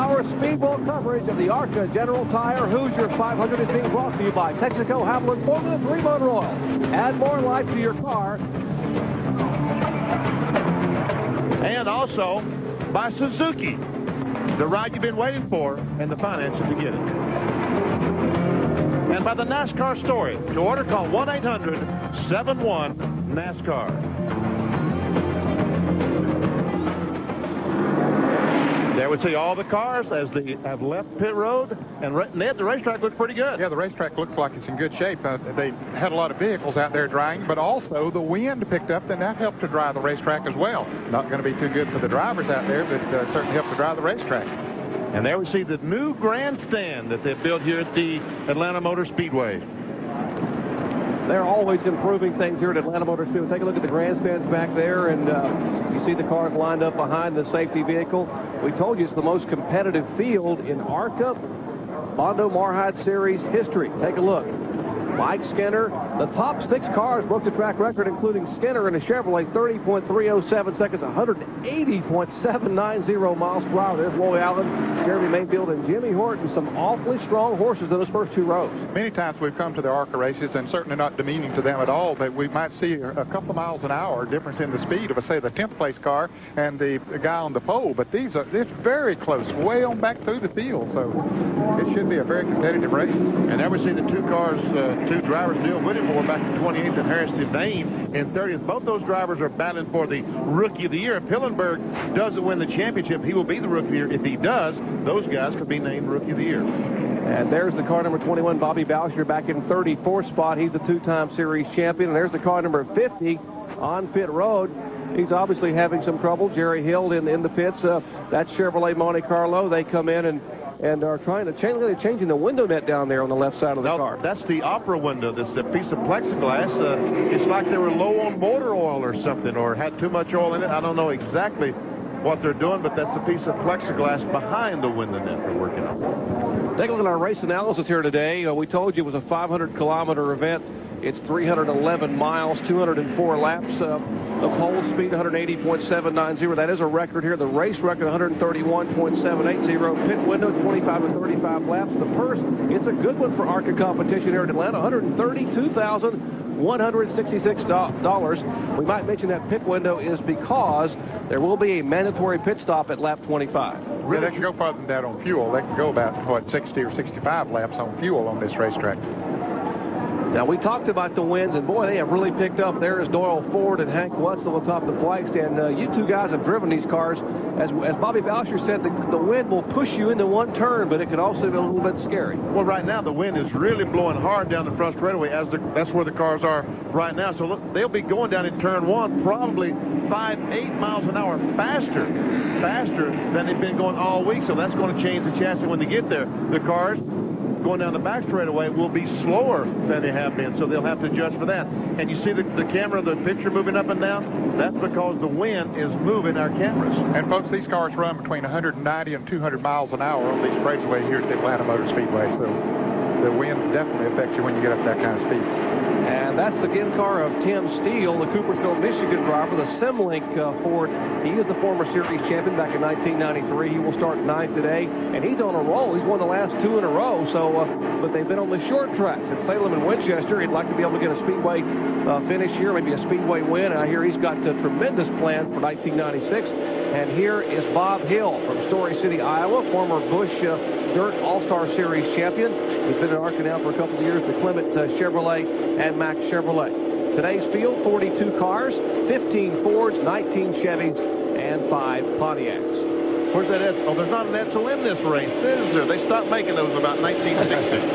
Our Speedway coverage of the ARCA General Tire Hoosier 500 is being brought to you by Texaco Havoline Formula 3 Motor Oil. Add more life to your car. And also by Suzuki, the ride you've been waiting for and the finances to get it. And by the NASCAR Story. To order, call 1-800-71-NASCAR. There we see all the cars as they have left pit road. And Ned, the racetrack looks pretty good. Yeah, the racetrack looks like it's in good shape. They had a lot of vehicles out there drying, but also the wind picked up, and that helped to dry the racetrack as well. Not going to be too good for the drivers out there, but certainly helped to dry the racetrack. And there we see the new grandstand that they've built here at the Atlanta Motor Speedway. They're always improving things here at Atlanta Motor Speedway. Take a look at the grandstands back there, and you see the cars lined up behind the safety vehicle. We told you it's the most competitive field in ARCA Bondo Mar-Hyde Series history. Take a look. Mike Skinner, the top 6 cars broke the track record, including Skinner in a Chevrolet, 30.307 seconds, 180.790 miles per hour. There's Roy Allen, Jeremy Mayfield, and Jimmy Horton. Some awfully strong horses in those first 2 rows. Many times we've come to the ARCA races, and certainly not demeaning to them at all, but we might see a couple of miles an hour difference in the speed of, say, the 10th place car and the guy on the pole. But it's very close, way on back through the field. So it should be a very competitive race. And there we see the 2 cars, 2 drivers, Neil Whittemore back in 28th and Harris Devane in 30th. Both those drivers are battling for the Rookie of the Year. If Hillenberg doesn't win the championship, he will be the Rookie of the Year. If he does, those guys could be named Rookie of the Year. And there's the car number 21, Bobby Boucher, back in 34th spot. He's the 2-time series champion. And there's the car number 50 on pit road. He's obviously having some trouble. Jerry Hill in the pits. That's Chevrolet Monte Carlo. They come in and are trying to change. They're changing the window net down there on the left side of the car. That's the Opera window. This is a piece of plexiglass. It's like they were low on motor oil or something, or had too much oil in it. I don't know exactly what they're doing, but that's a piece of plexiglass behind the window net they're working on. Take a look at our race analysis here today. We told you it was a 500-kilometer event. It's 311 miles, 204 laps. The pole speed, 180.790. That is a record here. The race record, 131.780. Pit window, 25 to 35 laps. The purse, it's a good one for ARCA competition here in Atlanta, $132,166. We might mention that pit window is because there will be a mandatory pit stop at lap 25. Really, they can go farther than that on fuel. They can go about, 60 or 65 laps on fuel on this racetrack. Now, we talked about the wins, and boy, they have really picked up. There is Doyle Ford and Hank Wetzel on top of the flag stand. You 2 guys have driven these cars. As Bobby Boucher said, the wind will push you into one turn, but it can also be a little bit scary. Well, right now, the wind is really blowing hard down the front straightaway. That's where the cars are right now. So look, they'll be going down in turn 1 probably 5-8 miles an hour faster than they've been going all week. So that's going to change the chassis when they get there. The cars going down the back straightaway will be slower than they have been, so they'll have to adjust for that. And you see the camera, the picture moving up and down? That's because the wind is moving our cameras. And folks, these cars run between 190 and 200 miles an hour on these raceway here at the Atlanta Motor Speedway, so the wind definitely affects you when you get up that kind of speed. And that's the car of Tim Steele, the Coopersville, Michigan driver, the Simlink Ford. He is the former series champion back in 1993. He will start 9th today, and he's on a roll. He's won the last 2 in a row. So, but they've been on the short tracks at Salem and Winchester. He'd like to be able to get a Speedway finish here, maybe a Speedway win. I hear he's got tremendous plans for 1996. And here is Bob Hill from Story City, Iowa, former Busch Dirt All-Star Series champion. He's been in ARCA now for a couple of years, the Clement Chevrolet and Mack Chevrolet. Today's field, 42 cars, 15 Fords, 19 Chevys, and 5 Pontiacs. Where's that Edsel? Oh, there's not an Edsel in this race, is there? They stopped making those about 1960.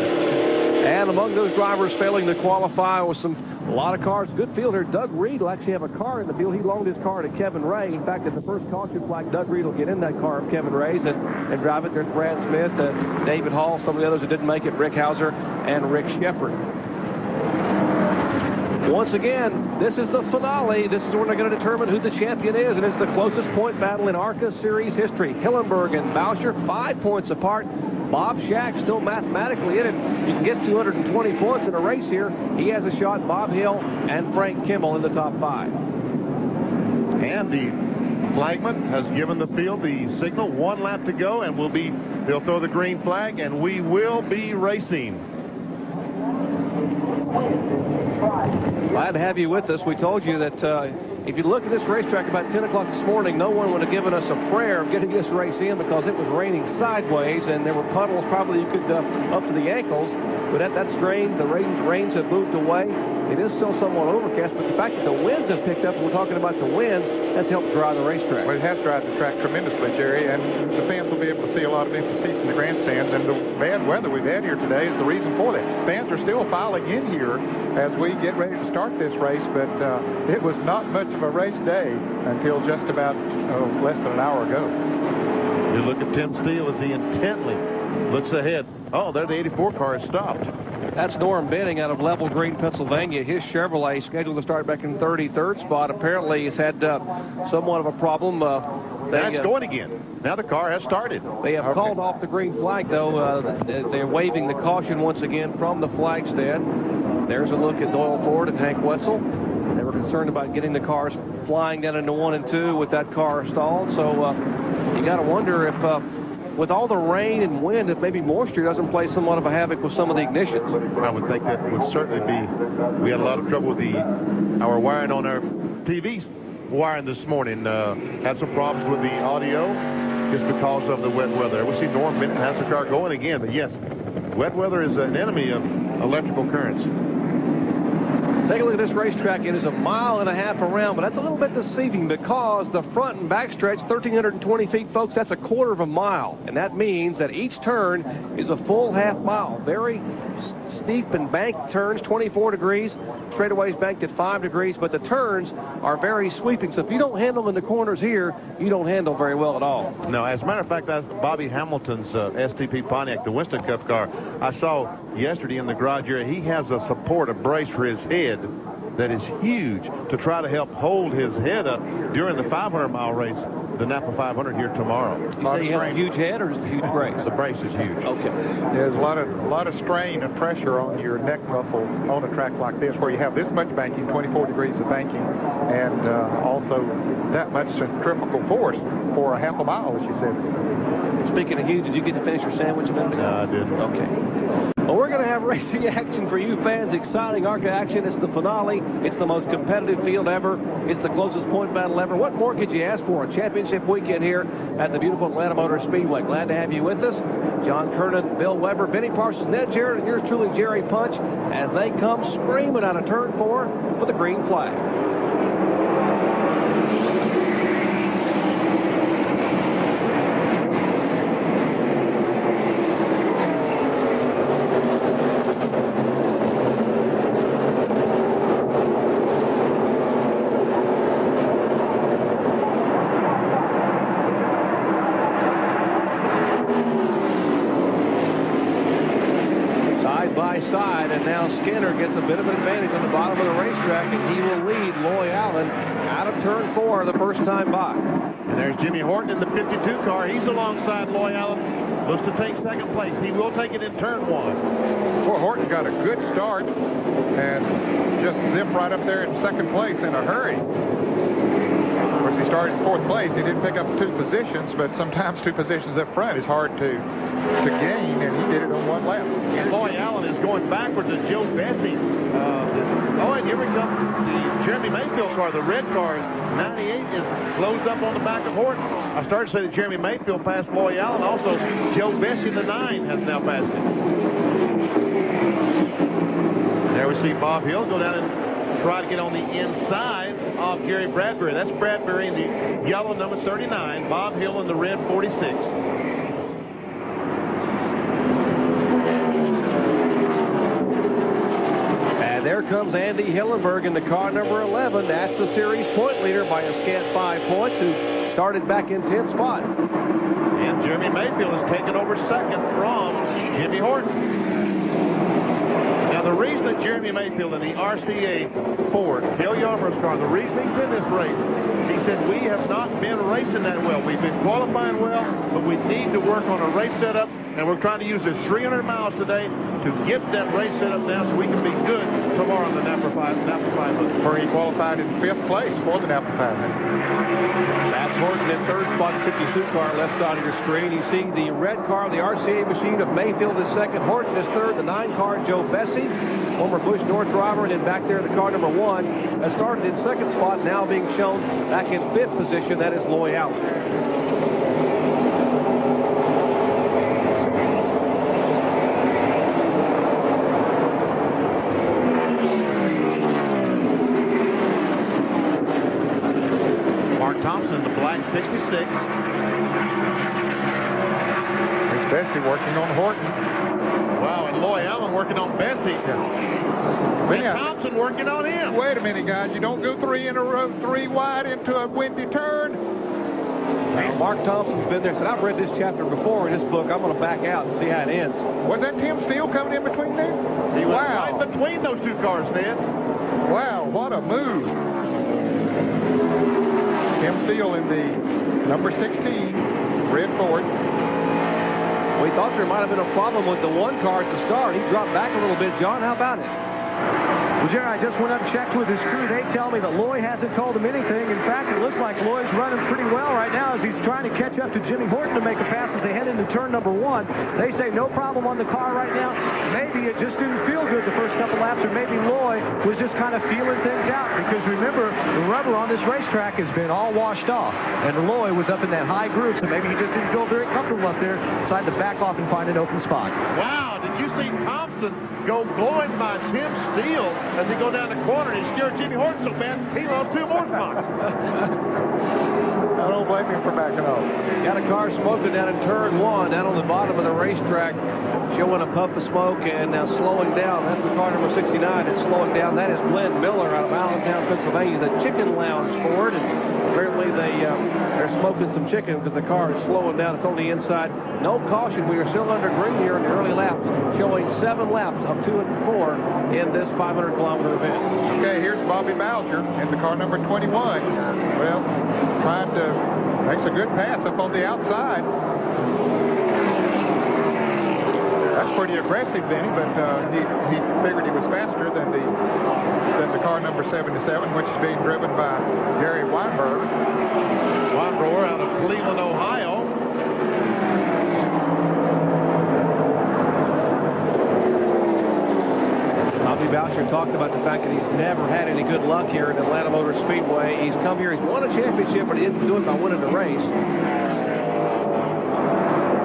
And among those drivers failing to qualify was a lot of cars. Good field here. Doug Reed will actually have a car in the field. He loaned his car to Kevin Ray. In fact, at the first caution flag, Doug Reed will get in that car of Kevin Ray's and drive it. There's Brad Smith, David Hall, some of the others who didn't make it, Rick Hauser, and Rick Shepard. Once again, this is the finale. This is when they're going to determine who the champion is, and it's the closest point battle in ARCA Series history. Hillenberg and Boucher, 5 points apart. Bob Shack still mathematically in it. You can get 220 points in a race here. He has a shot. Bob Hill and Frank Kimmel in the top 5. And the flagman has given the field the signal. 1 lap to go, and they'll throw the green flag, and we will be racing. Glad to have you with us. We told you that if you look at this racetrack about 10 o'clock this morning, no one would have given us a prayer of getting this race in because it was raining sideways, and there were puddles probably you could up to the ankles. But that's drained. The rains have moved away. It is still somewhat overcast, but the fact that the winds have picked up, and we're talking about the winds, has helped dry the racetrack. Well, it has dried the track tremendously, Jerry, and the fans will be able to see a lot of empty seats in the grandstands, and the bad weather we've had here today is the reason for that. Fans are still filing in here as we get ready to start this race, but it was not much of a race day until just about less than an hour ago. You look at Tim Steele as he intently looks ahead. Oh, there the 84 car has stopped. That's Norm Benning out of Level Green, Pennsylvania. His Chevrolet scheduled to start back in 33rd spot. Apparently he's had somewhat of a problem. That's going again. Now the car has started. They have called off the green flag, though. They're waving the caution once again from the flag stand. There's a look at Doyle Ford and Hank Wetzel. They were concerned about getting the cars flying down into 1 and 2 with that car stalled. So you got to wonder if with all the rain and wind, if maybe moisture doesn't play somewhat of a havoc with some of the ignitions. I would think that would certainly be. We had a lot of trouble with our wiring on our TV wiring this morning. Had some problems with the audio just because of the wet weather. We see Norm Bennett has the car going again, but yes, wet weather is an enemy of electrical currents. Take a look at this racetrack. It is 1.5 miles around, but that's a little bit deceiving because the front and back stretch, 1,320 feet, folks, that's 1/4 mile. And that means that each turn is a full half mile. Very steep and banked turns, 24 degrees. Straightaways banked at 5 degrees, but the turns are very sweeping. So if you don't handle in the corners here, you don't handle very well at all. No, as a matter of fact, that's Bobby Hamilton's STP Pontiac, the Winston Cup car. I saw yesterday in the garage area, he has a support, a brace for his head that is huge to try to help hold his head up during the 500-mile race, the Napa 500 here tomorrow. You say he has a huge head or is it a huge brace? The brace is huge. Okay. There's a lot of strain and pressure on your neck muscles on a track like this where you have this much banking, 24 degrees of banking, and also that much centrifugal force for a half a mile, as you said. Speaking of huge, did you get to finish your sandwich a minute ago? No, I didn't. Okay. Well, we're going to have racing action for you fans. Exciting ARCA action. It's the finale. It's the most competitive field ever. It's the closest point battle ever. What more could you ask for? A championship weekend here at the beautiful Atlanta Motor Speedway. Glad to have you with us. John Kernan, Bill Weber, Benny Parsons, Ned Jarrett, and yours truly, Jerry Punch, as they come screaming out of turn 4 for the green flag. Side, and now Skinner gets a bit of an advantage on the bottom of the racetrack, and he will lead Loy Allen out of turn 4 the first time by. And there's Jimmy Horton in the 52 car. He's alongside Loy Allen. Looks to take second place. He will take it in turn 1. Well, Horton got a good start and just zipped right up there in second place in a hurry. Of course, he started in 4th place. He didn't pick up 2 positions, but sometimes 2 positions up front is hard to gain, and he did it on 1 lap. And Loy Allen is going backwards as Joe Bessie. And here we come. The Jeremy Mayfield car, the red car, 98 is closed up on the back of Horton. I started to say that Jeremy Mayfield passed Loy Allen. Also, Joe Bessie, the 9, has now passed him. There we see Bob Hill go down and try to get on the inside of Gary Bradbury. That's Bradbury in the yellow number 39. Bob Hill in the red 46. There comes Andy Hillenberg in the car number 11. That's the series point leader by a scant 5 points, who started back in 10th spot. And Jeremy Mayfield has taken over second from Jimmy Horton. Now, the reason that Jeremy Mayfield in the RCA Ford, Dale Yarborough's car, the reason he's in this race He said, we have not been racing that well. We've been qualifying well, but we need to work on a race setup, and we're trying to use this 300 miles today to get that race setup down so we can be good tomorrow in the Napa 500. Where he qualified in 5th place for the Napa 500. That's Horton in third spot, 52 car, left side of your screen. You see the red car, the RCA machine of Mayfield is second. Horton is third. The 9 car, Joe Bessie, former Busch North driver, and then back there, the car number 1 has started in second spot, now being shown back in 5th position. That is Loy Allen. Thompson, the black 66. There's Bessie working on Horton. Wow, and Loy Allen working on Bessie. Yeah. And Thompson working on him. Wait a minute, guys. You don't go 3 in a row, 3 wide into a windy turn. Mark Thompson's been there. Said, I've read this chapter before in this book. I'm going to back out and see how it ends. Was that Tim Steele coming in between there? He was right between those 2 cars, Ned. Wow, what a move. Tim Steele in the number 16 red Ford. We thought there might have been a problem with the 1 car at the start. He dropped back a little bit. John, how about it? Well, Jerry, I just went up and checked with his crew. They tell me that Loy hasn't told him anything. In fact, it looks like Loy's running pretty well right now as he's trying to catch up to Jimmy Horton to make a pass as they head into turn number 1. They say no problem on the car right now. Maybe it just didn't feel good the first couple laps, or maybe Loy was just kind of feeling things out. Because remember, the rubber on this racetrack has been all washed off. And Loy was up in that high groove, so maybe he just didn't feel very comfortable up there. Decided to back off and find an open spot. Wow, did you see Thompson go blowing by Tim Steele as he go down the corner, and he scared Jimmy Horton so bad he lost 2 more spots. I don't blame him for backing off. Got a car smoking down in turn 1, down on the bottom of the racetrack, showing a puff of smoke and now slowing down. That's the car number 69. It's slowing down. That is Glenn Miller out of Allentown, Pennsylvania, the Chicken Lounge Ford. And apparently they're smoking some chicken because the car is slowing down. It's on the inside. No caution. We are still under green here in the early laps, showing 7 laps of 2 and 4 in this 500-kilometer event. Okay, here's Bobby Bowser in the car number 21. Well, trying to makes a good pass up on the outside. That's pretty aggressive, Benny, but he figured he was faster than the car number 77, which is being driven by Gary Weinberg. Weinberg out of Cleveland, Ohio. Bobby Boucher talked about the fact that he's never had any good luck here at Atlanta Motor Speedway. He's come here, he's won a championship, but he didn't do it by winning the race.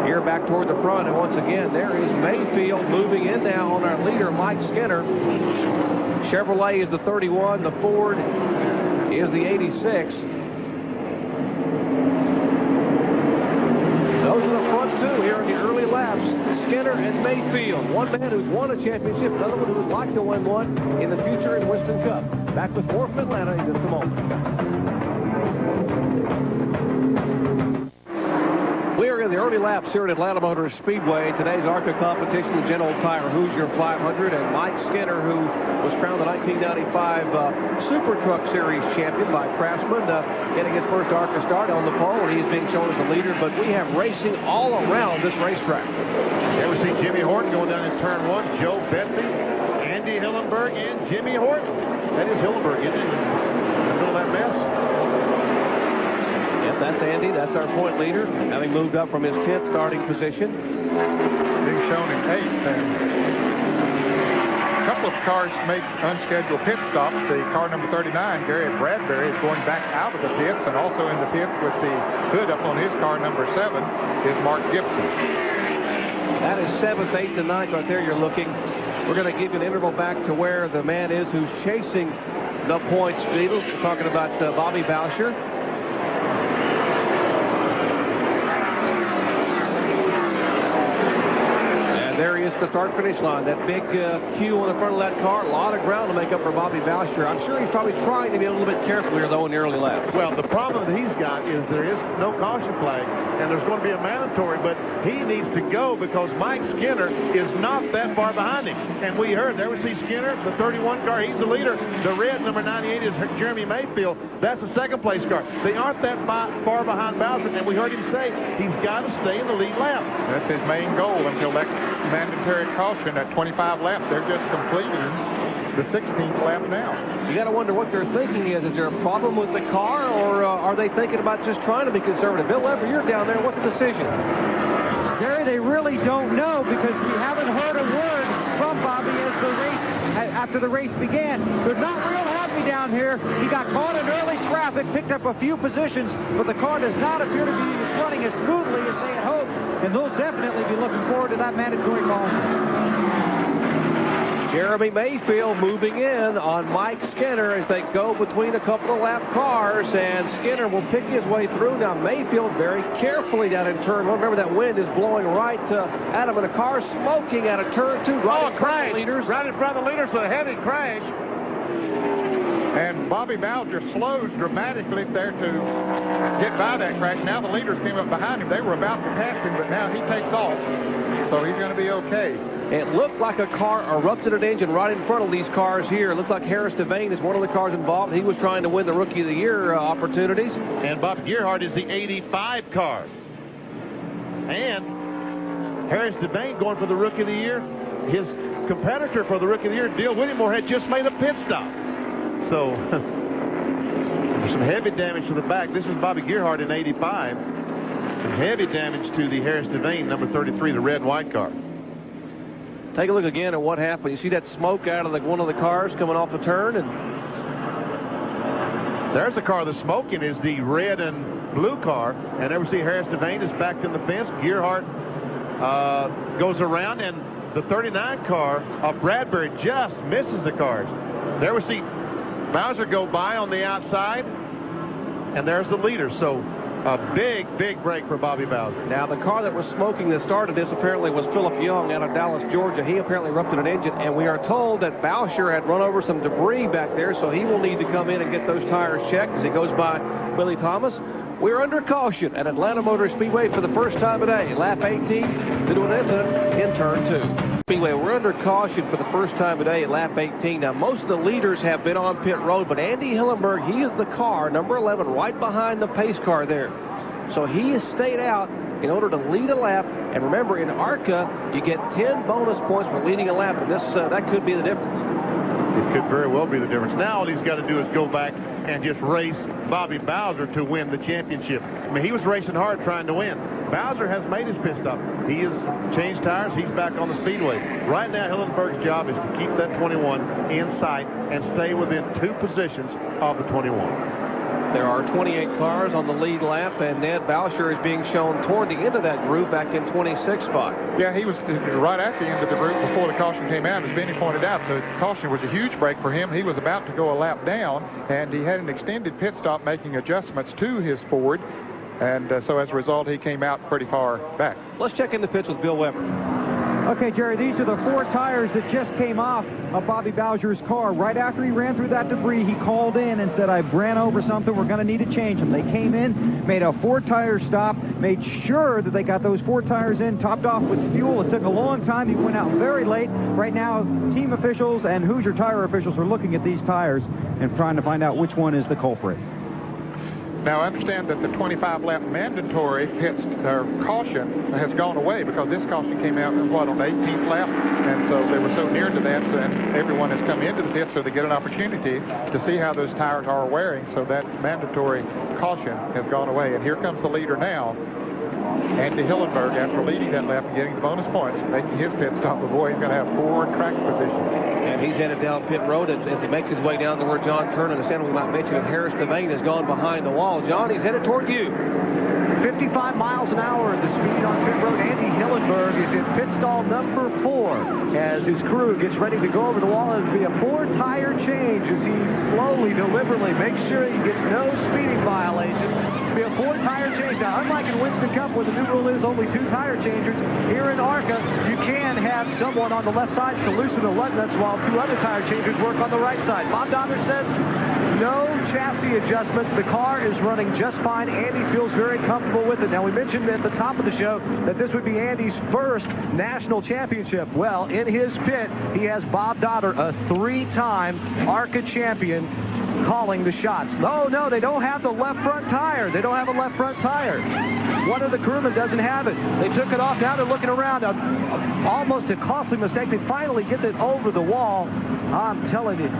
Here back toward the front, and once again, there is Mayfield moving in now on our leader, Mike Skinner. Chevrolet is the 31, the Ford is the 86. Those are the front 2 here in the early laps. Skinner and Mayfield. One man who's won a championship, another one who would like to win one in the future in Winston Cup. Back with more from Atlanta in just a moment. We are in the early laps here at Atlanta Motor Speedway. Today's ARCA competition, the General Tire Hoosier 500, and Mike Skinner, who was crowned the 1995 Super Truck Series champion by Craftsman, getting his first ARCA start on the pole, and he's being shown as a leader. But we have racing all around this racetrack. There we see Jimmy Horton going down in turn 1. Joe Bessie, Andy Hillenberg, and Jimmy Horton. That is Hillenberg, isn't it? In the middle of that mess. Yep, that's Andy. That's our point leader, having moved up from his 10th starting position. Being shown in 8th. A couple of cars make unscheduled pit stops. The car number 39, Gary Bradbury, is going back out of the pits, and also in the pits with the hood up on his car number 7 is Mark Gibson. That is 7th, 8th, and 9th right there you're looking. We're going to give you an interval back to where the man is who's chasing the points leader. We're talking about Bobby Boucher. As There he is at the start-finish line. That big Q on the front of that car. A lot of ground to make up for Bobby Boucher. I'm sure he's probably trying to be a little bit careful here, though, in the early laps. Well, the problem that he's got is there is no caution flag, and there's going to be a mandatory, but he needs to go because Mike Skinner is not that far behind him. And we heard, there we see Skinner, the 31 car. He's the leader. The red, number 98, is Jeremy Mayfield. That's the second-place car. They aren't that far behind Bowser, and we heard him say he's got to stay in the lead lap. That's his main goal until that mandatory caution at 25 laps. They're just completing the 16th lap now. You got to wonder what their thinking is. Is there a problem with the car, or are they thinking about just trying to be conservative? Bill Weber, you're down there. What's the decision? Gary, they really don't know because we haven't heard a word from Bobby after the race began. They're not real happy down here. He got caught in early traffic, picked up a few positions, but the car does not appear to be running as smoothly as they had hoped, and they'll definitely be looking forward to that mandatory call. Jeremy Mayfield moving in on Mike Skinner as they go between a couple of lap cars, and Skinner will pick his way through. Now Mayfield very carefully down in turn one. Remember, that wind is blowing right at him, and a car smoking out of turn 2. Right in front of the leaders. Right in front of the leaders, so a heavy crash. And Bobby Bowser slows dramatically there to get by that crash. Now the leaders came up behind him. They were about to pass him, but now he takes off. So he's going to be okay. It looked like a car erupted an engine right in front of these cars here. It looks like Harris Devane is one of the cars involved. He was trying to win the Rookie of the Year opportunities. And Bob Gerhardt is the 85 car. And Harris Devane going for the Rookie of the Year. His competitor for the Rookie of the Year, Dale Whittemore, had just made a pit stop. So some heavy damage to the back. This is Bobby Gerhardt in 85. Some heavy damage to the Harris Devane, number 33, the red and white car. Take a look again at what happened. You see that smoke out of one of the cars coming off the turn, and there's the car that's smoking is the red and blue car. And there we see Harris Devane is backed in the fence. Gerhardt goes around, and the 39 car of Bradbury just misses the cars. There we see Bowser go by on the outside, and there's the leader. So a big break for Bobby Bowser. Now, the car that was smoking that started this apparently was Philip Young out of Dallas, Georgia. He apparently erupted an engine, and we are told that Bowser had run over some debris back there, so he will need to come in and get those tires checked as he goes by Billy Thomas. We're under caution at Atlanta Motor Speedway for the first time today. Lap 18 due to an incident in turn 2. Speedway, we're under caution for the first time today at lap 18. Now, most of the leaders have been on pit road, but Andy Hillenberg, he is the car, number 11, right behind the pace car there. So he has stayed out in order to lead a lap. And remember, in ARCA, you get 10 bonus points for leading a lap, and this that could be the difference. It could very well be the difference. Now all he's got to do is go back and just race Bobby Bowser to win the championship. I mean, he was racing hard trying to win. Bowser has made his pit stop. He has changed tires. He's back on the speedway. Right now, Hillenberg's job is to keep that 21 in sight and stay within 2 positions of the 21. There are 28 cars on the lead lap, and Ned Bowser is being shown toward the end of that group back in 26th spot. Yeah, he was right at the end of the group before the caution came out. As Benny pointed out, the caution was a huge break for him. He was about to go a lap down, and he had an extended pit stop making adjustments to his Ford. And so as a result, he came out pretty far back. Let's check in the pits with Bill Weber. Okay, Jerry, these are the 4 tires that just came off of Bobby Bowser's car. Right after he ran through that debris, he called in and said, I ran over something. We're going to need to change them. They came in, made a 4-tire stop, made sure that they got those 4 tires in, topped off with fuel. It took a long time. He went out very late. Right now, team officials and Hoosier tire officials are looking at these tires and trying to find out which one is the culprit. Now, I understand that the 25-lap mandatory caution has gone away because this caution came out, on the 18th lap? And so they were so near to that, and everyone has come into the pit so they get an opportunity to see how those tires are wearing. So that mandatory caution has gone away. And here comes the leader now, Andy Hillenberg, after leading that lap and getting the bonus points, making his pit stop. But boy, he's going to have 4 track positions. And he's headed down pit road as he makes his way down to where John Kernan, the center we might mention, and Harris Devane has gone behind the wall. John, he's headed toward you. 55 miles an hour the speed on pit road. Andy Hillenberg is in pit stall number 4 as his crew gets ready to go over the wall. It'll be a 4-tire change as he slowly, deliberately makes sure he gets no speeding violation. be a 4-tire change. Now, unlike in Winston Cup, where the new rule is only 2 tire changers, here in ARCA, you can have someone on the left side to loosen the lug nuts while 2 other tire changers work on the right side. Bob Donner says no chassis adjustments. The car is running just fine. Andy feels very comfortable with it. Now, we mentioned at the top of the show that this would be Andy's first national championship. Well, in his pit, he has Bob Donner, a 3-time ARCA champion, calling the shots. No, they don't have the left front tire. They don't have a left front tire. One of the crewmen doesn't have it. They took it off. Now they're looking around. Almost a costly mistake. They finally get it over the wall. I'm telling you.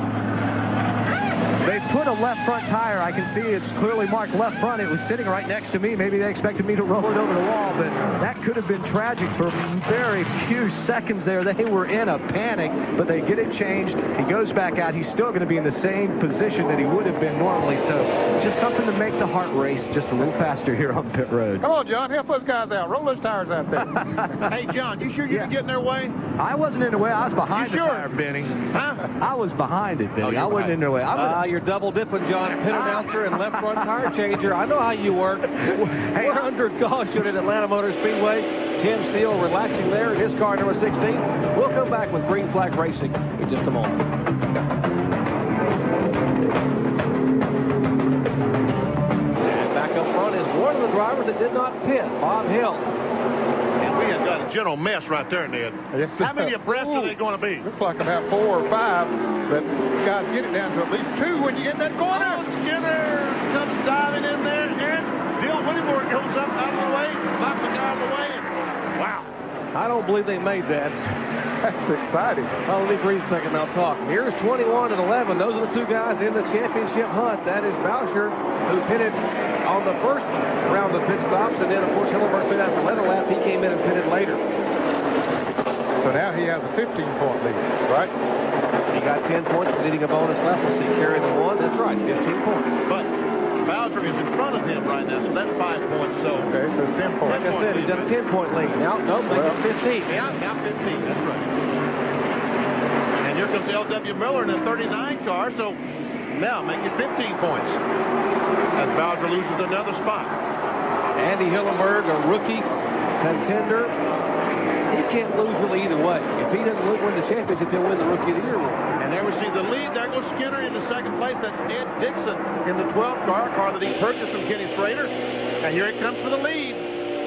They put a left front tire. I can see it's clearly marked left front. It was sitting right next to me. Maybe they expected me to roll it over the wall, but that could have been tragic for very few seconds there. They were in a panic, but they get it changed. He goes back out. He's still going to be in the same position that he would have been normally. So just something to make the heart race just a little faster here on pit road. Come on, John. Help those guys out. Roll those tires out there. Hey, John, you sure you didn't get in their way? I wasn't in the way. I was behind the tire, Benny. Huh? I was behind it, Benny. I wasn't in their way. You're double dipping, John. Pit announcer and left front tire changer. I know how you work. We're under caution at Atlanta Motor Speedway. Tim Steele relaxing there in his car, number 16. We'll come back with Green Flag Racing in just a moment. And back up front is one of the drivers that did not pit, Bob Hill. And we have got a general mess right there, Ned. Yes, How many abreast are they going to be? Looks like about 4 or 5, but guys get it down to at least 2 when you get in that corner. Oh, Skinner comes diving in there, and Bill Whittemore goes up out of the way, knocks the guy out of the way, and wow. I don't believe they made that. That's exciting. Oh, let me breathe a second, I'll talk. Here's 21 and 11. Those are the 2 guys in the championship hunt. That is Boucher, who pitted on the first round of pit stops, and then, of course, Hillenberg pit after letter lap. He came in and pitted later. So now he has a 15-point lead, right? He got 10 points for leading a bonus lap. We'll see, carry the 1. That's right, 15 points. But Bowser is in front of him right now, so that's 5 points. So Okay, so it's 10 points. Like I said, he's got a 10-point lead. Now, nope, make it 15. Yeah, 15. That's right. And here comes L.W. Miller in a 39 car, so now make it 15 points. As Bowser loses another spot. Andy Hillenberg, a rookie contender. He can't lose really either way. If he doesn't win the championship, he'll win the Rookie of the Year award. And there we see the lead. There goes Skinner into second place. That's Ed Dixon in the 12 car that he purchased from Kenny Schrader. And here it comes for the lead.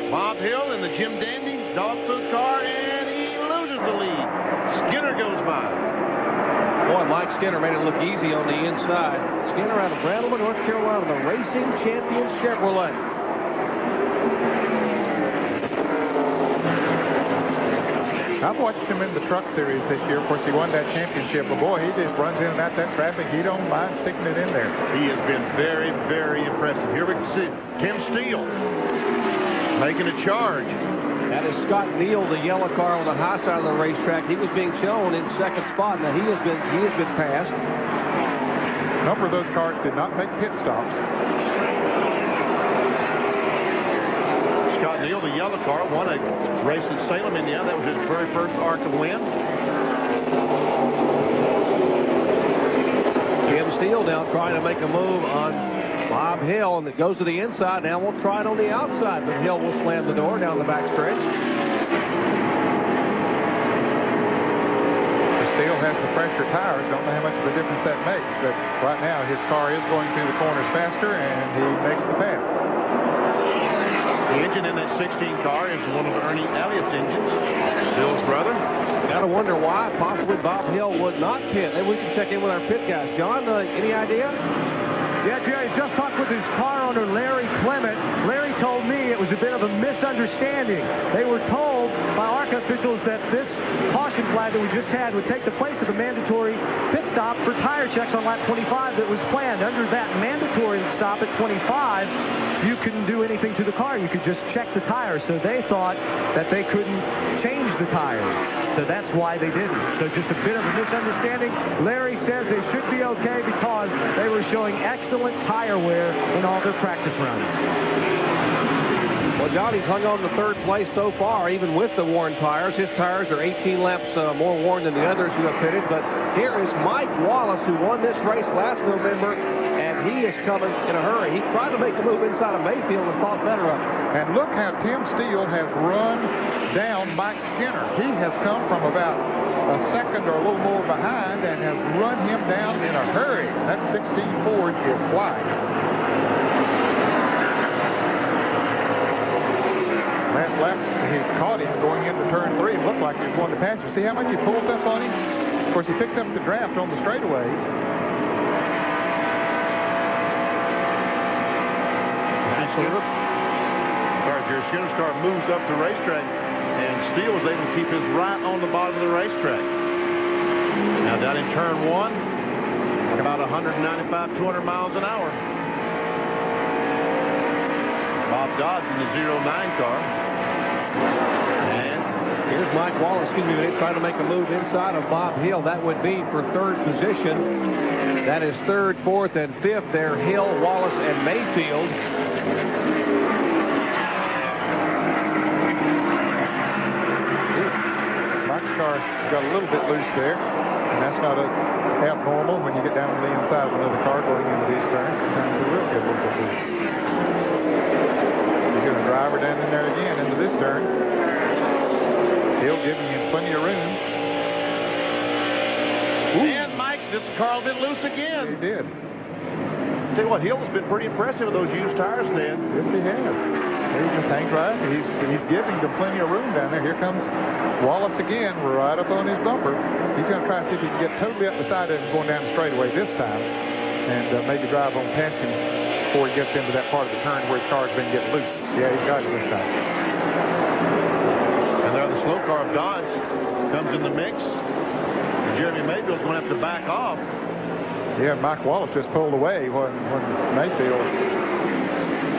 Bob Hill in the Jim Dandy dog food car, and he loses the lead. Skinner goes by. Boy, Mike Skinner made it look easy on the inside. Skinner out of Brandleman, North Carolina, the Racing Champion Chevrolet. I've watched him in the truck series this year. Of course, he won that championship. But, boy, he just runs in and out that traffic. He don't mind sticking it in there. He has been very, very impressive. Here we can see Tim Steele making a charge. That is Scott Neal, the yellow car on the high side of the racetrack. He was being shown in second spot. Now, he has been passed. A number of those cars did not make pit stops. Scott Neal, the yellow car, won a race in Salem, Indiana. That was his very first ARCA win. Tim Steele now trying to make a move on Bob Hill, and it goes to the inside. Now we'll try it on the outside, but Hill will slam the door down the back stretch. Steele has the fresher tires. Don't know how much of a difference that makes, but right now his car is going through the corners faster, and he makes the pass. The engine in that 16 car is one of Ernie Elliott's engines, Bill's brother. Got to wonder why possibly Bob Hill would not pit. Maybe we can check in with our pit guys. John, any idea? Yeah, Jerry, just talked with his car owner, Larry Clement. Larry told me it was a bit of a misunderstanding. They were told by ARCA officials that this caution flag that we just had would take the place of the mandatory pit stop for tire checks on lap 25 that was planned. Under that mandatory stop at 25, you couldn't do anything to the car. You could just check the tires. So they thought that they couldn't change the tires. So that's why they didn't. So just a bit of a misunderstanding. Larry says they should be okay because they were showing excellent tire wear in all their practice runs. Well, Johnny's hung on to third place so far, even with the worn tires. His tires are 18 laps more worn than the others who have pitted. But here is Mike Wallace, who won this race last November, and he is coming in a hurry. He tried to make a move inside of Mayfield and thought better of it. And look how Tim Steele has run down Mike Skinner. He has come from about a second or a little more behind and has run him down in a hurry. That 16 Ford is flying. Last lap, he caught him going into turn 3. It looked like he was going to pass him. See how much he pulls up on him? Of course, he picked up the draft on the straightaway. Jerry Skinner's car moves up the racetrack, and Steele was able to keep his right on the bottom of the racetrack. Now down in turn 1, about 195, 200 miles an hour. Bob Dodds in the 09 car. And here's Mike Wallace, they trying to make a move inside of Bob Hill. That would be for third position. That is third, fourth, and fifth there. Hill, Wallace, and Mayfield. Mike's car got a little bit loose there, and that's not abnormal when you get down to the inside of another car going into these turns. Sometimes it will get a little bit loose. He's going to drive her down in there again into this turn. Hill giving him plenty of room. And Mike, this car a bit loose again. He did. Tell you what, Hill has been pretty impressive with those used tires, Dan. Yes, he has. He just hangs right. He's giving them plenty of room down there. Here comes Wallace again, right up on his bumper. He's going to try to see if he can get totally up the side of him going down the straightaway this time, and maybe drive on past him before he gets into that part of the turn where his car's been getting loose. Yeah, he's got it this time. And there the slow car of Dodge comes in the mix. Jeremy Mayfield's going to have to back off. Yeah, Mike Wallace just pulled away when Mayfield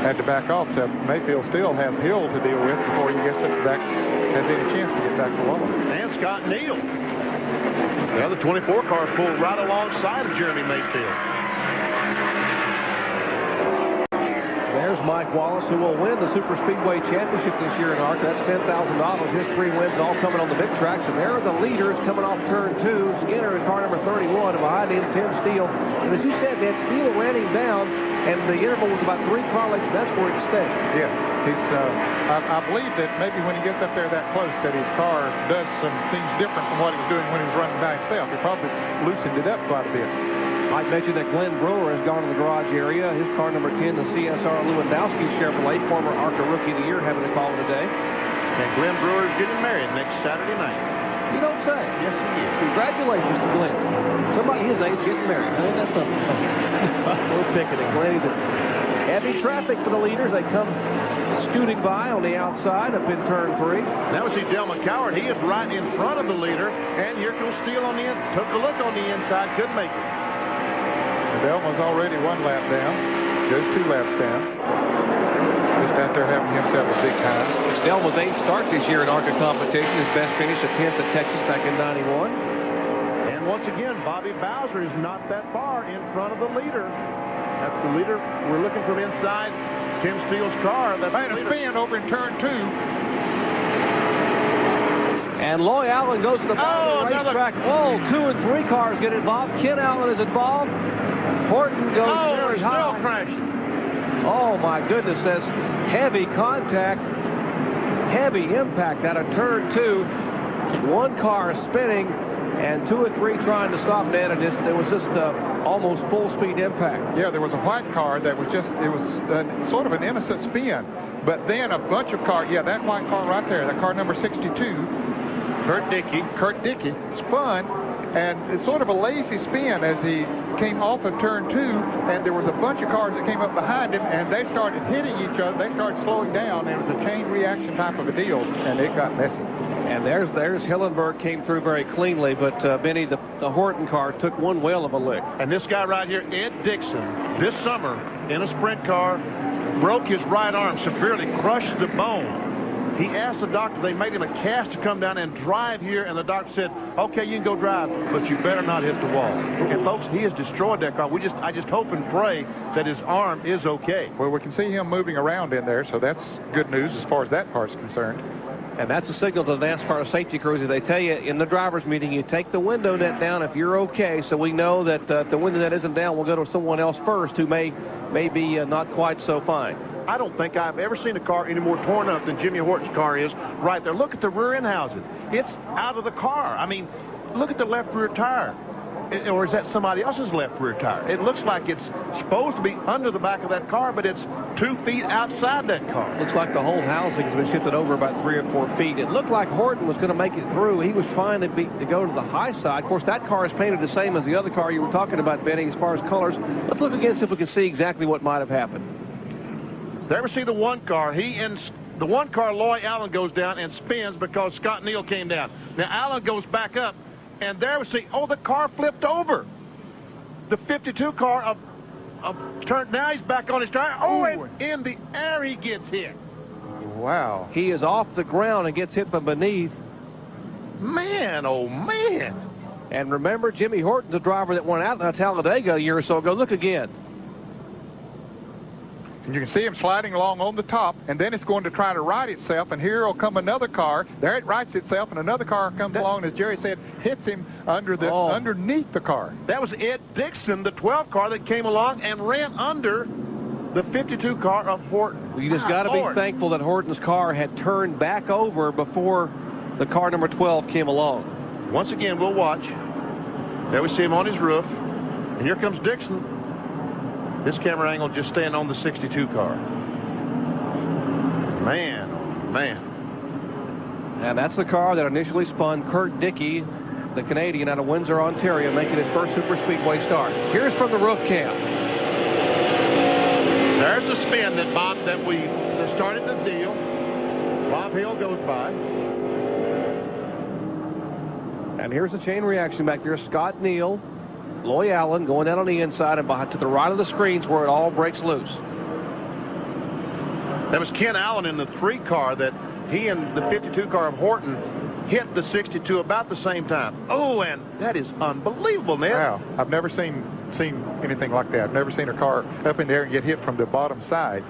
had to back off. So Mayfield still has Hill to deal with before he gets it back, has any chance to get back to Wallace. And Scott Neal. The other 24 car pulled right alongside of Jeremy Mayfield. There's Mike Wallace, who will win the Super Speedway Championship this year in ARCA. That's $10,000. His 3 wins all coming on the big tracks. And there are the leaders coming off turn 2. Skinner in car number 31. Behind him, Tim Steele. And as you said, that Steele ran him down, and the interval was about 3 car lengths. That's where he stayed. Yes. I believe that maybe when he gets up there that close that his car does some things different from what he was doing when he was running by himself. He probably loosened it up quite a bit. Mike mentioned that Glenn Brewer has gone to the garage area. His car number 10, the CSR Lewandowski Chevrolet, former ARCA Rookie of the Year, having a call today. And Glenn Brewer is getting married next Saturday night. You don't say. Yes, he is. Congratulations to Glenn. Somebody his age getting married. Ain't that something? We'll pick it. Glenn, he's in heavy traffic for the leaders. They come scooting by on the outside up in turn 3. Now we see Dale McCoward. He is right in front of the leader. And here goes Steele on the end. Took a look on the inside. Couldn't make it. Delma's already 1 lap down. Goes 2 laps down. Just out there having himself a big time. Delma's 8th start this year in ARCA competition. His best finish at 10th at Texas back in '91. And once again, Bobby Bowser is not that far in front of the leader. That's the leader. We're looking from inside Tim Steele's car. That's made a spin over in turn 2. And Loy Allen goes to the bottom of the racetrack. Oh, 2 and 3 cars get involved. Ken Allen is involved. Horton goes very high. Crashed. Oh, my goodness. That's heavy contact, heavy impact out of turn 2. 1 car spinning, and 2 and 3 trying to stop that. And there was just almost full-speed impact. Yeah, there was a white car that was just, it was sort of an innocent spin. But then a bunch of cars, yeah, that white car right there, that car number 62, Kurt Dickey spun, and it's sort of a lazy spin as he came off of turn 2, and there was a bunch of cars that came up behind him, and they started hitting each other. They started slowing down. It was a chain reaction type of a deal, and it got messy. And there's Hillenberg came through very cleanly, but Benny, the Horton car took 1 whale of a lick. And this guy right here, Ed Dixon, this summer in a sprint car, broke his right arm severely, crushed the bone. He asked the doctor, they made him a cast to come down and drive here, and the doctor said, okay, you can go drive, but you better not hit the wall. And folks, he has destroyed that car. I just hope and pray that his arm is okay. Well, we can see him moving around in there, so that's good news as far as that part's concerned. And that's a signal to the NASCAR safety crews. They tell you in the driver's meeting, you take the window net down if you're okay, so we know that if the window net isn't down, we'll go to someone else first who may be not quite so fine. I don't think I've ever seen a car any more torn up than Jimmy Horton's car is right there. Look at the rear end housing. It's out of the car. I mean, look at the left rear tire. Or is that somebody else's left rear tire? It looks like it's supposed to be under the back of that car, but it's 2 feet outside that car. Looks like the whole housing has been shifted over about 3 or 4 feet. It looked like Horton was going to make it through. He was trying to go to the high side. Of course, that car is painted the same as the other car you were talking about, Benny, as far as colors. Let's look again, see if we can see exactly what might have happened. There we see the one car. The one car, Loy Allen, goes down and spins because Scott Neal came down. Now, Allen goes back up, and there we see, the car flipped over. The 52 car turned. Now he's back on his tire. And in the air he gets hit. Wow. He is off the ground and gets hit from beneath. Man, oh, man. And remember, Jimmy Horton's the driver that went out in Talladega a year or so ago. Look again. And you can see him sliding along on the top, and then it's going to try to right itself, and here will come another car. There it rights itself, and another car comes along, as Jerry said, hits him underneath the car. That was Ed Dixon, the 12 car that came along and ran under the 52 car of Horton. You just got to be thankful that Horton's car had turned back over before the car number 12 came along. Once again, we'll watch. There we see him on his roof, and here comes Dixon. This camera angle just staying on the 62 car. Man, oh man. And that's the car that initially spun Kurt Dickey, the Canadian out of Windsor, Ontario, making his first super speedway start. Here's from the roof cam. There's the spin that started the deal. Bob Hill goes by. And here's the chain reaction back there. Scott Neal, Loy Allen going down on the inside and behind to the right of the screens where it all breaks loose. That was Ken Allen in the 3 car that he and the 52 car of Horton hit the 62 about the same time. Oh, and that is unbelievable, Ned. Wow. I've never seen anything like that. I've never seen a car up in there and get hit from the bottom side.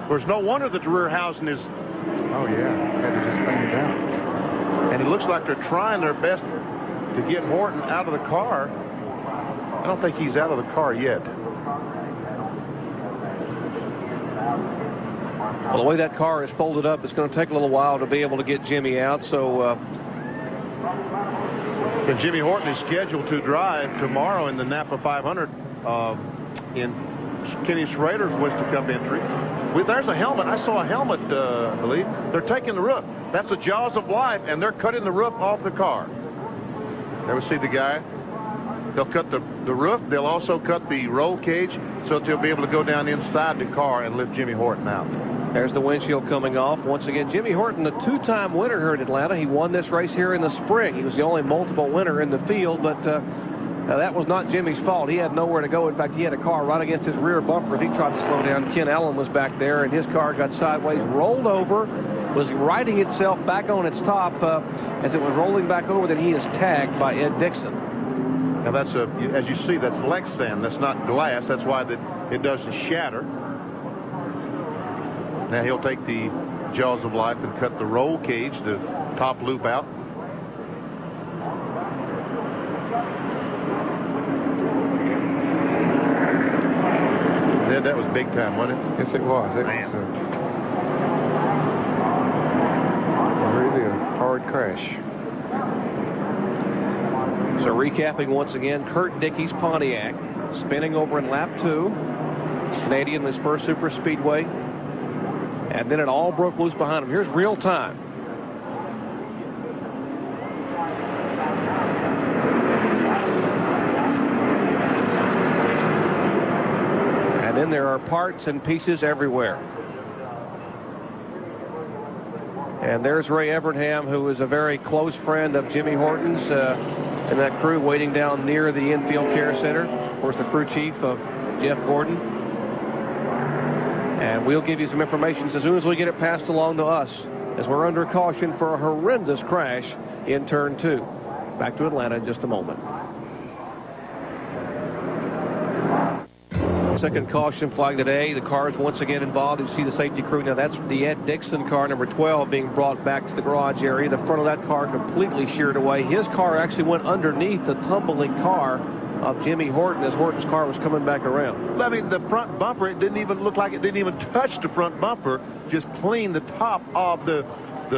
There's no wonder that the rear housing is... Oh, yeah. Had to just bring it down. And it looks like they're trying their best to get Horton out of the car. I don't think he's out of the car yet. Well, the way that car is folded up, it's going to take a little while to be able to get Jimmy out. So, and Jimmy Horton is scheduled to drive tomorrow in the Napa 500 in Kenny Schrader's Winston Cup entry. There's a helmet. I saw a helmet, I believe. They're taking the roof. That's the jaws of life, and they're cutting the roof off the car. There we see the guy. They'll cut the roof. They'll also cut the roll cage so that they'll be able to go down inside the car and lift Jimmy Horton out. There's the windshield coming off. Once again, Jimmy Horton, the 2-time winner here in Atlanta. He won this race here in the spring. He was the only multiple winner in the field, but that was not Jimmy's fault. He had nowhere to go. In fact, he had a car right against his rear bumper. If he tried to slow down, Ken Allen was back there, and his car got sideways, rolled over, was righting itself back on its top. As it was rolling back over, then he is tagged by Ed Dixon. Now that's as you see, that's Lexan. That's not glass. That's why it doesn't shatter. Now he'll take the jaws of life and cut the roll cage, the top loop out. Ned, that was big time, wasn't it? Yes, it was. It was really a hard crash. So recapping once again, Kurt Dickey's Pontiac spinning over in lap 2. Canadian, his first super speedway. And then it all broke loose behind him. Here's real time. And then there are parts and pieces everywhere. And there's Ray Evernham, who is a very close friend of Jimmy Horton's, and that crew waiting down near the infield care center. Of course, the crew chief of Jeff Gordon. And we'll give you some information as soon as we get it passed along to us, as we're under caution for a horrendous crash in turn 2. Back to Atlanta in just a moment. second caution flag today. The cars once again involved. You see the safety crew. Now that's the Ed Dixon car, number 12, being brought back to the garage area. The front of that car completely sheared away. His car actually went underneath the tumbling car of Jimmy Horton as Horton's car was coming back around. I mean, the front bumper, it didn't even look like it didn't even touch the front bumper. Just clean the top of the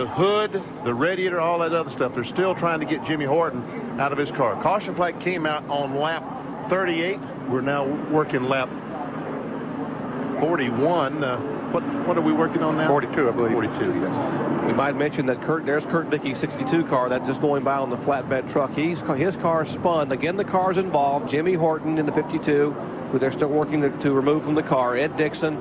hood, the radiator, all that other stuff. They're still trying to get Jimmy Horton out of his car. Caution flag came out on lap 38. We're now working lap 41. What are we working on now? 42, I believe. 42, yes. We might mention that there's Kurt Dickey's 62 car that's just going by on the flatbed truck. His car spun. Again, the cars involved. Jimmy Horton in the 52, who they're still working to remove from the car. Ed Dixon,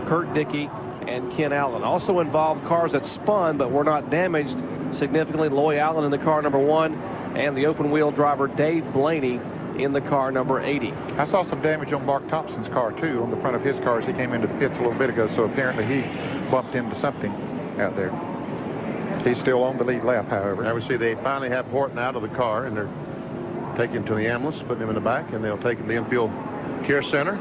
Kurt Dickey, and Ken Allen. Also involved cars that spun but were not damaged significantly. Loy Allen in the car number 1, and the open-wheel driver Dave Blaney in the car number 80. I saw some damage on Mark Thompson's car, too, on the front of his car as he came into the pits a little bit ago, so apparently he bumped into something out there. He's still on the lead lap, however. Now we see they finally have Horton out of the car, and they're taking him to the ambulance, putting him in the back, and they'll take him to the infield care center.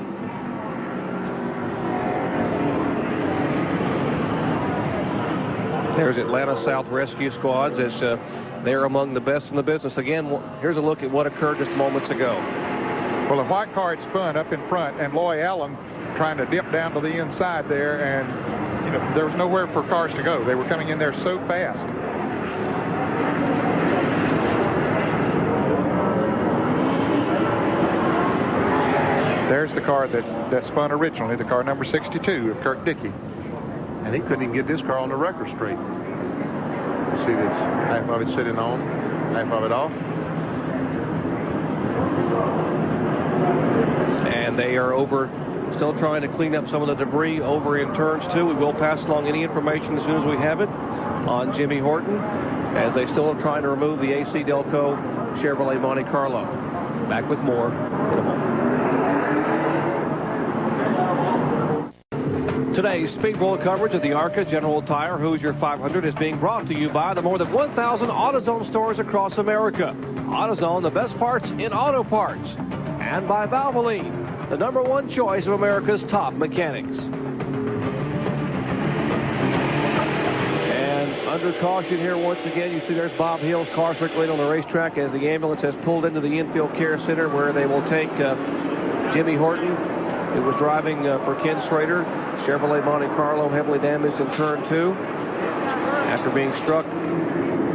There's Atlanta South Rescue Squads as they're among the best in the business. Again, here's a look at what occurred just moments ago. Well, the white car had spun up in front, and Loy Allen trying to dip down to the inside there, and you know, there was nowhere for cars to go. They were coming in there so fast. There's the car that spun originally, the car number 62 of Kurt Dickey. And he couldn't even get this car on the record straight. You see this, half of it sitting on, half of it off. And they are still trying to clean up some of the debris over in turns 2. We will pass along any information as soon as we have it on Jimmy Horton, as they still are trying to remove the AC Delco Chevrolet Monte Carlo. Back with more in a moment. Today's Speedway coverage of the ARCA General Tire Hoosier 500 is being brought to you by the more than 1,000 AutoZone stores across America. AutoZone, the best parts in auto parts. And by Valvoline, the #1 choice of America's top mechanics. And under caution here once again, you see there's Bob Hill's car circulating on the racetrack as the ambulance has pulled into the infield care center where they will take Jimmy Horton, who was driving for Ken Schrader. Chevrolet Monte Carlo heavily damaged in turn 2 after being struck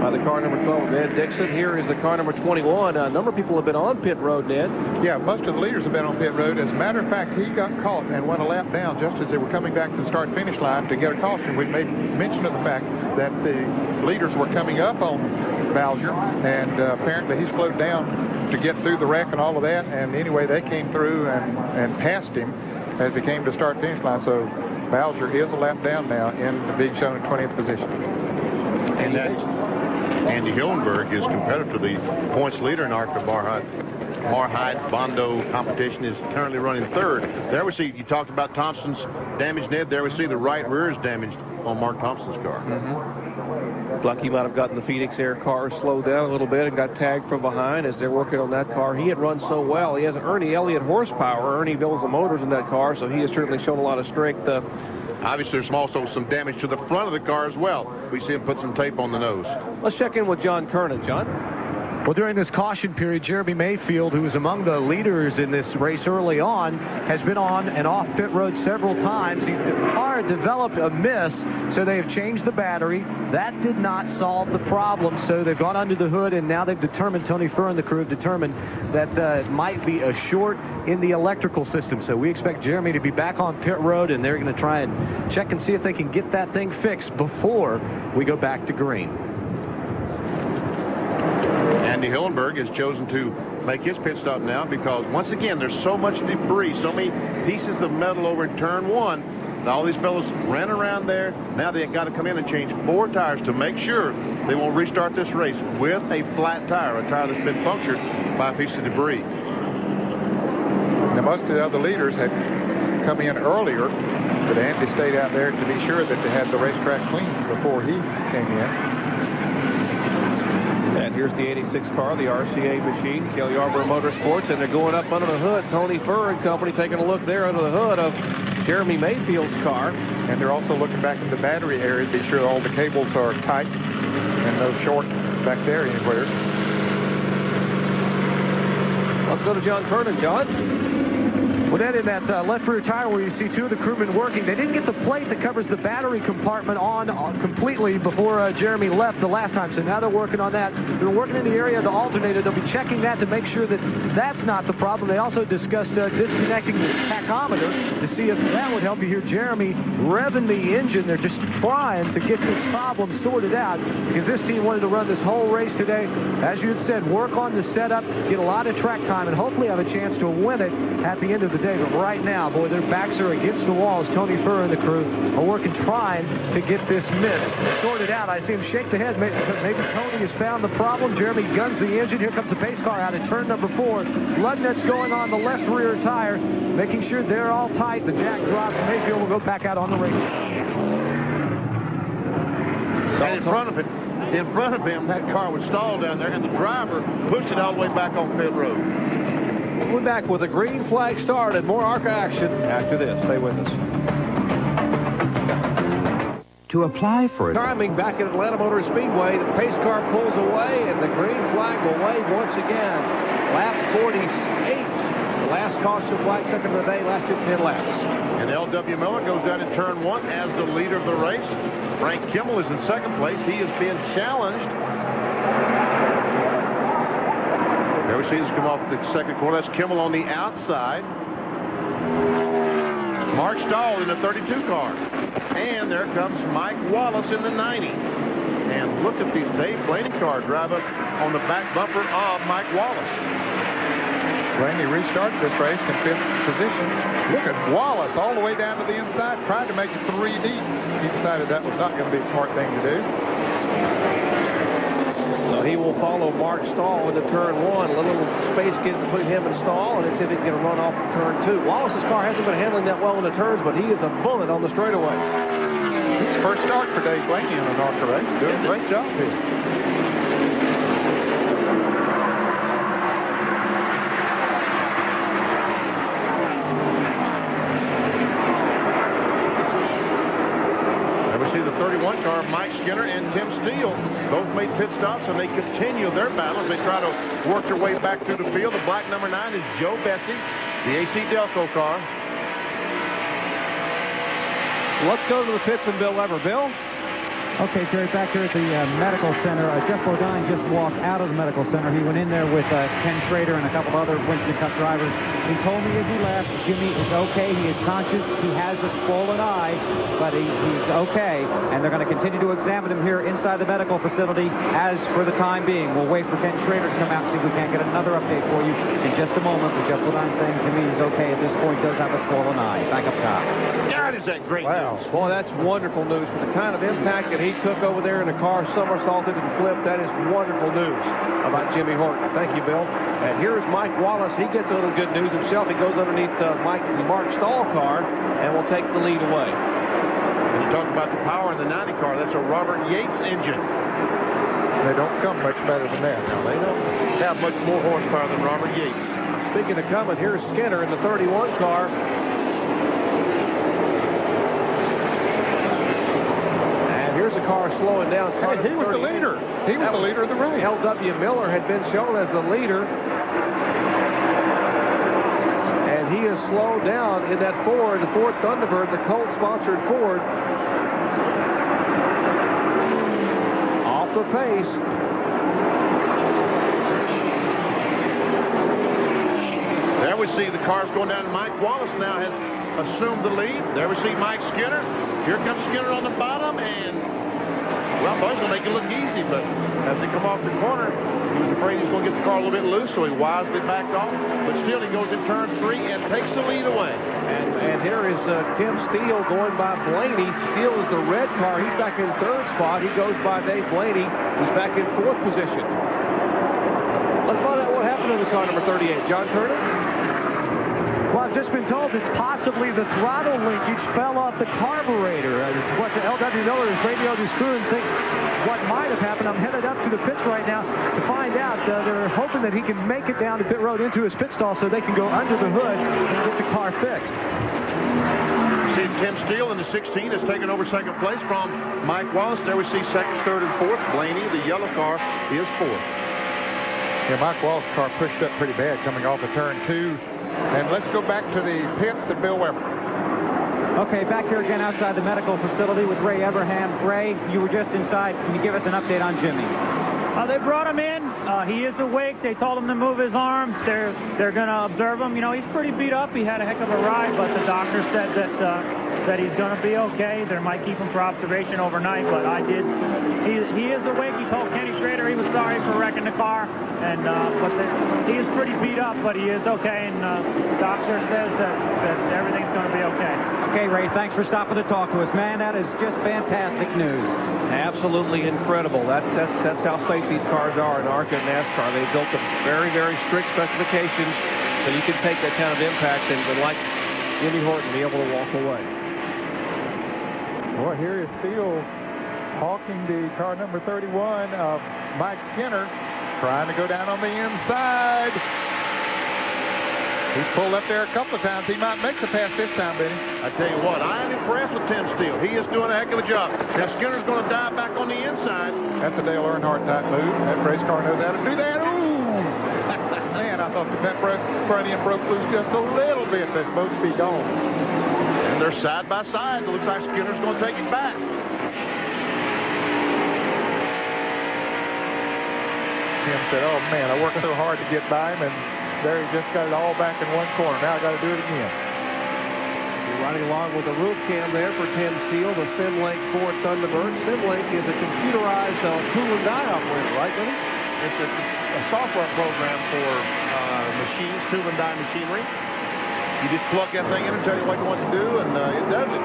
by the car number 12, Ed Dixon. Here is the car number 21. A number of people have been on pit road, Ned. Yeah, most of the leaders have been on pit road. As a matter of fact, he got caught and went a lap down just as they were coming back to the start-finish line to get a caution. We made mention of the fact that the leaders were coming up on Bowser, and apparently he slowed down to get through the wreck and all of that. And anyway, they came through and passed him as he came to start-finish line. So Bowser is a lap down now in the big show in 20th position. And Andy Hillenberg is competitively points leader in ARCA Mar-Hyde Bondo competition, is currently running 3rd. There we see, you talked about Thompson's damage, Ned. There we see the right rear is damaged on Mark Thompson's car. Like he might have gotten the Phoenix Air car slowed down a little bit and got tagged from behind as they're working on that car. He had run so well. He has Ernie Elliott horsepower. Ernie builds the motors in that car, so he has certainly shown a lot of strength. Obviously, there's also some damage to the front of the car as well. We see him put some tape on the nose. Let's check in with John Kernan. John? Well, during this caution period, Jeremy Mayfield, who was among the leaders in this race early on, has been on and off pit road several times. The car developed a miss, so they have changed the battery. That did not solve the problem, so they've gone under the hood, and now they've determined, Tony Furr and the crew have determined that it might be a short in the electrical system. So we expect Jeremy to be back on pit road, and they're going to try and check and see if they can get that thing fixed before we go back to green. Andy Hillenberg has chosen to make his pit stop now because, once again, there's so much debris, so many pieces of metal over in turn 1. All these fellows ran around there. Now they've got to come in and change 4 tires to make sure they won't restart this race with a flat tire, a tire that's been punctured by a piece of debris. Now, most of the other leaders had come in earlier, but Andy stayed out there to be sure that they had the racetrack clean before he came in. And And here's the 86 car, the RCA machine, Cale Yarborough Motorsports, and they're going up under the hood. Tony Furr and company taking a look there under the hood of Jeremy Mayfield's car. And they're also looking back in the battery area to be sure all the cables are tight and no short back there anywhere. Let's go to John Kernan. John? Well, then in that left rear tire where you see two of the crewmen working, they didn't get the plate that covers the battery compartment on completely before Jeremy left the last time. So now they're working on that. They're working in the area of the alternator. They'll be checking that to make sure that that's not the problem. They also discussed disconnecting the tachometer to see if that would help. You hear Jeremy revving the engine. They're just trying to get this problem sorted out because this team wanted to run this whole race today. As you had said, work on the setup, get a lot of track time, and hopefully have a chance to win it at the end of the day. But right now, boy, their backs are against the walls. Tony Furr and the crew are working, trying to get this miss sorted out. I see him shake the head. Maybe Tony has found the problem. Jeremy guns the engine. Here comes the pace car out at turn number 4. Lug nuts going on the left rear tire, making sure they're all tight. The jack drops. Mayfield will go back out on the race. And in front of him, that car was stalled down there, and the driver pushed it all the way back on pit road. We're back with a green flag start and more ARCA action after this. Stay with us. To apply for it. Timing back at Atlanta Motor Speedway. The pace car pulls away, and the green flag will wave once again. Lap 48. The last caution flag, second of the day, lasted 10 laps. And L.W. Miller goes down in turn 1 as the leader of the race. Frank Kimmel is in second place. He is being challenged. There we see this come off the second corner. That's Kimmel on the outside. Mark Stahl in the 32 car. And there comes Mike Wallace in the 90. And look at these Dave Blaney cars drive up on the back bumper of Mike Wallace. Blaney restarted this race in 5th position. Look at Wallace all the way down to the inside, trying to make it 3 deep. He decided that was not going to be a smart thing to do. So he will follow Mark Stahl into turn 1. A little space getting between him and Stahl, and it's if he can get a run off in turn 2. Wallace's car hasn't been handling that well in the turns, but he is a bullet on the straightaway. This is the first start for Dave Blaney in an ARCA race. Doing a great job here. Car, Mike Skinner and Tim Steele both made pit stops, and they continue their battles. They try to work their way back through the field. The black number 9 is Joe Bessie, the AC Delco car. Let's go to the pits and Bill Weber. Bill? Okay, Terry, back here at the medical center. Jeff Bodine just walked out of the medical center. He went in there with Ken Schrader and a couple other Winston Cup drivers. He told me as he left, Jimmy is okay. He is conscious. He has a swollen eye, but he's okay. And they're going to continue to examine him here inside the medical facility as for the time being. We'll wait for Ken Schrader to come out and see if we can't get another update for you in just a moment. But Jeff Bodine saying Jimmy is okay at this point, does have a swollen eye. Back up top. God, is that great news. Boy, that's wonderful news. For the kind of impact that he took over there in the car, somersaulted and flipped, that is wonderful news about Jimmy Horton. Thank you, Bill. And here is Mike Wallace. He gets a little good news himself. He goes underneath the Mark Stahl car and will take the lead away. And you talk about the power in the 90 car. That's a Robert Yates engine. They don't come much better than that. Now, they don't have much more horsepower than Robert Yates. Speaking of coming, here's Skinner in the 31 car. Here's a car slowing down. Hey, he was the leader. He was the leader of the race. L.W. Miller had been shown as the leader. And he is slowed down in that Ford, the Ford Thunderbird, the Colt-sponsored Ford. Off the pace. There we see the cars going down. Mike Wallace now has assumed the lead. There we see Mike Skinner. Here comes Skinner on the bottom, and, well, boys will make it look easy, but as they come off the corner, he was afraid he was going to get the car a little bit loose, so he wisely backed off. But still, he goes in turn 3 and takes the lead away. And here is Tim Steele going by Blaney. Steele is the red car. He's back in 3rd spot. He goes by Dave Blaney, who's back in 4th position. Let's find out what happened to the car number 38. John Turner? Well, I've just been told that possibly the throttle linkage fell off the carburetor. It's what L.W. Miller has radioed his crew and thinks what might have happened. I'm headed up to the pits right now to find they're hoping that he can make it down to pit road into his pit stall so they can go under the hood and get the car fixed. See Tim Steele in the 16 has taken over second place from Mike Wallace. There we see second, third, and fourth. Blaney, the yellow car, is fourth. Yeah, Mike Wallace's car pushed up pretty bad coming off of turn 2. And let's go back to the pits and Bill Weber. Okay, back here again outside the medical facility with Ray Everham. Ray, you were just inside. Can you give us an update on Jimmy? They brought him in. He is awake. They told him to move his arms. They're going to observe him. You know, he's pretty beat up. He had a heck of a ride, but the doctor said that he's going to be okay. They might keep him for observation overnight, but he is awake. He told Kenny Schrader he was sorry for wrecking the car, and he is pretty beat up, but he is okay, and the doctor says that everything's going to be okay. Okay, Ray, thanks for stopping to talk to us. Man, that is just fantastic news. Absolutely incredible. That's how safe these cars are in ARCA and NASCAR. They built them very, very strict specifications so you can take that kind of impact and like Jimmy Horton, be able to walk away. Well, here is Steele hawking the car number 31 of Mike Skinner, trying to go down on the inside. He's pulled up there a couple of times. He might make the pass this time, Benny. I tell you what, I am impressed with Tim Steele. He is doing a heck of a job. Now Skinner's going to dive back on the inside. That's a Dale Earnhardt type move. That race car knows how to do that. Ooh! Man, I thought that front end broke loose just a little bit. They're supposed to be gone. And they're side by side. It looks like Skinner's going to take it back. Tim said, oh man, I worked so hard to get by him, and there he just got it all back in one corner. Now I got to do it again. You're riding along with the roof cam there for Tim Steele, the SimLink Ford Thunderbird. SimLink is a computerized tool and die operator, right, Billy? It's a software program for machines, tool and die machinery. You just plug that thing in and tell you what you want to do, and it does it.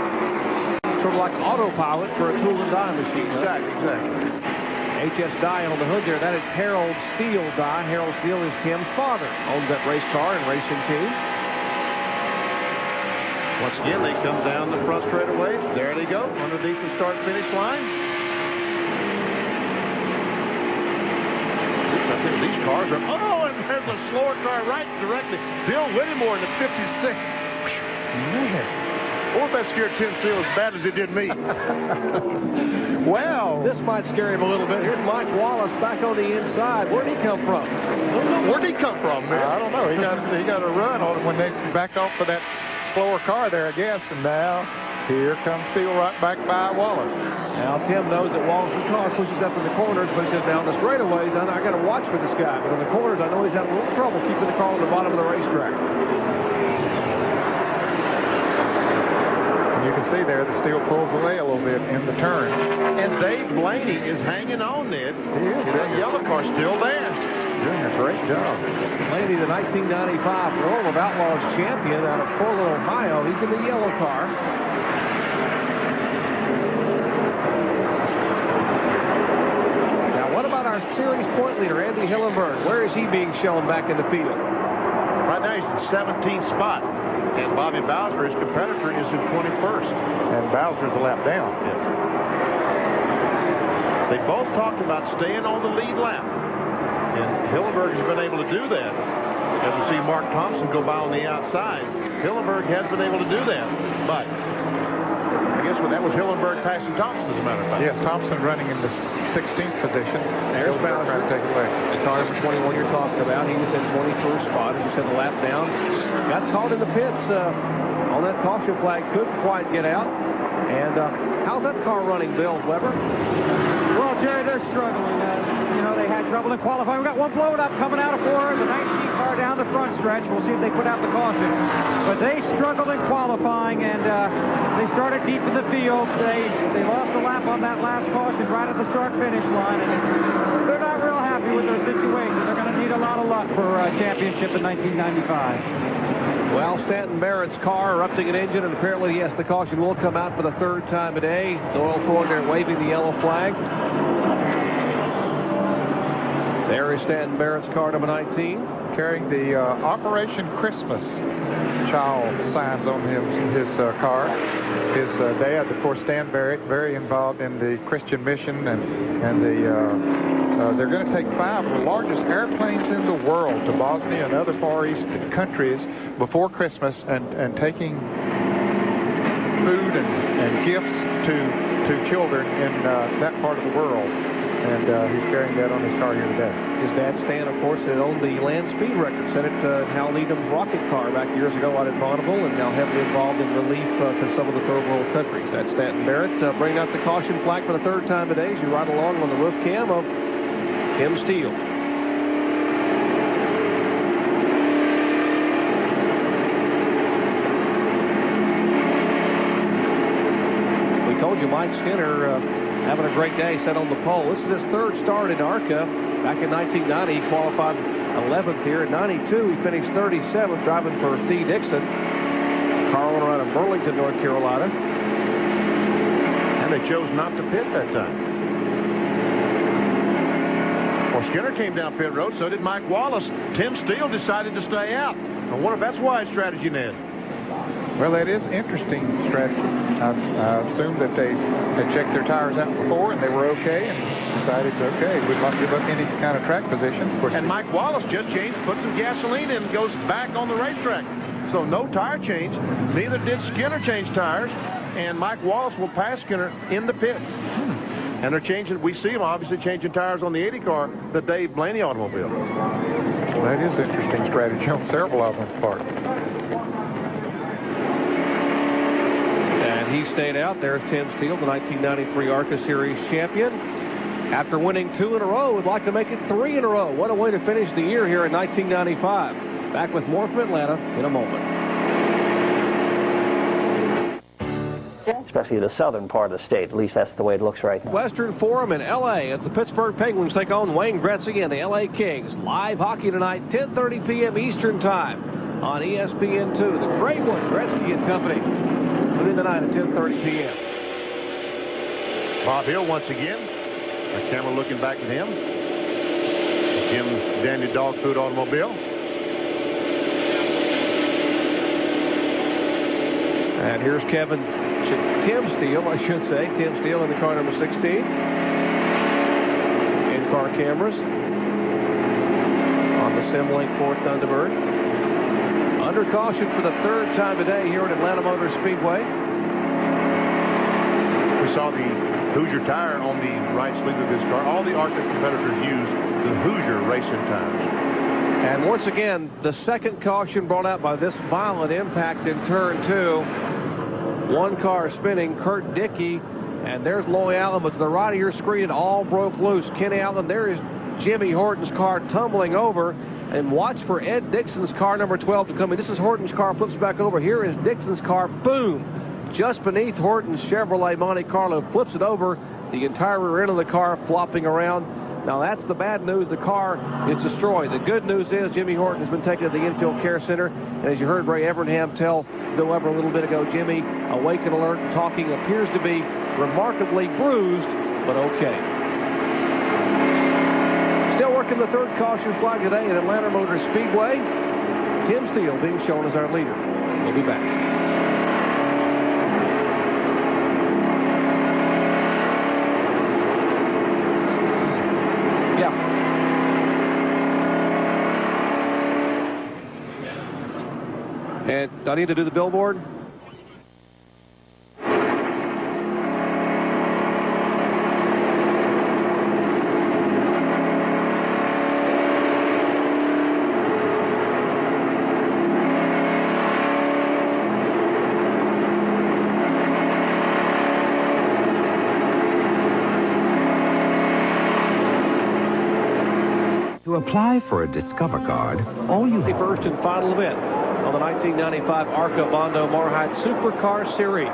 Sort of like autopilot for a tool and die machine. Exactly. HS die on the hood there. That is Harold Steele die. Harold Steele is Tim's father. Owns that race car and racing team. Once again, they come down the front straightaway. There they go, underneath the start-finish line. I think these cars are... Oh, and there's a slower car right directly. Bill Whittemore in the 56. Man. I wonder if that scared Tim Steele as bad as it did me. Well, this might scare him a little bit. Here's Mike Wallace back on the inside. Where'd he come from? Where'd he come from, man? I don't know. He got a run on him when they backed off for that slower car there, I guess. And now here comes Steele right back by Wallace. Now Tim knows that Wallace's car pushes up in the corners, but he says down the straightaways, I got to watch for this guy. But in the corners, I know he's having a little trouble keeping the car on the bottom of the racetrack. You can see there that Steele pulls away a little bit in the turn. And Dave Blaney is hanging on, Ned. He is. That yellow car's still there. Doing a great job. Blaney, the 1995 World of Outlaws champion out of Portland, Ohio. He's in the yellow car. Now, what about our series point leader, Andy Hillenburg? Where is he being shown back in the field? Right now, he's in 17th spot. And Bobby Bowser, his competitor, is in 21st. And Bowser's a lap down. Yeah. They both talked about staying on the lead lap. And Hillenburg has been able to do that. As we see Mark Thompson go by on the outside, Hillenburg has been able to do that. But I guess that was Hillenburg passing Thompson, as a matter of fact. Yes, Thompson running in the 16th position. There's Bowser. Trying to take it away. The car number 21 you're talking about. He was in 21st spot. As you said, the lap down. Got caught in the pits on that caution flag. Couldn't quite get out. And how's that car running, Bill Weber? Well, Jerry, they're struggling. You know, they had trouble in qualifying. We've got one blowing up coming out of four. The 19 car down the front stretch. We'll see if they put out the caution. But they struggled in qualifying, and they started deep in the field. They lost a lap on that last caution right at the start-finish line. And they're not real happy with their situation. They're going to need a lot of luck for a championship in 1995. Well, Stanton Barrett's car erupting an engine, and apparently, yes, the caution will come out for the third time today. Doyle Ford there waving the yellow flag. There is Stanton Barrett's car, number 19. Carrying the Operation Christmas child signs on his car. His dad, of course, Stan Barrett, very involved in the Christian mission and the They're going to take 5 of the largest airplanes in the world to Bosnia and other Far East countries before Christmas and taking food and gifts to children in that part of the world. And he's carrying that on his car here today. His dad, Stan, of course, had owned the land speed record, set it Hal Needham's rocket car back years ago out at Bonneville, and now heavily involved in relief to some of the third world countries. That's Stanton Barrett bringing out the caution flag for the 3rd time today as you ride along on the roof cam of Tim Steele. We told you Mike Skinner having a great day, set on the pole. This is his 3rd start in ARCA. Back in 1990, he qualified 11th here. In 92, he finished 37th, driving for Thee Dixon. Car owner out of Burlington, North Carolina. And they chose not to pit that time. Well, Skinner came down pit road, so did Mike Wallace. Tim Steele decided to stay out. I wonder if that's wise strategy, Ned. Well, that is interesting strategy. I assume that they had checked their tires out before and they were okay and decided, okay, we'd not give up any kind of track position. Of course, and Mike Wallace just changed, put some gasoline in, and goes back on the racetrack. So no tire change. Neither did Skinner change tires. And Mike Wallace will pass Skinner in the pits. And they're changing, we see them obviously changing tires on the 80 car, the Dave Blaney automobile. Well, that is interesting strategy on several of them's part. He stayed out. There's Tim Steele, the 1993 ARCA Series champion. After winning 2 in a row, would like to make it 3 in a row. What a way to finish the year here in 1995. Back with more from Atlanta in a moment. Especially the southern part of the state. At least that's the way it looks right now. Western Forum in L.A. as the Pittsburgh Penguins take on Wayne Gretzky and the L.A. Kings. Live hockey tonight, 10:30 p.m. Eastern Time on ESPN2. The Great One, Gretzky and company. Tune in tonight at 10:30 p.m. Bob Hill once again. The camera looking back at him. Jim Dandy Dog Food Automobile. And here's Tim Steele, I should say. Tim Steele in the car number 16. In-car cameras on the Simlink Ford Thunderbird. Under caution for the 3rd time today here at Atlanta Motor Speedway. We saw the Hoosier tire on the right sleeve of this car. All the ARCA competitors use the Hoosier racing tires. And once again, the 2nd caution brought out by this violent impact in turn 2. One car spinning, Kurt Dickey, and there's Loy Allen, but to the right of your screen, it all broke loose. Kenny Allen, there is Jimmy Horton's car tumbling over, and watch for Ed Dixon's car number 12 to come in. This is Horton's car, flips back over. Here is Dixon's car, boom, just beneath Horton's Chevrolet Monte Carlo, flips it over, the entire rear end of the car flopping around. Now that's the bad news. The car is destroyed. The good news is Jimmy Horton has been taken to the infield care center. And as you heard Ray Evernham tell Bill Weber a little bit ago, Jimmy, awake and alert, talking, appears to be remarkably bruised, but okay. Still working the 3rd caution flag today at Atlanta Motor Speedway. Tim Steele being shown as our leader. We'll be back. And do I need to do the billboard? To apply for a Discover card, all you The first and final event on the 1995 ARCA Bondo Mar-Hyde Supercar Series.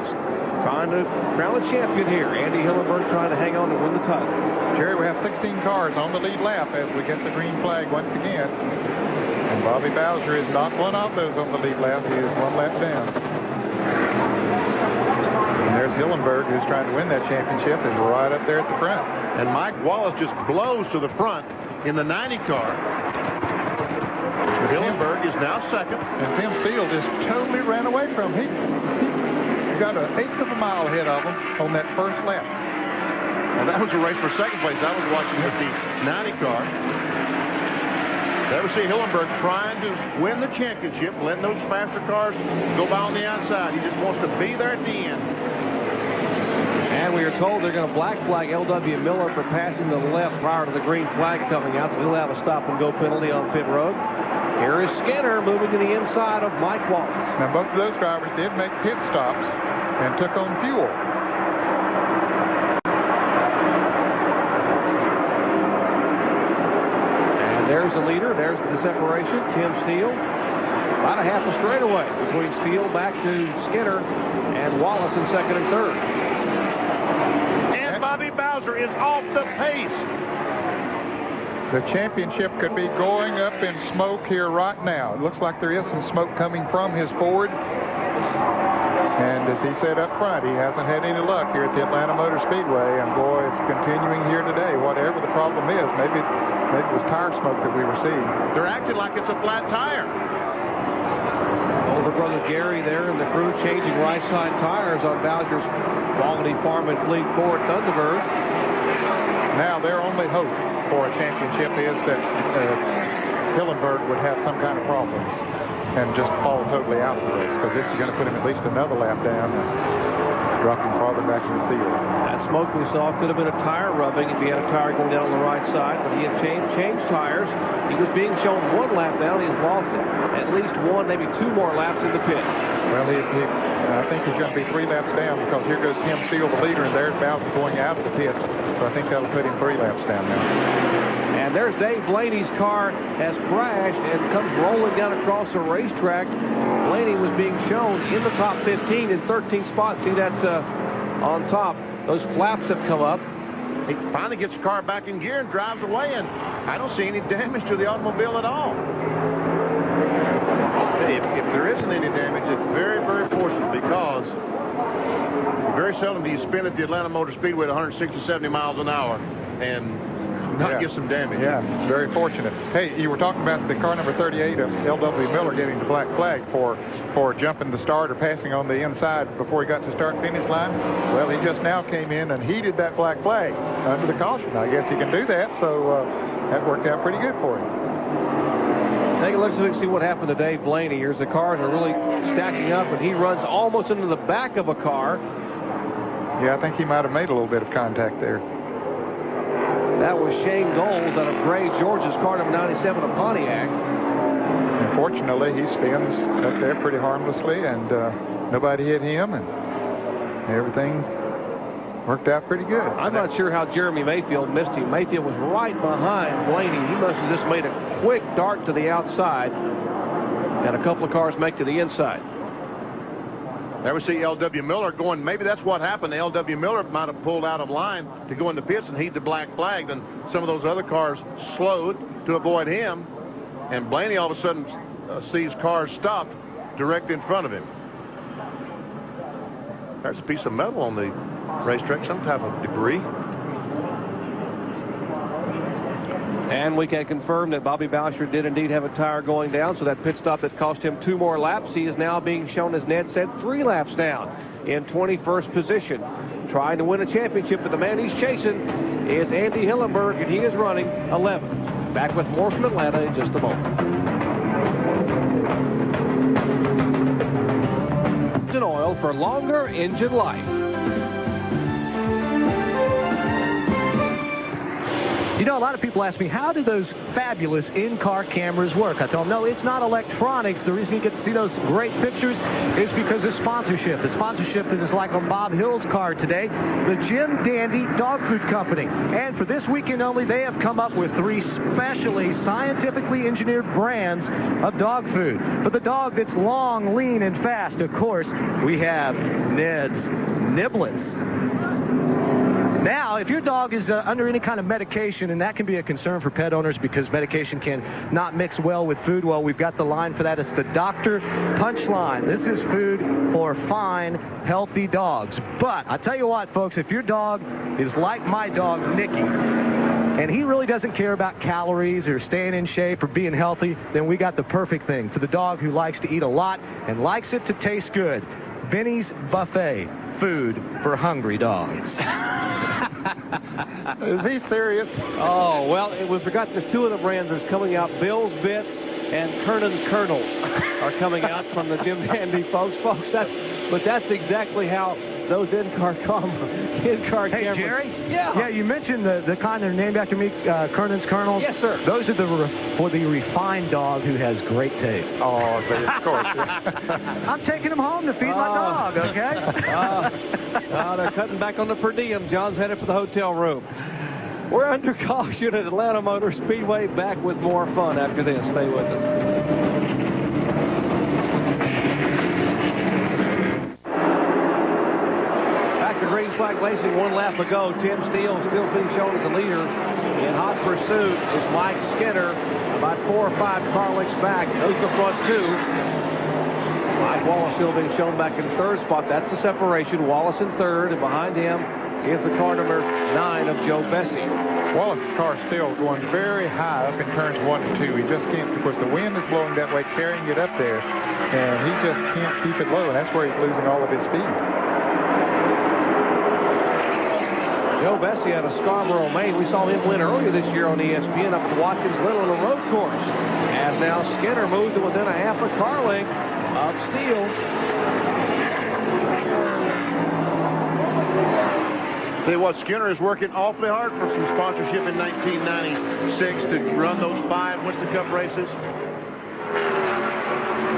Trying to crown a champion here. Andy Hillenberg trying to hang on to win the title. Jerry, we have 16 cars on the lead lap as we get the green flag once again. And Bobby Bowser is not one of those on the lead lap. He is 1 lap down. And there's Hillenberg, who's trying to win that championship, is right up there at the front. And Mike Wallace just blows to the front in the 90 car. Hillenberg is now 2nd. And Tim Steele just totally ran away from him. He got an 1/8 of a mile ahead of him on that first lap. Well, that was a race for second place. I was watching with the 90 car. There we see Hillenberg trying to win the championship, letting those faster cars go by on the outside. He just wants to be there at the end. And we are told they're going to black flag L.W. Miller for passing to the left prior to the green flag coming out, so he'll have a stop-and-go penalty on pit road. Here is Skinner moving to the inside of Mike Wallace. Now, both of those drivers did make pit stops and took on fuel. And there's the leader. There's the separation. Tim Steele. About a half a straightaway between Steele back to Skinner and Wallace in second and third. And Bobby Bowser is off the pace. The championship could be going up in smoke here right now. It looks like there is some smoke coming from his Ford. And as he said up front, he hasn't had any luck here at the Atlanta Motor Speedway. And boy, it's continuing here today. Whatever the problem is, maybe it was tire smoke that we were seeing. They're acting like it's a flat tire. Older brother Gary there and the crew changing right side tires on Bowser's Quality Farm and Fleet Ford Thunderbird. Now their only hope for a championship is that Hillenberg would have some kind of problems and just fall totally out of the race, because this is going to put him at least another lap down and drop him farther back in the field. That smoke we saw could have been a tire rubbing if he had a tire going down on the right side, but he had changed tires. He was being shown one lap down. He's lost it. At least one, maybe two more laps in the pit. Well, I think he's going to be 3 laps down, because here goes Tim Steele, the leader, and there's Bowser going out of the pits. So I think that'll put him 3 laps down now. And there's Dave Blaney's car has crashed and comes rolling down across the racetrack. Blaney was being shown in the top 15 in 13th spot. See that on top. Those flaps have come up. He finally gets the car back in gear and drives away, and I don't see any damage to the automobile at all. Hey, if there isn't any damage, it's very, very fortunate, because very seldom do you spin at the Atlanta Motor Speedway at 160, 70 miles an hour and not get some damage. Yeah, very fortunate. Hey, you were talking about the car number 38 of L.W. Miller getting the black flag for jumping the start or passing on the inside before he got to start-finish line. Well, he just now came in and heeded that black flag under the caution. I guess he can do that, so that worked out pretty good for him. Take a look and see what happened to Dave Blaney. Here's the cars are really stacking up, and he runs almost into the back of a car. Yeah, I think he might have made a little bit of contact there. That was Shane Gold out of Gray George's car number 97 of Pontiac. Unfortunately, he spins up there pretty harmlessly, and nobody hit him, and everything worked out pretty good. I'm not sure how Jeremy Mayfield missed him. Mayfield was right behind Blaney. He must have just made a quick dart to the outside, and a couple of cars make to the inside. There we see L.W. Miller going. Maybe that's what happened. L.W. Miller might have pulled out of line to go in the pits and heed the black flag. Then some of those other cars slowed to avoid him. And Blaney all of a sudden sees cars stopped direct in front of him. There's a piece of metal on the racetrack, some type of debris. And we can confirm that Bobby Bowser did indeed have a tire going down, so that pit stop that cost him 2 more laps. He is now being shown, as Ned said, 3 laps down in 21st position. Trying to win a championship, but the man he's chasing is Andy Hillenberg, and he is running 11th. Back with more from Atlanta in just a moment. Engine oil for longer engine life. You know, a lot of people ask me, how do those fabulous in-car cameras work? I tell them, no, it's not electronics. The reason you get to see those great pictures is because of sponsorship. The sponsorship is like on Bob Hill's car today, the Jim Dandy Dog Food Company. And for this weekend only, they have come up with 3 specially scientifically engineered brands of dog food. For the dog that's long, lean, and fast, of course, we have Ned's Niblets. Now, if your dog is under any kind of medication, and that can be a concern for pet owners because medication can not mix well with food, well, we've got the line for that. It's the Dr. Punch line. This is food for fine, healthy dogs. But I tell you what, folks, if your dog is like my dog, Nicky, and he really doesn't care about calories or staying in shape or being healthy, then we got the perfect thing for the dog who likes to eat a lot and likes it to taste good. Benny's Buffet, food for hungry dogs. Is he serious? Oh, well, we forgot there's two of the brands that's coming out. Bill's Bits and Kernan's Kernels are coming out from the Jim Dandy folks. But that's exactly how those in-car cameras. Hey, Jerry? Yeah, you mentioned the kind that are named after me, Kernan's Kernels. Yes, sir. Those are for the refined dog who has great taste. Oh, of course. I'm taking him home to feed my dog, okay? They're cutting back on the per diem. John's headed for the hotel room. We're under caution at Atlanta Motor Speedway. Back with more fun after this. Stay with us. Green flag racing, one lap ago. Tim Steele still being shown as the leader. In hot pursuit is Mike Skinner, about 4 or 5 car lengths back. Those are the front two. Mike Wallace still being shown back in third spot. That's the separation. Wallace in third, and behind him is the car number 9 of Joe Bessie. Wallace's car still going very high up in turns 1 and 2. He just can't, because the wind is blowing that way, carrying it up there, and he just can't keep it low, and that's where he's losing all of his speed. Joe Bessie out of Scarborough, Maine. We saw him win earlier this year on ESPN up at Watkins Little on a road course. As now Skinner moves to within a half a car length of Steele. Tell you what, Skinner is working awfully hard for some sponsorship in 1996 to run those 5 Winston Cup races.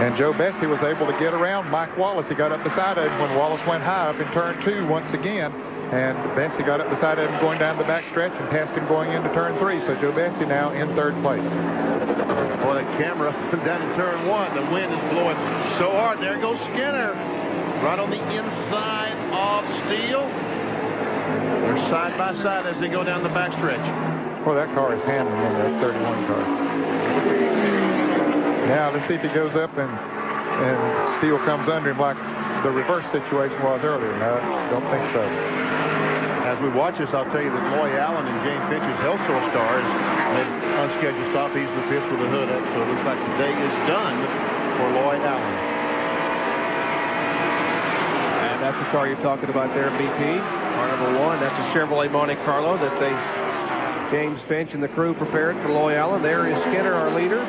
And Joe Bessie was able to get around Mike Wallace. He got up beside him when Wallace went high up in turn 2 once again. And Bessie got up beside him going down the back stretch and passed him going into turn 3. So Joe Bessie now in third place. Boy, that camera down in turn 1. The wind is blowing so hard. There goes Skinner. Right on the inside of Steele. They're side by side as they go down the back stretch. Well, that car is handling in that 31 car. Now let's see if he goes up and Steele comes under him like the reverse situation was earlier. No, don't think so. As we watch this, I'll tell you that Loy Allen and James Finch's Health Source stars made unscheduled stop. He's the 5th with the hood up, so it looks like the day is done for Loy Allen. And that's the car you're talking about there, BP. Car number 1, that's a Chevrolet Monte Carlo that James Finch and the crew prepared for Loy Allen. There is Skinner, our leader.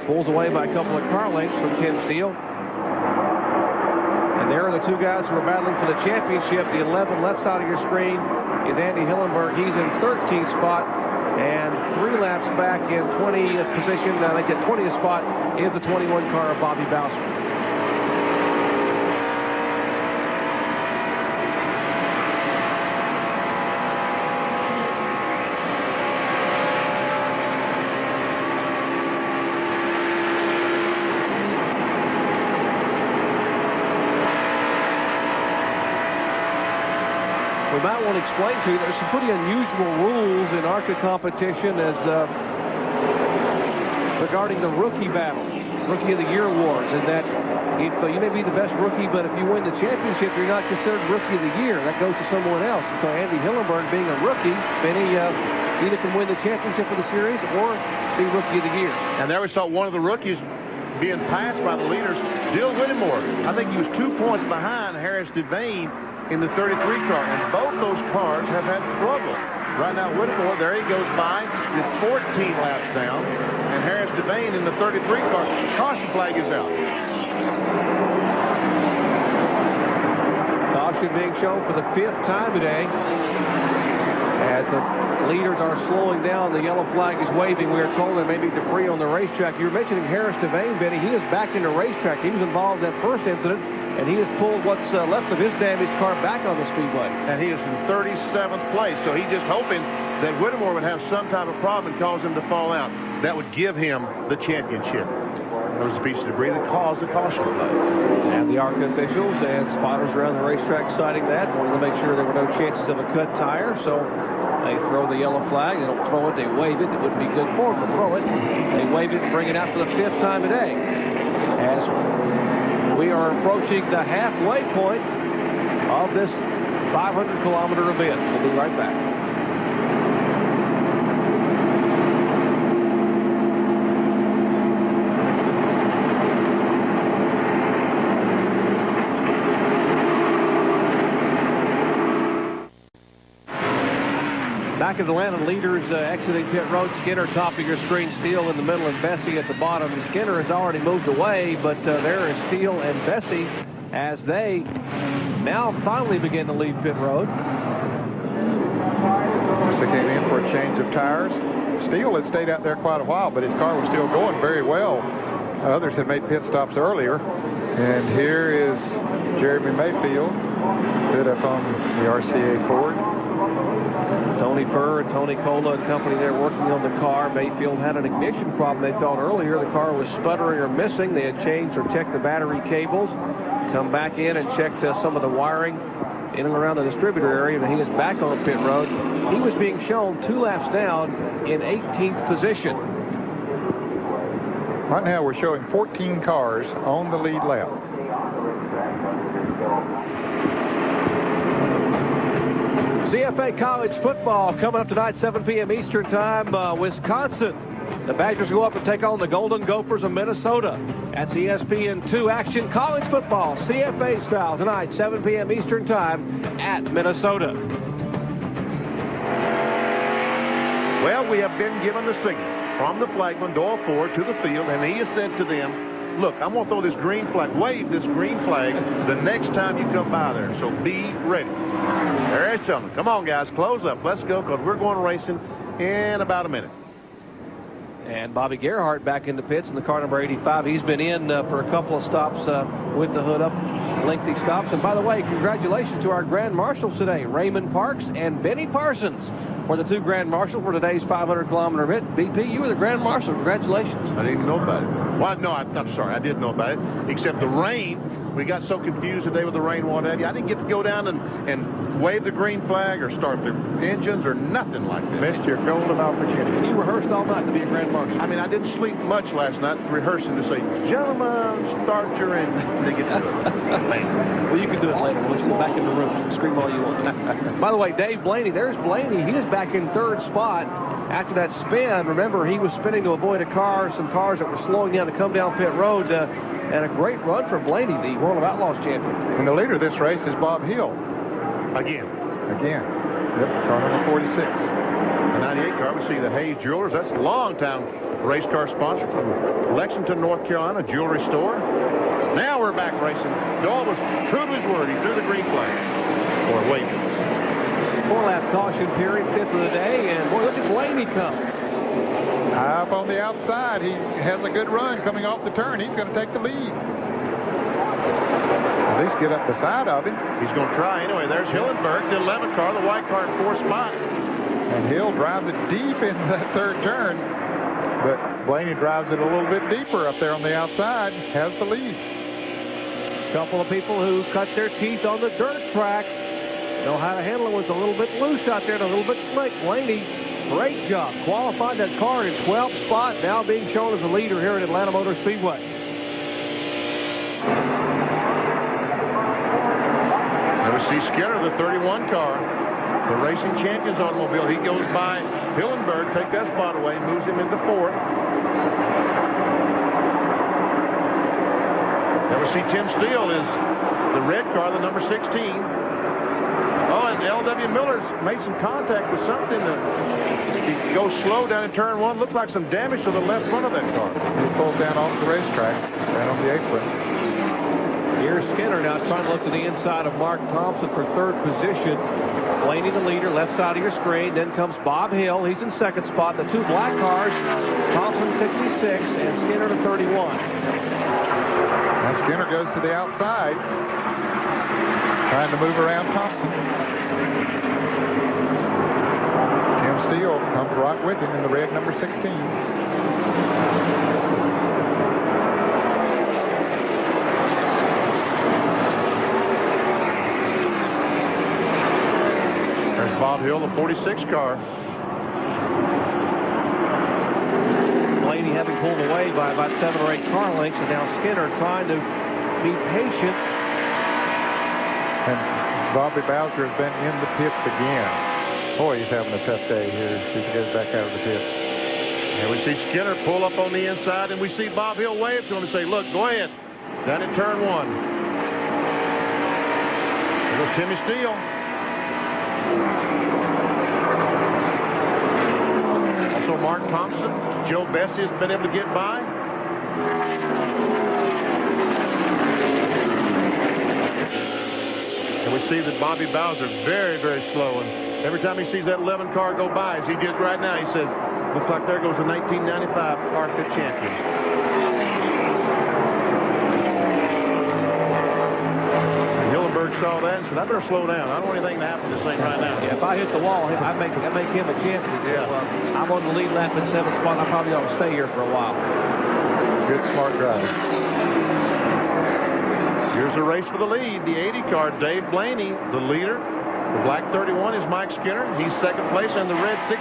Pulls away by a couple of car lengths from Tim Steele. And there are the 2 guys who are battling for the championship. The 11 left side of your screen is Andy Hillenberg. He's in 13th spot. And 3 laps back in 20th position. I think at 20th spot is the 21 car of Bobby Bowser. We might want to explain to you there's some pretty unusual rules in ARCA competition as regarding the rookie battle, Rookie of the Year awards, and that if you may be the best rookie, but if you win the championship, you're not considered Rookie of the Year. That goes to someone else. And so Andy Hillenberg, being a rookie, Benny either can win the championship of the series or be Rookie of the Year. And there we saw one of the rookies being passed by the leaders, Dill Whittemore. I think he was 2 points behind Harris Devane in the 33 car, and both those cars have had trouble. Right now, Whittemore, there he goes by, is 14 laps down, and Harris Devane in the 33 car. Caution flag is out. Caution being shown for the 5th time today. As the leaders are slowing down, the yellow flag is waving. We are told there may be debris on the racetrack. You were mentioning Harris Devane, Benny. He is back in the racetrack. He was involved in that first incident, and he has pulled what's left of his damaged car back on the speedway. And he is in 37th place, so he's just hoping that Whittemore would have some type of problem and cause him to fall out. That would give him the championship. There was a piece of debris that caused the caution flag. And the ARCA officials and spotters around the racetrack citing that, wanting to make sure there were no chances of a cut tire, so they throw the yellow flag. They don't throw it, they wave it. It wouldn't be good form to throw it. They wave it and bring it out for the 5th time today. As we are approaching the halfway point of this 500-kilometer event. We'll be right back. Back at Atlanta, leaders exiting pit road. Skinner top of your screen, Steele in the middle, and Bessie at the bottom. Skinner has already moved away, but there is Steele and Bessie as they now finally begin to leave pit road. They came in for a change of tires. Steele had stayed out there quite a while, but his car was still going very well. Others had made pit stops earlier. And here is Jeremy Mayfield, pit up on the RCA Ford. Tony Furr and Tony Cola and company there working on the car. Mayfield had an ignition problem, they thought earlier. The car was sputtering or missing. They had changed or checked the battery cables, come back in and checked some of the wiring in and around the distributor area, and he is back on pit road. He was being shown 2 laps down in 18th position. Right now we're showing 14 cars on the lead lap. CFA College football coming up tonight, 7 p.m. Eastern time. Wisconsin. The Badgers go up and take on the Golden Gophers of Minnesota. That's ESPN2 action. College football, CFA style, tonight, 7 p.m. Eastern time at Minnesota. Well, we have been given the signal from the flagman, Doyle Ford, to the field, and he has said to them, look, I'm going to throw this green flag, wave this green flag the next time you come by there, so be ready. There's something. Come on, guys, close up. Let's go, because we're going racing in about a minute. And Bobby Gerhardt back in the pits in the car number 85. He's been in for a couple of stops with the hood up, lengthy stops. And by the way, congratulations to our Grand Marshals today, Raymond Parks and Benny Parsons were the 2 Grand Marshals for today's 500-kilometer event. BP, you were the Grand Marshal. Congratulations. I didn't even know about it. Well, no, I'm sorry. I didn't know about it, except the rain. We got so confused today with the rain, what have you. I didn't get to go down and wave the green flag or start the engines or nothing like that. Missed your golden opportunity. And you rehearsed all night to be a Grand Marshal. I mean, I didn't sleep much last night rehearsing to say, gentlemen, start your engine. They get to it. Well, you can do it later. We'll let you back in the room. Scream all you want. By the way, Dave Blaney, there's Blaney. He is back in 3rd spot after that spin. Remember, he was spinning to avoid some cars that were slowing down to come down pit road. And a great run for Blaney, the World of Outlaws champion. And the leader of this race is Bob Hill. Again. Yep, car number 46. The 98 car, we see the Hayes Jewelers. That's a long-time race car sponsor from Lexington, North Carolina, jewelry store. Now we're back racing. Doyle was true to his word. He threw the green flag. Or waved it. 4-lap caution period, 5th of the day. And boy, look at Blaney come. Up on the outside, he has a good run coming off the turn. He's going to take the lead. At least get up the side of him. He's going to try anyway. There's Hillenberg, the 11 car, the white car in 4th spot. And Hill drives it deep into that 3rd turn. But Blaney drives it a little bit deeper up there on the outside, has the lead. Couple of people who cut their teeth on the dirt tracks know how to handle it. Was a little bit loose out there and a little bit slick. Blaney, great job. Qualified that car in 12th spot, now being shown as a leader here at Atlanta Motor Speedway. There we see Skinner, the 31 car, the racing champions automobile. He goes by Hillenberg, take that spot away, moves him into 4th. There we see Tim Steele is the red car, the number 16. Oh, and L.W. Miller's made some contact with something that he goes slow down in turn 1. Looks like some damage to the left front of that car. He pulls down off the racetrack, down on the apron. Here's Skinner now trying to look to the inside of Mark Thompson for 3rd position. Blaney the leader, left side of your screen. Then comes Bob Hill. He's in 2nd spot. The 2 black cars, Thompson 66 and Skinner to 31. Now Skinner goes to the outside, trying to move around Thompson. Tim Steele comes right with him in the red number 16. There's Bob Hill, the 46 car. Blaney having pulled away by about 7 or 8 car lengths, and now Skinner trying to be patient. And Bobby Bowser has been in the pits again. Boy, he's having a tough day here as he goes back out of the pits. And we see Skinner pull up on the inside, and we see Bob Hill wave to him and say, look, go ahead. Down in turn 1. There goes Timmy Steele. Mark Thompson. Joe Bessie has been able to get by. And we see that Bobby Bowser very, very slow. And every time he sees that 11 car go by, as he did right now, he says, looks like there goes the 1995 ARCA champion. Saw that and said, I better slow down. I don't want anything to happen to this thing right now. Yeah, if I hit the wall, I make him a champion. Yeah. So, I'm on the lead lap in 7th spot. I probably ought to stay here for a while. Good, smart drive. Here's a race for the lead. The 80 car, Dave Blaney, the leader. The black 31 is Mike Skinner. He's 2nd place. And the red 16,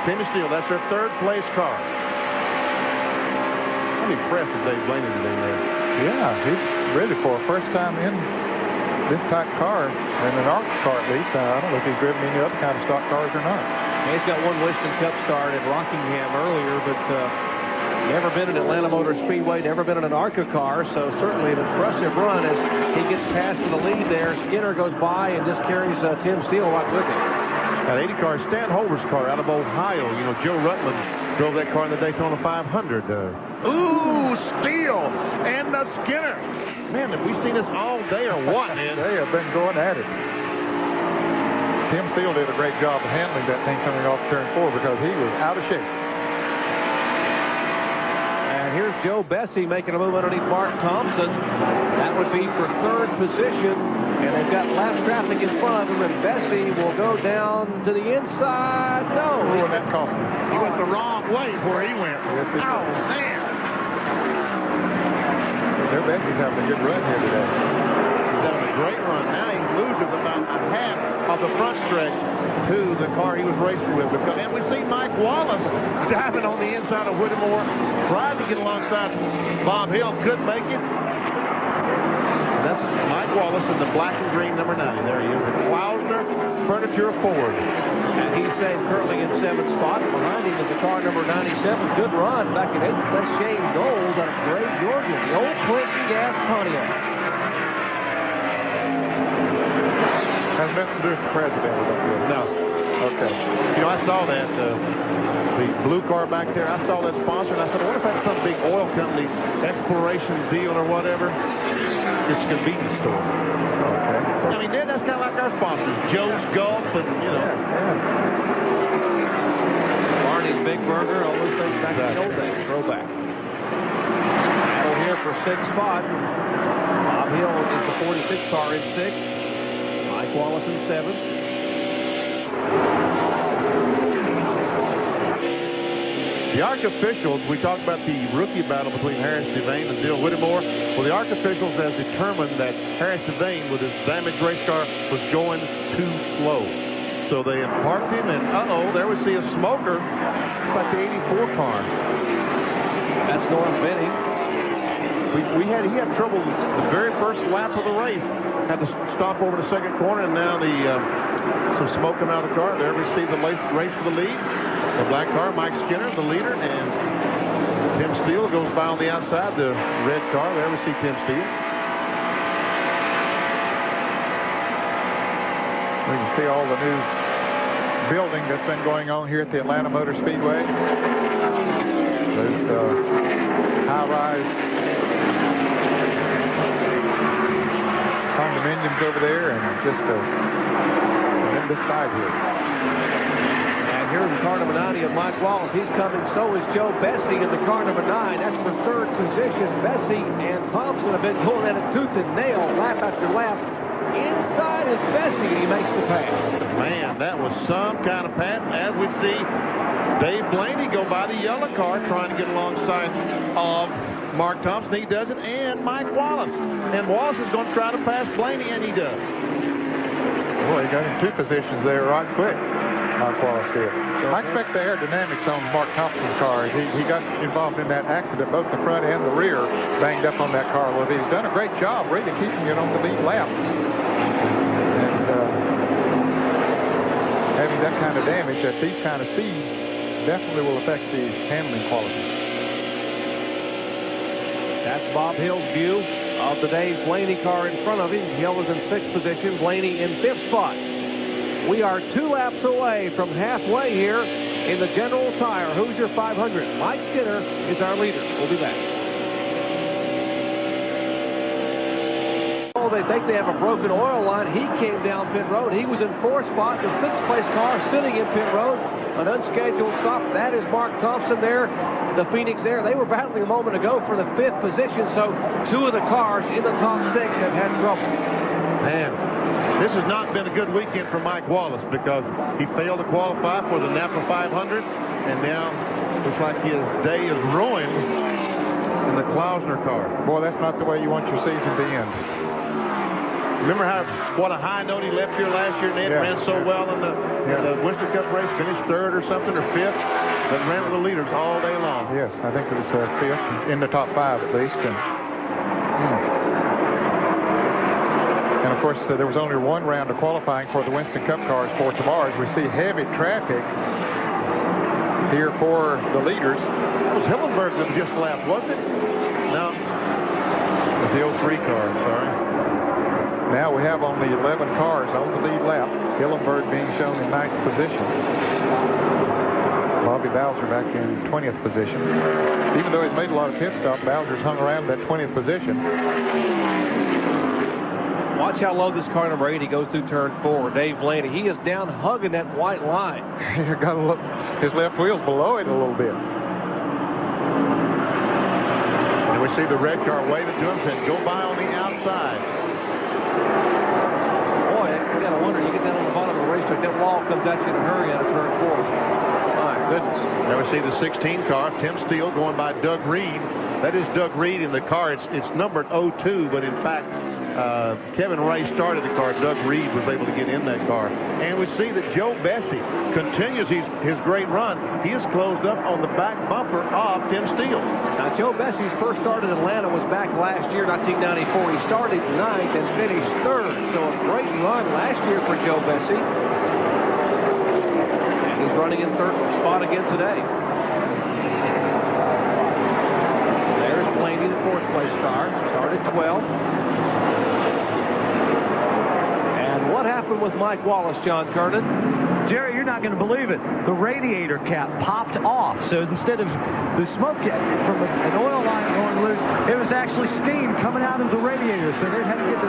Timmy Steele. That's their 3rd place car. I'm impressed with Dave Blaney today, man. Yeah, he's ready for a first time in this type of car, and an ARCA car at least. I don't know if he's driven any other kind of stock cars or not. Yeah, he's got one Winston Cup start at Rockingham earlier, but never been in Atlanta Motor Speedway, never been in an ARCA car, so certainly an impressive run as he gets past in the lead there. Skinner goes by and just carries Tim Steele right with him. That 80 car, Stan Holber's car out of Ohio. You know, Joe Rutland drove that car in the Daytona 500. Ooh, Steele and the Skinner. Man, have we seen this all day or what, man? They have been going at it. Tim Steele did a great job of handling that thing coming off turn 4 because he was out of shape. And here's Joe Bessie making a move underneath Mark Thompson. That would be for 3rd position. And they've got lap traffic in front of them, and Bessie will go down to the inside. No. Oh, that cost him. He went the wrong way where he went. Oh, man. Bessie's having a good run here today. He's having a great run. Now he loses about a half of the front stretch to the car he was racing with. And we see Mike Wallace diving on the inside of Whittemore, tried to get alongside Bob Hill, couldn't make it. That's Mike Wallace in the black and green number 90. There he is, the Klausner Furniture Ford. And he's staying currently in 7th spot. Behind him is the car number 97. Good run back in 8th. That's Shane Knowles out of Gray, Georgia. The old Clinton Gas Pontiac. Has nothing to do with the president. No. Okay. You know, I saw that, the blue car back there. I saw that sponsor, and I said, I wonder if that's some big oil company exploration deal or whatever. It's a convenience store. Okay. I mean, that's kind of like our sponsors, Joe's Golf, and, you know. Barney's Big Burger, all those things back in the old days. Throwback. Battle here for 6th spot. Bob Hill is the 46 car in 6th. Mike Wallace in 7th. The ARCA officials, we talked about the rookie battle between Harris Devane and Bill Whittemore. Well, the ARCA officials has determined that Harris Devane, with his damaged race car, was going too slow. So they have parked him, and there we see a smoker. It's like the 84 car. That's Norm Benning. He had trouble the very first lap of the race. Had to stop over the 2nd corner, and now some smoke coming out of the car. There we see the race for the lead. The black car, Mike Skinner, the leader, and Tim Steele goes by on the outside. The red car, there we see Tim Steele. We can see all the new building that's been going on here at the Atlanta Motor Speedway. There's high-rise condominiums over there, and just in this side here. Here's the car number 90 of Mike Wallace. He's coming. So is Joe Bessie in the car number 9. That's for 3rd position. Bessie and Thompson have been going at it tooth and nail, lap after lap. Inside is Bessie, and he makes the pass. Man, that was some kind of pass. As we see Dave Blaney go by the yellow car trying to get alongside of Mark Thompson. He does it, and Mike Wallace. And Wallace is going to try to pass Blaney, and he does. Boy, he got in 2 positions there right quick. Mark Wallace did. I expect the aerodynamics on Mark Thompson's car. He got involved in that accident, both the front and the rear banged up on that car. Well, he's done a great job really keeping it on the lead lap. And having that kind of damage at these kind of speeds definitely will affect the handling quality. That's Bob Hill's view of the Dave Blaney car in front of him. Hill is in 6th position, Blaney in 5th spot. We are 2 laps away from halfway here in the General Tire Hoosier 500. Mike Skinner is our leader. We'll be back. Oh, they think they have a broken oil line. He came down pit road. He was in 4th spot. The 6th place car sitting in pit road. An unscheduled stop. That is Mark Thompson there. The Phoenix there. They were battling a moment ago for the 5th position, so 2 of the cars in the top 6 have had trouble. Man, this has not been a good weekend for Mike Wallace because he failed to qualify for the Napa 500, and now looks like his day is ruined in the Klausner car. Boy, that's not the way you want your season to end. Remember what a high note he left here last year, Ned? Ran so well in the Winston Cup race, finished 3rd or something, or 5th, but ran with the leaders all day long. Yes, I think it was 5th, in the top 5 at least. And of course, there was only 1 round of qualifying for the Winston Cup cars for tomorrow. As we see heavy traffic here for the leaders. That was Hillenberg that just left, wasn't it? No. It's the 03 car, sorry. Now we have only 11 cars on the lead lap. Hillenberg being shown in 9th position. Bobby Bowser back in 20th position. Even though he's made a lot of pit stops, Bowser's hung around that 20th position. Watch how low this car number 80 goes through turn 4. Dave Blaney, he is down hugging that white line. He's got to look, his left wheel's below it a little bit. And we see the red car waving to him, saying, go by on the outside. Boy, you got to wonder, you get down on the bottom of the racetrack, that wall comes at you in a hurry out of turn 4. My goodness. There we see the 16 car, Tim Steele going by Doug Reed. That is Doug Reed in the car. It's numbered 02, but in fact, Kevin Ray started the car. Doug Reed was able to get in that car. And we see that Joe Bessie continues his great run. He is closed up on the back bumper of Tim Steele. Now, Joe Bessie's first start in Atlanta was back last year, 1994. He started 9th and finished 3rd. So a great run last year for Joe Bessie. And he's running in 3rd spot again today. There's Blaney, the 4th place car. Started 12th. What happened with Mike Wallace, John Kernan? Jerry, you're not going to believe it. The radiator cap popped off. So instead of the smoke from an oil line going loose, it was actually steam coming out of the radiator. So they had to get the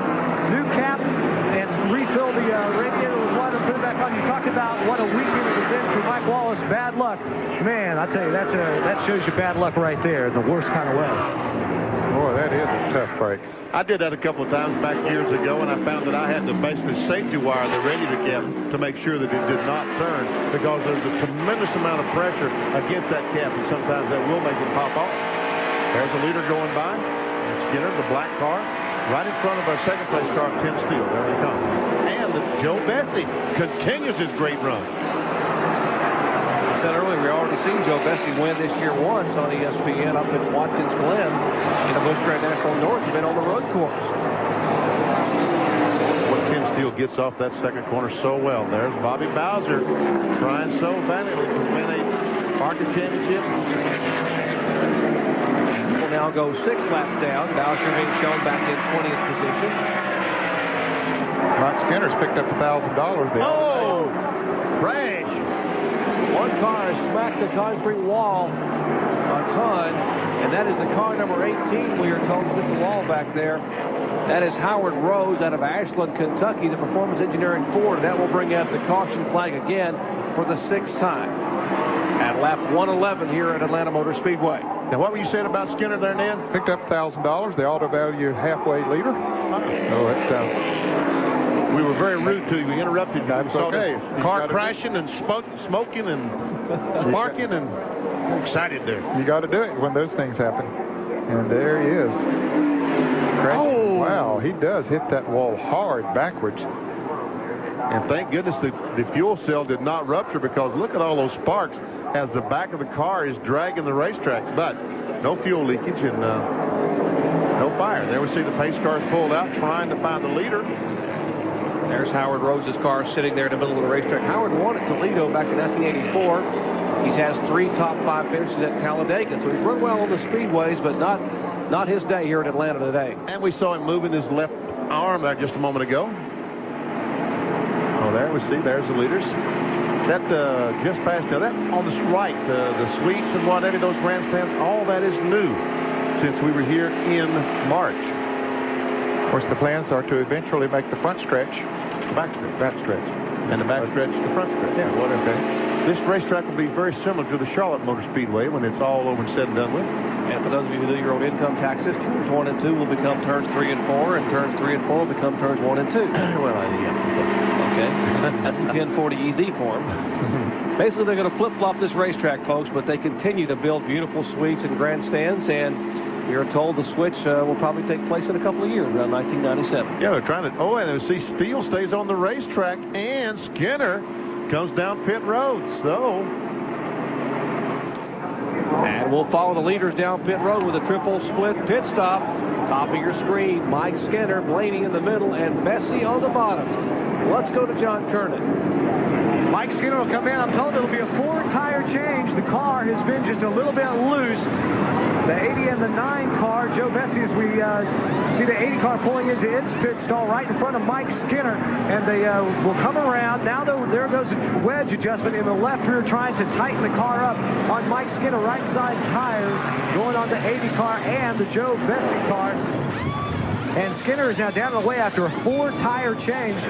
new cap and refill the radiator with water and put it back on. You talk about what a weekend it has been for Mike Wallace. Bad luck. Man, I tell you, that shows you bad luck right there in the worst kind of way. Boy, that is a tough break. I did that a couple of times back years ago, and I found that I had to basically safety wire the radiator cap to make sure that it did not turn, because there's a tremendous amount of pressure against that cap, and sometimes that will make it pop off. There's a leader going by. Skinner, the black car, right in front of our 2nd place car, Tim Steele. There he comes. And Joe Bessie continues his great run. I said earlier, we already seen Joe Bessie win this year once on ESPN up at Watkins Glen in the Busch Grand National North. He's been on the road course. What Tim Steele gets off that 2nd corner so well. There's Bobby Bowser trying so valiantly to win a ARCA championship. Will now go 6 laps down. Bowser being shown back in 20th position. Mike Skinner's picked up $1,000 there. Oh! Crash! One car has smacked the concrete wall a ton, and that is the car number 18, we are told, is at the wall back there. That is Howard Rose out of Ashland, Kentucky, the Performance Engineering Ford. That will bring out the caution flag again for the 6th time at lap 111 here at Atlanta Motor Speedway. Now, what were you saying about Skinner there, Ned? Picked up $1,000, the auto value halfway leader. Oh, it's we were very rude to you. We interrupted you. That's okay. Car crashing and smoking and barking, and we're excited there. You got to do it when those things happen. And there he is. Oh. Wow, he does hit that wall hard backwards. And thank goodness the fuel cell did not rupture, because look at all those sparks as the back of the car is dragging the racetrack. But no fuel leakage and no fire. There we see the pace cars pulled out trying to find the leader. There's Howard Rose's car sitting there in the middle of the racetrack. Howard won at Toledo back in 1984. He has 3 top 5 finishes at Talladega. So he's run well on the speedways, but not his day here in Atlanta today. And we saw him moving his left arm there just a moment ago. Oh, there we see. There's the leaders. That just past now, that on the right, the suites and what have you, those grandstands, all that is new since we were here in March. Of course, the plans are to eventually make the front stretch, the back stretch, And the back stretch, the front stretch. Yeah, what okay. This racetrack will be very similar to the Charlotte Motor Speedway when it's all over and said and done with. And for those of you who do your own income taxes, turns 1 and 2 will become turns 3 and 4, and turns 3 and 4 will become turns 1 and 2. Well, Okay. That's in 1040 EZ form. Basically, they're going to flip-flop this racetrack, folks, but they continue to build beautiful suites and grandstands, and we are told the switch will probably take place in a couple of years, around 1997. yeah, they're trying to. Oh, and see, Steele stays on the racetrack, and Skinner comes down pit road. So, and we'll follow the leaders down pit road with a triple split pit stop. Top of your screen, Mike Skinner, Blaney in the middle, and Bessie on the bottom. Let's go to John Kernan. Mike Skinner will come in. I'm told it'll be a 4-tire change. The car has been just a little bit loose. The 80 and the 9 car, Joe Bessie, as we see the 80 car pulling into its pit stall right in front of Mike Skinner, and they will come around. Now there goes a wedge adjustment in the left rear, trying to tighten the car up on Mike Skinner right side tires, going on the 80 car and the Joe Bessie car. And Skinner is now down the way after a 4-tire change.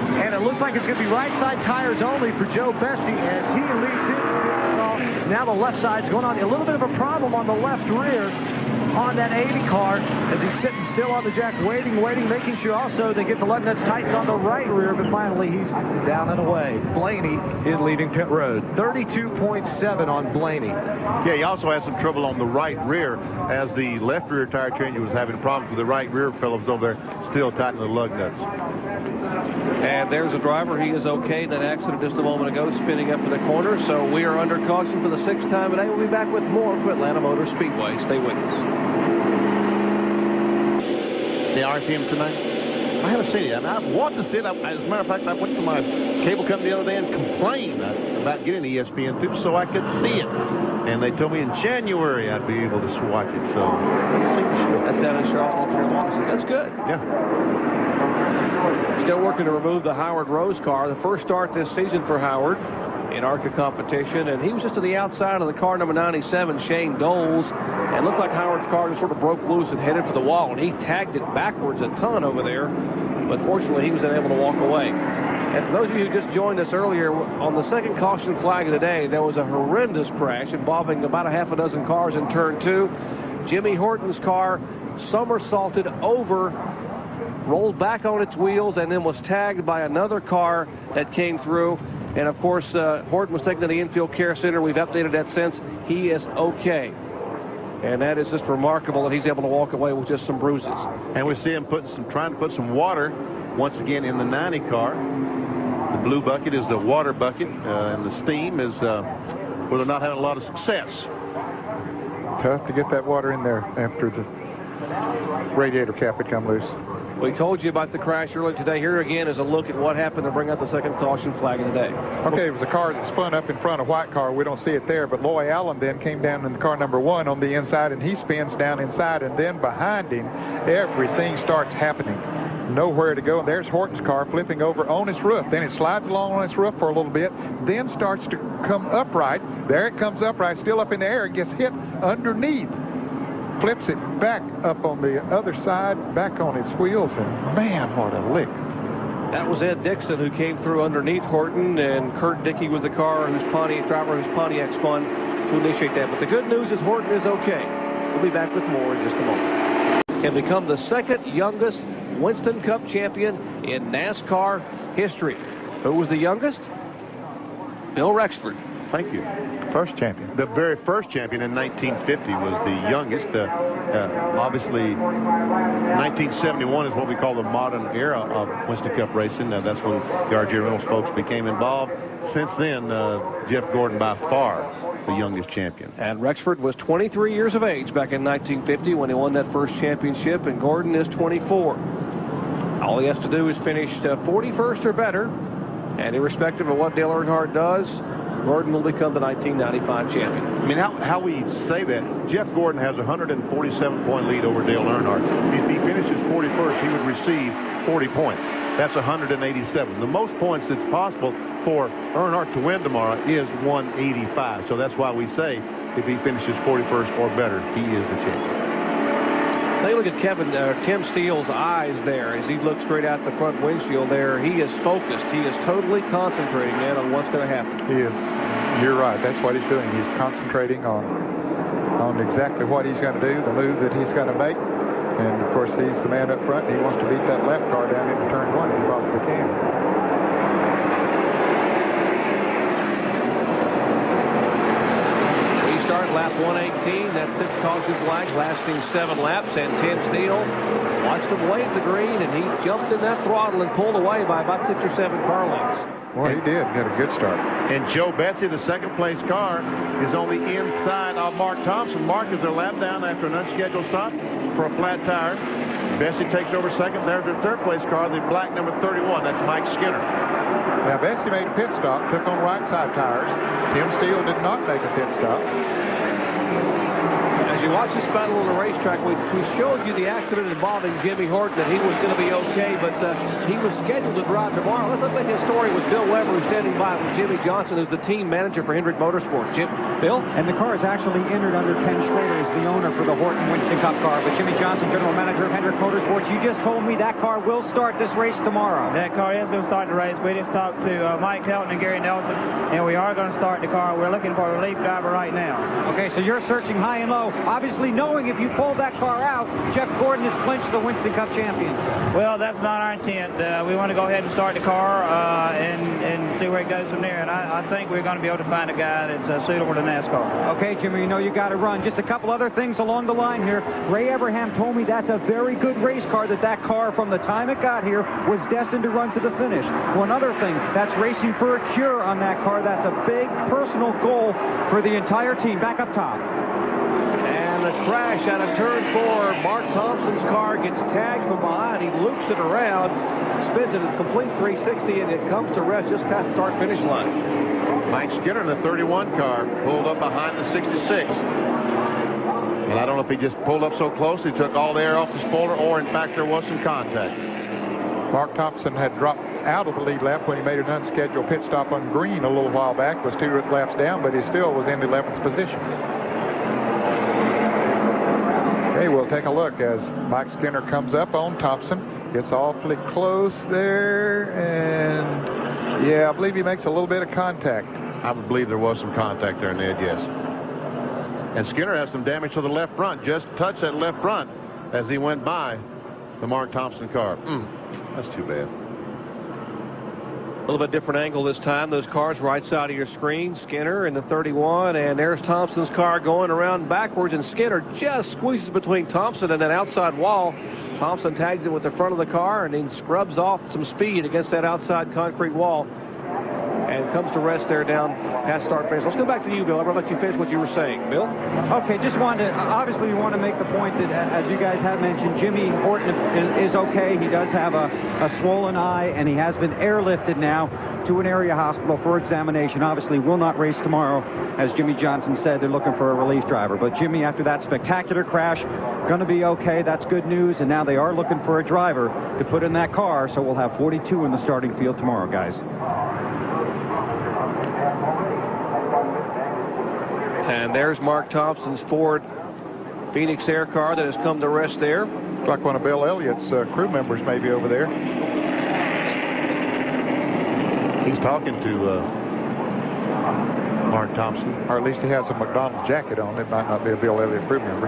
And it looks like it's going to be right side tires only for Joe Bessie as he leads his pit stall. Now the left side's going on. A little bit of a problem on the left rear on that 80 car as he's sitting still on the jack, waiting, making sure also they get the lug nuts tightened on the right rear, but finally he's down and away. Blaney is leaving pit road. 32.7 on Blaney. yeah, he also had some trouble on the right rear as the left rear tire changer was having problems with the right rear fellows over there still tightening the lug nuts. And there's a driver. He is okay. That accident just a moment ago, spinning up in the corner. So we are under caution for the 6th time today. We'll be back with more from Atlanta Motor Speedway. Stay with us. The RCM tonight? I haven't seen it. And I want to see it. As a matter of fact, I went to my cable company the other day and complained about getting ESPN2 so I could see it. And they told me in January I'd be able to watch it. So That's down in Charlotte, North Carolina. That's good. yeah. Still working to remove the Howard Rose car. The first start this season for Howard in ARCA competition, and he was just to the outside of the car number 97, Shane Doles, and looked like Howard's car just sort of broke loose and headed for the wall, and he tagged it backwards a ton over there, but fortunately he was unable to walk away. And for those of you who just joined us earlier, on the second caution flag of the day, there was a horrendous crash involving about a half a dozen cars in turn 2. Jimmy Horton's car somersaulted over, rolled back on its wheels, and then was tagged by another car that came through. And of course, Horton was taken to the infield care center. We've updated that since. He is okay. And that is just remarkable that he's able to walk away with just some bruises. And we see him trying to put some water once again in the 90 car. The blue bucket is the water bucket, and the steam is where they're not having a lot of success. Tough to get that water in there after the radiator cap had come loose. We told you about the crash earlier today. Here again is a look at what happened to bring out the second caution flag of the day. Okay, it was a car that spun up in front of white car. We don't see it there, but Loy Allen then came down in the car number 1 on the inside, and he spins down inside, and then behind him, everything starts happening. Nowhere to go. And there's Horton's car flipping over on its roof. Then it slides along on its roof for a little bit, then starts to come upright. There it comes upright, still up in the air. It gets hit underneath. Flips it back up on the other side, back on its wheels, and man, what a lick. That was Ed Dixon who came through underneath Horton, and Kurt Dickey was the car whose Pontiac spun to initiate that. But the good news is Horton is okay. We'll be back with more in just a moment. Can become the second youngest Winston Cup champion in NASCAR history. Who was the youngest? Bill Rexford. Thank you. First champion. The very first champion in 1950 was the youngest. Obviously, 1971 is what we call the modern era of Winston Cup racing. That's when the RJ Reynolds folks became involved. Since then, Jeff Gordon by far the youngest champion. And Rexford was 23 years of age back in 1950 when he won that first championship, and Gordon is 24. All he has to do is finish 41st or better, and irrespective of what Dale Earnhardt does, Gordon will become the 1995 champion. I mean, how we say that, Jeff Gordon has a 147-point lead over Dale Earnhardt. If he finishes 41st, he would receive 40 points. That's 187. The most points that's possible for Earnhardt to win tomorrow is 185. So that's why we say if he finishes 41st or better, he is the champion. Take a look at Tim Steele's eyes there as he looks straight out the front windshield there. He is focused. He is totally concentrating, man, on what's going to happen. He is. You're right. That's what he's doing. He's concentrating on exactly what he's going to do, the move that he's going to make. And, of course, he's the man up front, and he wants to beat that left car down into turn 1 if he possibly can. Lap 118, that's 6 caution flags lasting 7 laps, and Tim Steele watched him wave the green, and he jumped in that throttle and pulled away by about 6 or 7 car lengths. Well, he did get a good start. And Joe Bessie, the second-place car, is on the inside of Mark Thompson. Mark is a lap down after an unscheduled stop for a flat tire. Bessie takes over second. There's the third-place car, the black number 31. That's Mike Skinner. Now, Bessie made a pit stop, took on right side tires. Tim Steele did not make a pit stop. As you watch this battle on the racetrack, we showed you the accident involving Jimmy Horton, that he was going to be okay, but he was scheduled to drive tomorrow. Let's look at his story with Bill Weber, who's standing by with Jimmy Johnson, who's the team manager for Hendrick Motorsports. Bill? And the car is actually entered under Ken Schrader as the owner for the Horton Winston Cup car. But Jimmy Johnson, general manager of Hendrick Motorsports, you just told me that car will start this race tomorrow. That car is going to start the race. We just talked to Mike Helton and Gary Nelson, and we are going to start the car. We're looking for a relief driver right now. Okay, so you're searching high and low, obviously knowing if you pull that car out, Jeff Gordon has clinched the Winston Cup championship. Well, that's not our intent. We want to go ahead and start the car and see where it goes from there. And I think we're going to be able to find a guy that's suitable to NASCAR. Okay, Jimmy, you know you got to run. Just a couple other things along the line here. Ray Abraham told me that's a very good race car, that car from the time it got here was destined to run to the finish. One other thing, that's racing for a cure on that car. That's a big personal goal for the entire team. Back up top. And the crash out of turn 4. Mark Thompson's car gets tagged from behind. He loops it around, spins it a complete 360, and it comes to rest just past the start-finish line. Mike Skinner in the 31 car pulled up behind the 66. And I don't know if he just pulled up so close he took all the air off the spoiler, or in fact there was some contact. Mark Thompson had dropped out of the lead lap when he made an unscheduled pit stop on green a little while back, was 2 laps down, but he still was in the 11th position. Okay, we'll take a look as Mike Skinner comes up on Thompson. Gets awfully close there, and yeah, I believe he makes a little bit of contact. I would believe there was some contact there, Ned, yes. And Skinner has some damage to the left front. Just touched that left front as he went by the Mark Thompson car. That's too bad. A little bit different angle this time. Those cars right side of your screen. Skinner in the 31, and there's Thompson's car going around backwards, and Skinner just squeezes between Thompson and that outside wall. Thompson tags it with the front of the car and then scrubs off some speed against that outside concrete wall and comes to rest there down past start finish. Let's go back to you, Bill. I'm going to let you finish what you were saying. Bill? Okay, just wanted to, obviously we want to make the point that, as you guys have mentioned, Jimmy Horton is okay. He does have a swollen eye, and he has been airlifted now to an area hospital for examination. Obviously will not race tomorrow. As Jimmy Johnson said, they're looking for a relief driver. But Jimmy, after that spectacular crash, going to be okay. That's good news. And now they are looking for a driver to put in that car. So we'll have 42 in the starting field tomorrow, guys. And there's Mark Thompson's Ford Phoenix Air car that has come to rest there. Looks like one of Bill Elliott's crew members may be over there. He's talking to Mark Thompson. Or at least he has a McDonald's jacket on. It might not be a Bill Elliott crew member.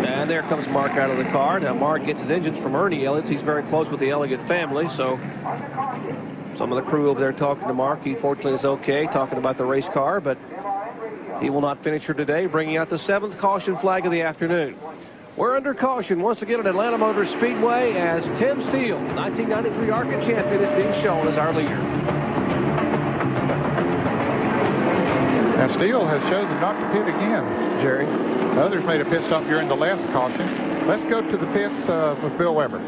And there comes Mark out of the car. Now Mark gets his engines from Ernie Elliott. He's very close with the Elliott family, so some of the crew over there talking to Mark. He fortunately is okay, talking about the race car, but he will not finish here today, bringing out the 7th caution flag of the afternoon. We're under caution once again at Atlanta Motor Speedway as Tim Steele, 1993 ARCA champion, is being shown as our leader. Now Steele has chosen not to pit again, Jerry. Others made a pit stop during the last caution. Let's go to the pits with Bill Weber.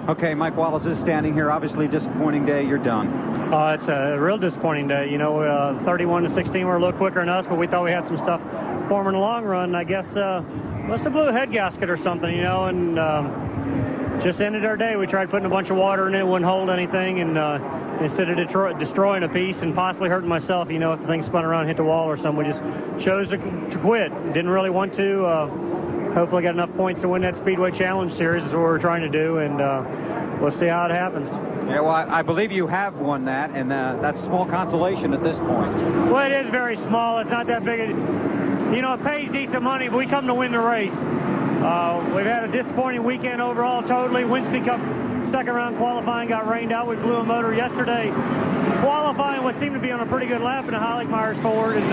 Okay, Mike Wallace is standing here. Obviously disappointing day. You're done. It's a real disappointing day. You know, 31 to 16 were a little quicker than us, but we thought we had some stuff for them in the long run. I guess must have blew a head gasket or something, you know, and just ended our day. We tried putting a bunch of water in it, wouldn't hold anything, and instead of destroying a piece and possibly hurting myself, you know, if the thing spun around and hit the wall or something, we just chose to quit. Didn't really want to. Hopefully got enough points to win that Speedway Challenge Series is what we're trying to do, and we'll see how it happens. Yeah, well, I believe you have won that, and that's small consolation at this point. Well, it is very small. It's not that big. You know, it pays decent money, but we come to win the race. We've had a disappointing weekend overall totally. Winston Cup second round qualifying got rained out. We blew a motor yesterday. Qualifying what seemed to be on a pretty good lap in a Heilig Myers Ford, and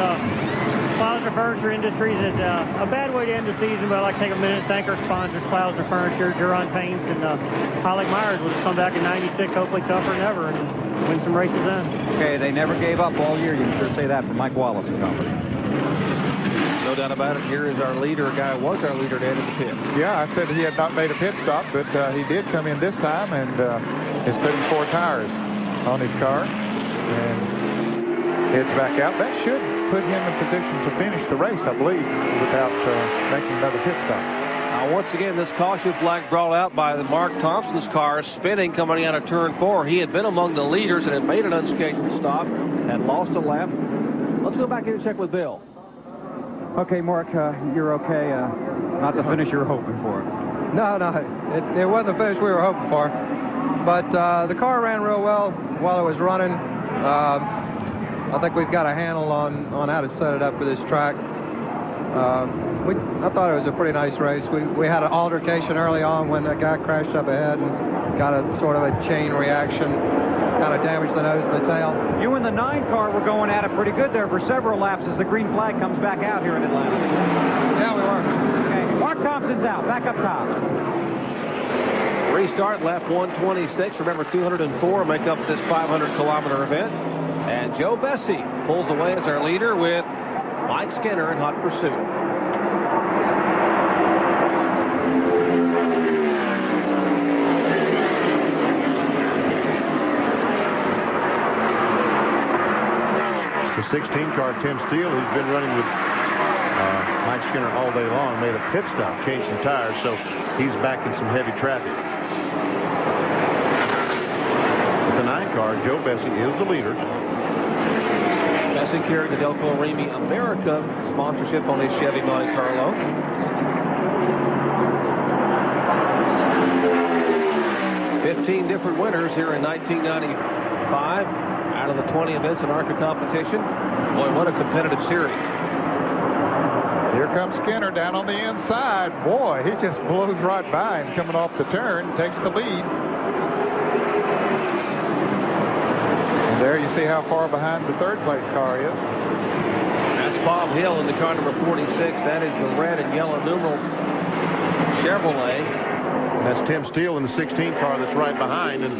Klausner Furniture Industries is a bad way to end the season, but I'd like to take a minute and thank our sponsors, Klausner Furniture, Duron Paints, and Heilig Myers. We'll just come back in 96, hopefully tougher than ever, and win some races then. Okay, they never gave up all year. You can sure say that for Mike Wallace and company. No doubt about it. Here is our leader, a guy who was our leader at the end of the pit. Yeah, I said he had not made a pit stop, but he did come in this time and is putting 4 tires on his car and heads back out. That should put him in position to finish the race, I believe, without making another pit stop. Now, once again, this caution flag brought out by the Mark Thompson's car, spinning coming out of turn 4. He had been among the leaders and had made an unscheduled stop and lost a lap. Let's go back here and check with Bill. Okay, Mark, you're okay. Not the finish you were hoping for. No, it wasn't the finish we were hoping for. But the car ran real well while it was running. I think we've got a handle on how to set it up for this track. I thought it was a pretty nice race. We had an altercation early on when that guy crashed up ahead and got a sort of a chain reaction. Kind of damaged the nose and the tail. You and the 9 car were going at it pretty good there for several laps as the green flag comes back out here in Atlanta. Yeah, we were. Okay, Mark Thompson's out, back up top. Restart, lap 126. Remember, 204 make up this 500-kilometer event. And Joe Bessie pulls away as our leader with Mike Skinner in hot pursuit. The 16 car, Tim Steele, who's been running with Mike Skinner all day long, made a pit stop, changed some tires, so he's back in some heavy traffic. With the 9 car, Joe Bessie is the leader. Bessie carrying the Delco Remy America sponsorship on his Chevy Monte Carlo. $15 different winners here in 1995. Out of the 20 events in ARCA competition. Boy, what a competitive series. Here comes Skinner down on the inside. Boy, he just blows right by him coming off the turn, takes the lead. And there you see how far behind the 3rd place car is. That's Bob Hill in the car number 46. That is the red and yellow numeral Chevrolet. And that's Tim Steele in the 16 car that's right behind and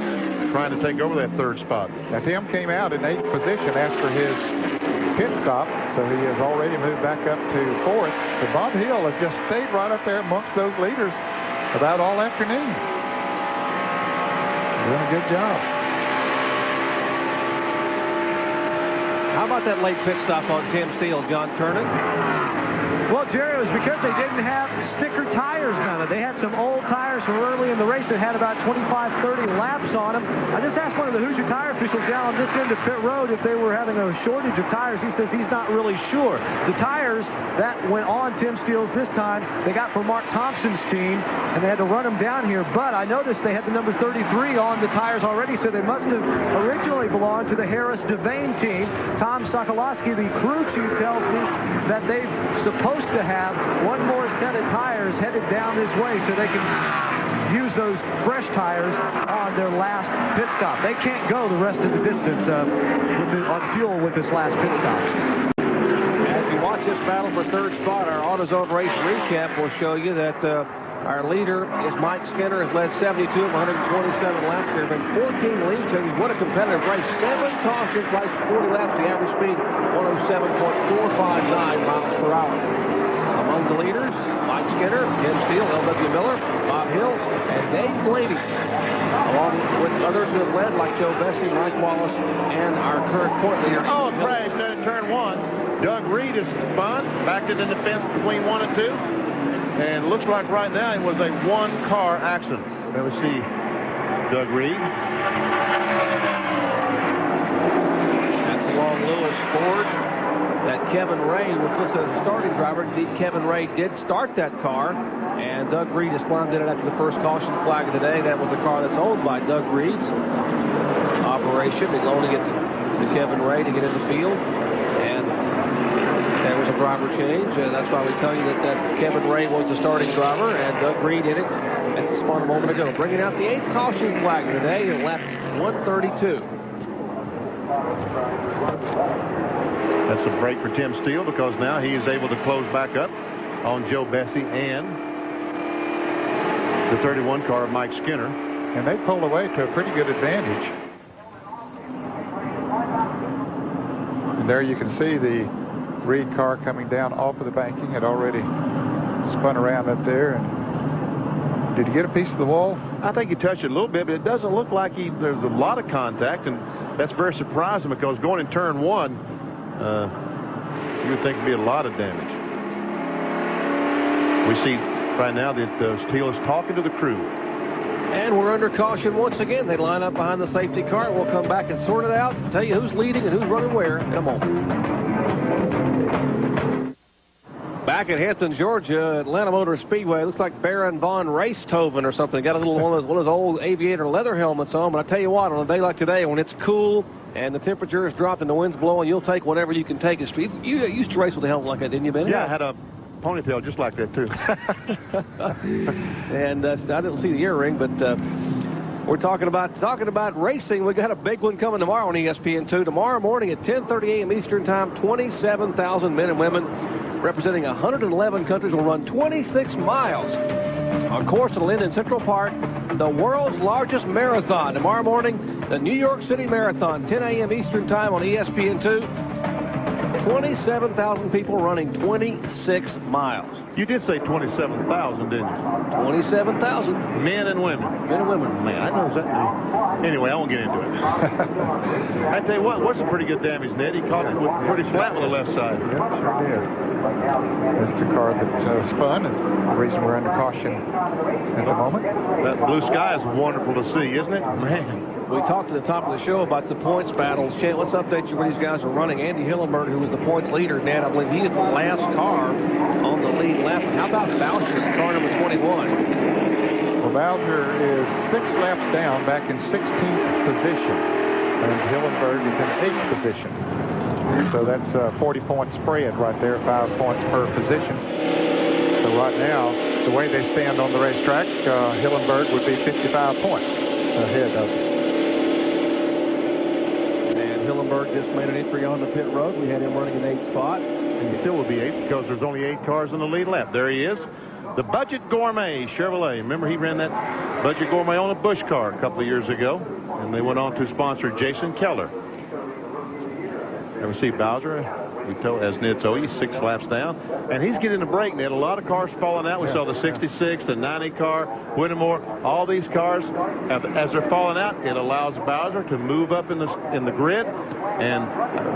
trying to take over that 3rd spot. Now, Tim came out in 8th position after his pit stop, so he has already moved back up to 4th. But Bob Hill has just stayed right up there amongst those leaders about all afternoon. Doing a good job. How about that late pit stop on Tim Steele, John Kernan? Well, Jerry, it was because they didn't have sticker tires on it. They had some old tires from early in the race that had about 25, 30 laps on them. I just asked one of the Hoosier tire officials down on this end of pit road if they were having a shortage of tires. He says he's not really sure. The tires that went on Tim Steele's this time, they got from Mark Thompson's team, and they had to run them down here. But I noticed they had the number 33 on the tires already, so they must have originally belonged to the Harris Devane team. Tom Sokolowski, the crew chief, tells me that they're supposed to have one more set of tires headed down this way so they can use those fresh tires on their last pit stop. They can't go the rest of the distance on fuel with this last pit stop. As you watch this battle for 3rd spot, our AutoZone race recap will show you that our leader is Mike Skinner, has led 72 of 127 laps. There have been 14 lead changes. What a competitive race. 7 cautions, like 40 laps. The average speed, 107.459 miles per hour. Among the leaders, Mike Skinner, Tim Steele, L.W. Miller, Bob Hill, and Dave Blaney, along with others who have led, like Joe Bessie, Mike Wallace, and our current point leader. Oh, crash in turn 1. Doug Reed is spun, backed it in the fence between 1 and 2. And looks like right now it was a 1-car accident. Now we see Doug Reed. That's along Lewis Ford. That Kevin Ray was listed as a starting driver. Indeed, Kevin Ray did start that car. And Doug Reed has climbed in it after the first caution flag of the day. That was the car that's owned by Doug Reed's operation. They're loaning it to Kevin Ray to get in the field. And there was a driver change. And that's why we tell you that Kevin Ray was the starting driver and Doug Reed in it. That's the spun a moment ago. Bringing out the 8th caution flag of the day at lap 132. That's a break for Tim Steele because now he is able to close back up on Joe Bessie and the 31 car of Mike Skinner. And they pulled away to a pretty good advantage. And there you can see the Reed car coming down off of the banking. Had already spun around up there. And did he get a piece of the wall? I think he touched it a little bit, but it doesn't look like there's a lot of contact, and that's very surprising because going in turn 1, you would think there'd be a lot of damage. We see right now that Steele is talking to the crew. And we're under caution once again. They line up behind the safety car. We'll come back and sort it out, tell you who's leading and who's running where in a moment. Back at Hampton, Georgia, Atlanta Motor Speedway. Looks like Baron von Raesthoven or something. Got a little one of those old aviator leather helmets on. But I tell you what, on a day like today, when it's cool and the temperature is dropped and the wind's blowing, you'll take whatever you can take. You used to race with a helmet like that, didn't you, Ben? Yeah, I had a ponytail just like that, too. And I didn't see the earring, but we're talking about racing. We got a big one coming tomorrow on ESPN2. Tomorrow morning at 10:30 a.m. Eastern Time, 27,000 men and women representing 111 countries will run 26 miles on course at Linden Central Park, the world's largest marathon. Tomorrow morning, the New York City Marathon, 10 a.m. Eastern Time on ESPN2. 27,000 people running 26 miles. You did say 27,000, didn't you? 27,000. Men and women. Men and women. Man, I know that. Anyway, I won't get into it. I tell you what, some pretty good damage, Ned. He caught it pretty flat with the left side. Yep, sure did. That's the car that spun, and the reason we're under caution at the moment. That blue sky is wonderful to see, isn't it? Man. We talked at the top of the show about the points battles. Chad, let's update you where these guys are running. Andy Hillenberg, who was the points leader, Ned, I believe he is the last car on the lead lap. How about Boucher, car number 21? Well, Bowser is 6 laps down, back in 16th position. And Hillenberg is in 8th position. So that's a 40-point spread right there, 5 points per position. So right now, the way they stand on the racetrack, Hillenberg would be 55 points ahead of him. Hillenberg just made an entry on the pit road. We had him running an 8th spot. And he still would be 8th because there's only 8 cars in the lead lap. There he is. The Budget Gourmet Chevrolet. Remember, he ran that Budget Gourmet on a Busch car a couple of years ago. And they went on to sponsor Jason Keller. And we see Bowser, as Ned told you, 6 laps down. And he's getting a break, Ned. A lot of cars falling out. We saw the 66, the 90 car, Whittemore. All these cars, as they're falling out, it allows Bowser to move up in the grid. And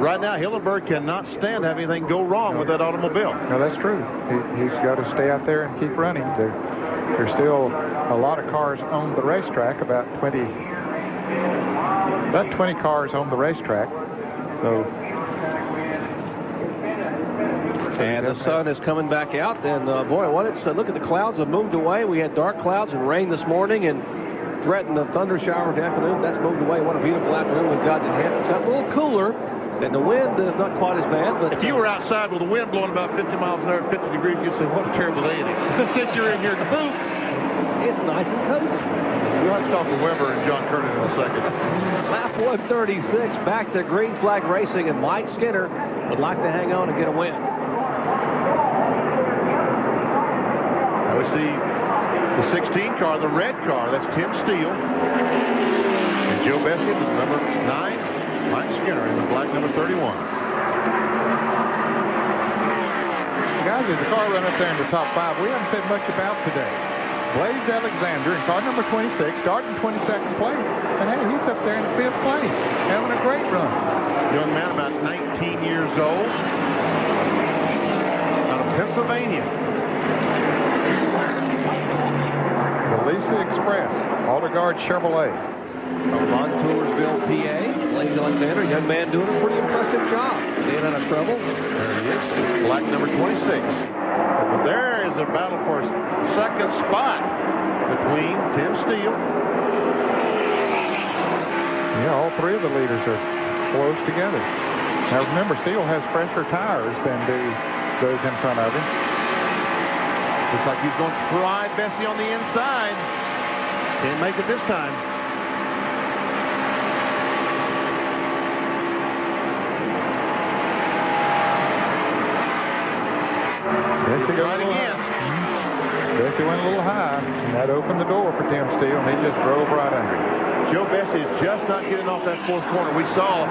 right now, Hillenberg cannot stand to have anything go wrong with that automobile. No, that's true. He's got to stay out there and keep running. There's still a lot of cars on the racetrack, about 20 cars on the racetrack. So. And the sun is coming back out. And boy, look at the clouds have moved away. We had dark clouds and rain this morning and threatened a thunder shower in the afternoon. That's moved away. What a beautiful afternoon we've got in Hampton. It's a little cooler, and the wind is not quite as bad. But if you were outside with the wind blowing about 50 miles an hour at 50 degrees, you'd say, what a terrible day it is. Since you're in here in the booth, it's nice and cozy. We'll have to talk to Weber and John Curtis in a second. Lap 136, back to Green Flag Racing, and Mike Skinner would like to hang on and get a win. Now we see the 16 car, the red car. That's Tim Steele. And Joe Bessie, the number 9. Mike Skinner in the black number 31. Guys, there's a car running up there in the top 5 we haven't said much about today. Blaze Alexander in car number 26, starting 22nd place. And hey, he's up there in 5th place, having a great run. Young man, about 19 years old, out of Pennsylvania. The Lisa Express, Alder Guard Chevrolet. From Montoursville, PA, Blaze Alexander, young man doing a pretty impressive job. Staying out of trouble. There he is, black number 26. But there is a battle for second spot between Tim Steele. Yeah, all three of the leaders are close together. Now remember, Steele has fresher tires than do those in front of him. Looks like he's going to try Bessie on the inside. Can't make it this time. Bessie Right again. Bessie went a little high, and that opened the door for Tim Steele, and he just drove right under it. Joe Bessie is just not getting off that fourth corner. We saw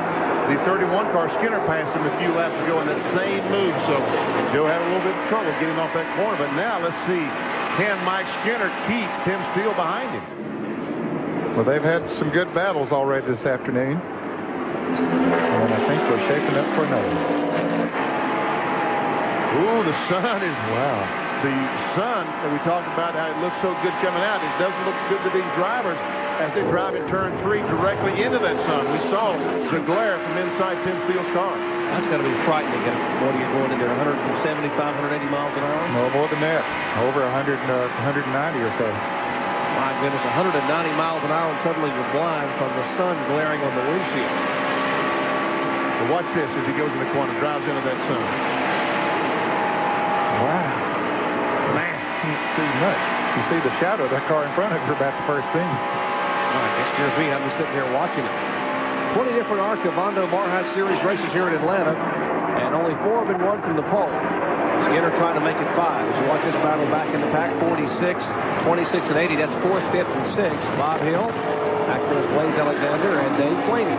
the 31 car Skinner passed him a few laps ago in that same move, so Joe had a little bit of trouble getting off that corner. But now let's see, can Mike Skinner keep Tim Steele behind him? Well, they've had some good battles already this afternoon, and I think they're shaping up for another. Ooh, the sun is, wow. The sun that we talked about, how it looks so good coming out, it doesn't look good to these drivers as they drive in turn 3 directly into that sun. We saw the glare from inside Tim Steele's car. That's got to be frightening. What are you going into 175, 180 miles an hour? No more than that. Over 100, 190 or so. My goodness, 190 miles an hour, and suddenly you're blind from the sun glaring on the windshield. But watch this as he goes in the corner, drives into that sun. Wow. Man, you can't see much. You see the shadow of that car in front of you about the first thing. I guess here's me. I'm just sitting here watching it. 20 different ARCA Bondo Mar-Hyde Series races here in Atlanta, and only 4 have been won from the pole. Skinner trying to make it 5. As you watch this battle back in the pack, 46, 26, and 80. That's 4th, 5th, and 6th. Bob Hill, after Blaze Alexander, and Dave Blaney.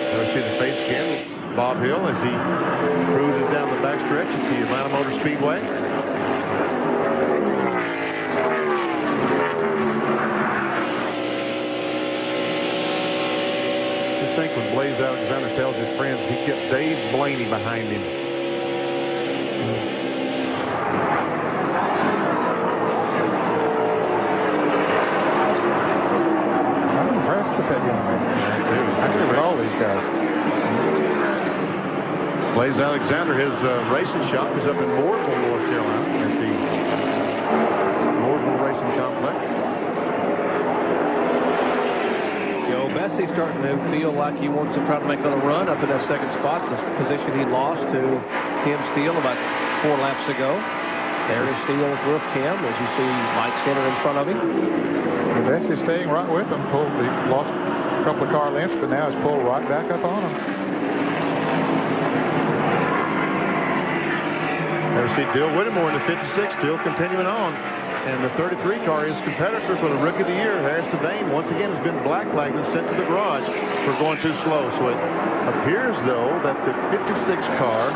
There we see the face again. Bob Hill as he cruises down the backstretch at the Atlanta Motor Speedway. Just think when Blaze Alexander tells his friends he kept Dave Blaney behind him. I'm impressed with that young man. I agree with all these guys. Blaze Alexander, his racing shop is up in Mooresville, North Carolina, at the Mooresville Racing Complex. Joe Bessie starting to feel like he wants to try to make another run up in that second spot, the position he lost to Tim Steele about 4 laps ago. There is Steele's roof cam as you see Mike Skinner in front of him. And Bessie's staying right with him. He lost a couple of car lengths, but now he's pulled right back up on him. There we see Dill Whittemore in the 56, still continuing on. And the 33 car is competitor for the Rookie of the Year. Harris Devane, once again, has been black flagged and sent to the garage for going too slow. So it appears, though, that the 56 car,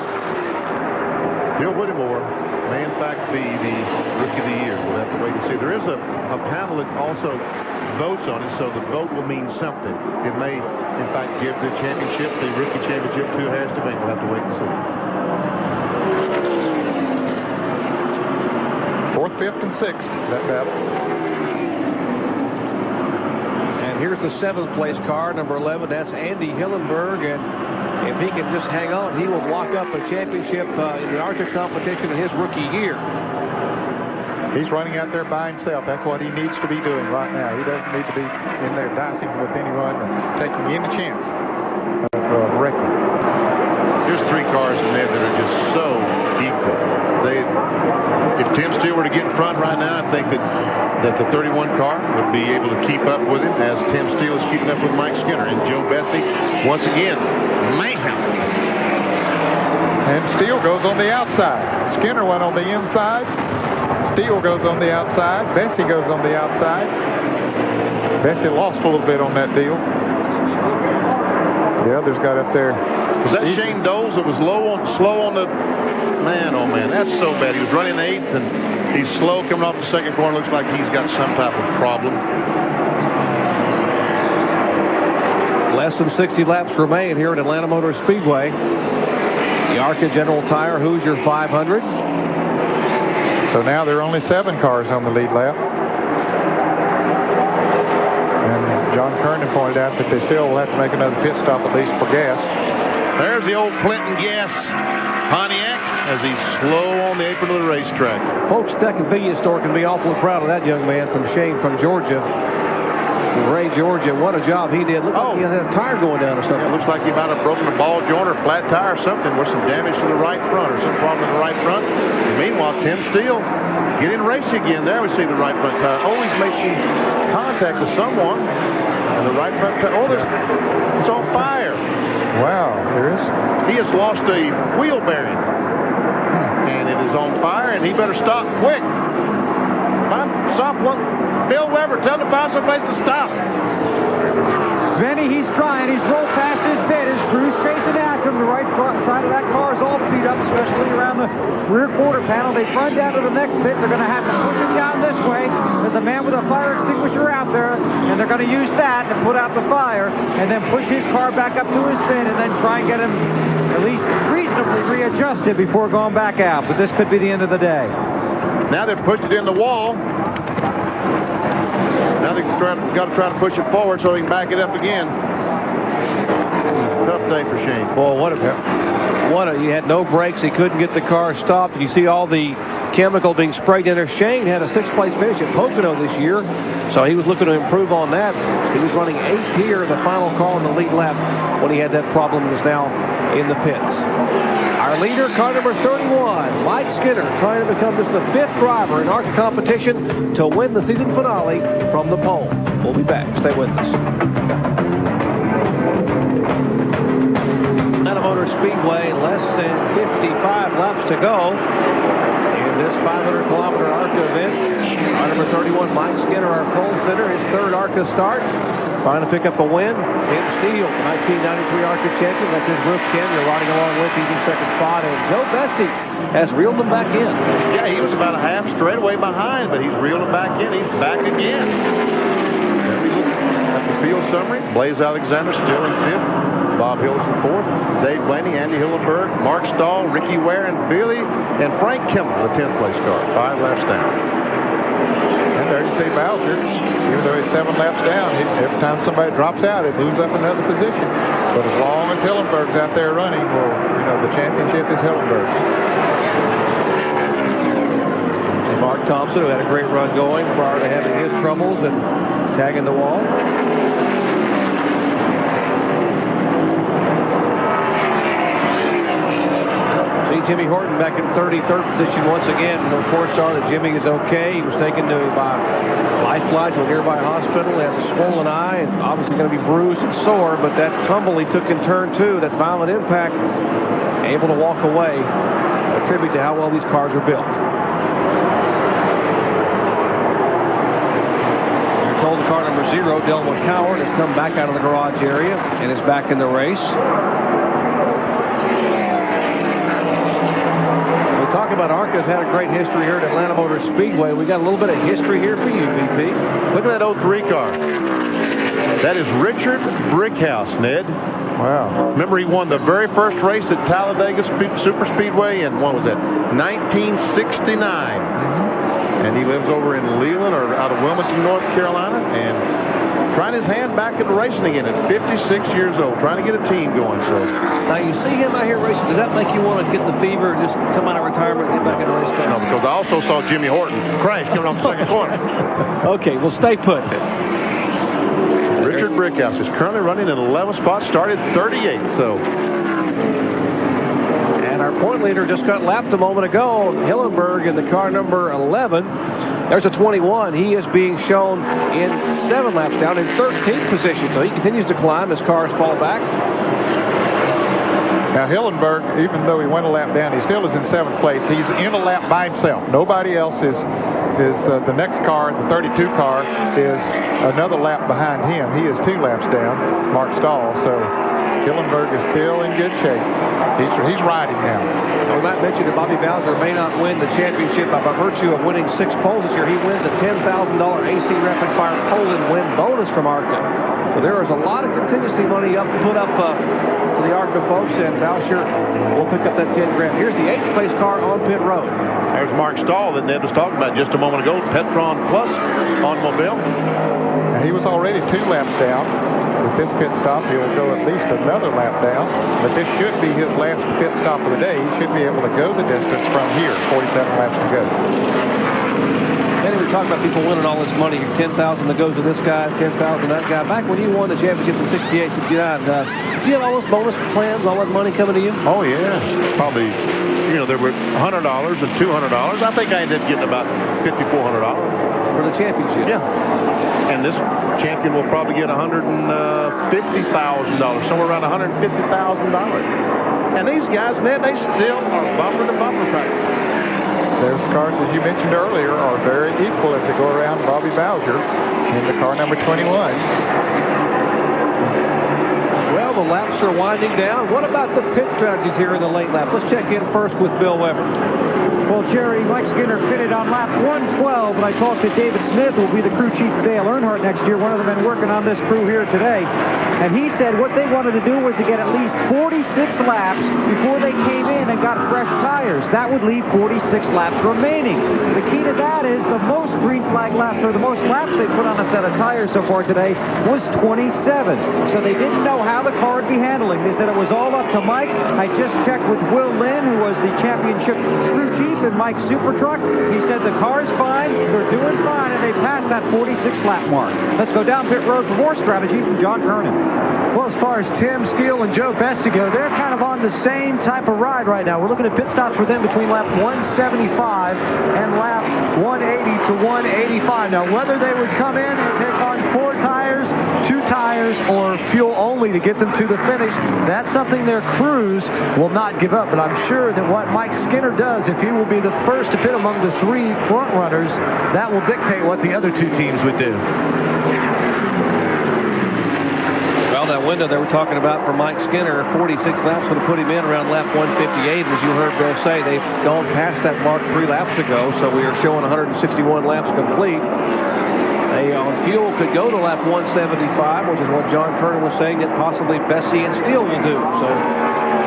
Dill Whittemore, may in fact be the Rookie of the Year. We'll have to wait and see. There is a panel that also votes on it, so the vote will mean something. It may, in fact, give the championship, the Rookie Championship, to Harris Devane. We'll have to wait and see. 4th, 5th, and 6th, that battle. And here's the 7th place car, number 11. That's Andy Hillenberg. And if he can just hang on, he will lock up a championship in the ARCA competition in his rookie year. He's running out there by himself. That's what he needs to be doing right now. He doesn't need to be in there dicing with anyone or taking any chance of wrecking. Here's 3 cars in there that are just so equal. If Tim Steele were to get in front right now, I think that the 31 car would be able to keep up with him as Tim Steele is keeping up with Mike Skinner. And Joe Bessie, once again, mayhem. And Steele goes on the outside. Skinner went on the inside. Steele goes on the outside. Bessie goes on the outside. Bessie lost a little bit on that deal. The others got up there. Was that Shane Doles that was slow on the... Man, oh man, that's so bad. He was running 8th, and he's slow coming off the second corner. Looks like he's got some type of problem. Less than 60 laps remain here at Atlanta Motor Speedway. The ARCA General Tire Hoosier 500. So now there are only 7 cars on the lead lap. And John Kernan pointed out that they still will have to make another pit stop at least for gas. There's the old Clinton Gas Pontiac as he's slow on the apron of the racetrack. Folks, that convenience store can be awfully proud of that young man from Shane from Georgia. Ray, Georgia, what a job he did. Looked like he had a tire going down or something. Yeah, it looks like he might have broken a ball joint or flat tire or something with some damage to the right front or some problem in the right front. And meanwhile, Tim Steele getting racing again. There we see the right front tire. Oh, he's making contact with someone. And the right front tire, it's on fire. Wow, there is. He has lost a wheel bearing. And it is on fire, and he better stop quick. Stop one. Bill Weber, tell him to find some place to stop. Benny, he's trying. He's rolled past his bed. His crew's chasing after him. The right front side of that car is all beat up, especially around the rear quarter panel. They run down to the next pit. They're going to have to push it down this way. There's a man with a fire extinguisher out there, and they're going to use that to put out the fire and then push his car back up to his bin and then try and get him at least reasonably readjusted before going back out. But this could be the end of the day. Now they've pushed it in the wall. Now they've got to try to push it forward so he can back it up again. Tough day for Shane. Boy, you had no brakes. He couldn't get the car stopped. You see all the chemical being sprayed in there. Shane had a 6th place finish at Pocono this year, so he was looking to improve on that. He was running 8th here, the final car in the lead lap when he had that problem and is now in the pits. Our leader, car number 31, Mike Skinner, trying to become just the 5th driver in ARCA competition to win the season finale from the pole. We'll be back. Stay with us. Atlanta Motor Speedway, less than 55 laps to go in this 500-kilometer ARCA event. Car number 31, Mike Skinner, our pole sitter, his 3rd ARCA start. Trying to pick up a win. Tim Steele, the 1993 ARCA champion. That's his roof, Ken. You're riding along with him in 2nd spot. And Joe Bessie has reeled him back in. Yeah, he was about a half straightaway behind, but he's reeled him back in. He's back again. There we look at the field summary. Blaze Alexander still in 5th. Bob Hills in 4th. Dave Blaney, Andy Hillenberg, Mark Stahl, Ricky Ware, and Billy, and Frank Kimmel, the 10th place car. 5 laps down. And there you see Bowser. Even though he's 7 laps down, every time somebody drops out, it moves up another position. But as long as Hillenberg's out there running, well, the championship is Hillenberg's. And Mark Thompson, who had a great run going prior to having his troubles and tagging the wall. See Jimmy Horton back in 33rd position once again. The reports are that Jimmy is okay. He was taken by Lifeline to a nearby hospital. He has a swollen eye and obviously going to be bruised and sore, but that tumble he took in turn 2, that violent impact, able to walk away, a tribute to how well these cars are built. You're told the car number 0, Delmar Coward, has come back out of the garage area and is back in the race. Talk about ARCA's had a great history here at Atlanta Motor Speedway. We got a little bit of history here for you, VP. Look at that 03 car. That is Richard Brickhouse, Ned. Wow. Remember, he won the very first race at Talladega Super Speedway in, what was that, 1969. And he lives over in Leland or out of Wilmington, North Carolina, and trying his hand back into racing again at 56 years old, trying to get a team going. So now you see him out here racing. Does that make you want to get the fever and just come out of retirement and get back into race? No, because I also saw Jimmy Horton crash coming off the 2nd corner. Okay, well, stay put. Richard Brickhouse is currently running in 11th spot, started 38th. So. And our point leader just got lapped a moment ago. Hillenberg in the car number 11. There's a 21. He is being shown in 7 laps down in 13th position. So he continues to climb as cars fall back. Now Hillenberg, even though he went a lap down, he still is in 7th place. He's in a lap by himself. Nobody else is the next car, the 32 car, is another lap behind him. He is 2 laps down, Mark Stahl. So Hillenberg is still in good shape. He's riding now. We might mention that Bobby Bowser may not win the championship by virtue of winning 6 poles this year. He wins a $10,000 AC Rapid Fire pole and win bonus from ARCA. So there is a lot of contingency money put up for the ARCA folks, and Boucher will pick up that 10 grand. Here's the 8th place car on pit road. There's Mark Stahl that Ned was talking about just a moment ago. Petron Plus automobile. Now, he was already 2 laps down. With this pit stop, he'll go at least another lap down. But this should be his last pit stop of the day. He should be able to go the distance from here. 47 laps to go. And we talk about people winning all this money. 10,000 that goes to this guy, 10,000 that guy. Back when you won the championship in 68, 69, did you have all those bonus plans, all that money coming to you? Oh, yeah. Probably, you know, there were $100 and $200. I think I ended up getting about $5,400. For the championship? Yeah. And this champion will probably get $150,000, somewhere around $150,000. And these guys, man, they still are bumper to bumper practice. Those cars, as you mentioned earlier, are very equal as they go around Bobby Bowser in the car number 21. Well, the laps are winding down. What about the pit strategies here in the late lap? Let's check in first with Bill Weber. Well, Jerry, Mike Skinner pitted on lap 112, and I talked to David Smith, who will be the crew chief for Dale Earnhardt next year. One of the men working on this crew here today. And he said what they wanted to do was to get at least 46 laps before they came in and got fresh tires. That would leave 46 laps remaining. The key to that is the most green flag laps, or the most laps they put on a set of tires so far today was 27. So they didn't know how the car would be handling. They said it was all up to Mike. I just checked with Will Lynn, who was the championship crew chief in Mike's Super Truck. He said the car's fine, they're doing fine, and they passed that 46 lap mark. Let's go down pit road for more strategy from John Kernan. Well, as far as Tim Steele and Joe Bessie go, they're kind of on the same type of ride right now. We're looking at pit stops for them between lap 175 and lap 180 to 185. Now, whether they would come in and take on 4 tires, 2 tires, or fuel only to get them to the finish, that's something their crews will not give up. But I'm sure that what Mike Skinner does, if he will be the first to pit among the 3 front runners, that will dictate what the other 2 teams would do. Well, that window they were talking about for Mike Skinner, 46 laps would have put him in around lap 158. As you heard Bill say, they've gone past that mark 3 laps ago, so we are showing 161 laps complete. They on fuel could go to lap 175, which is what John Kernan was saying that possibly Bessie and Steele will do. So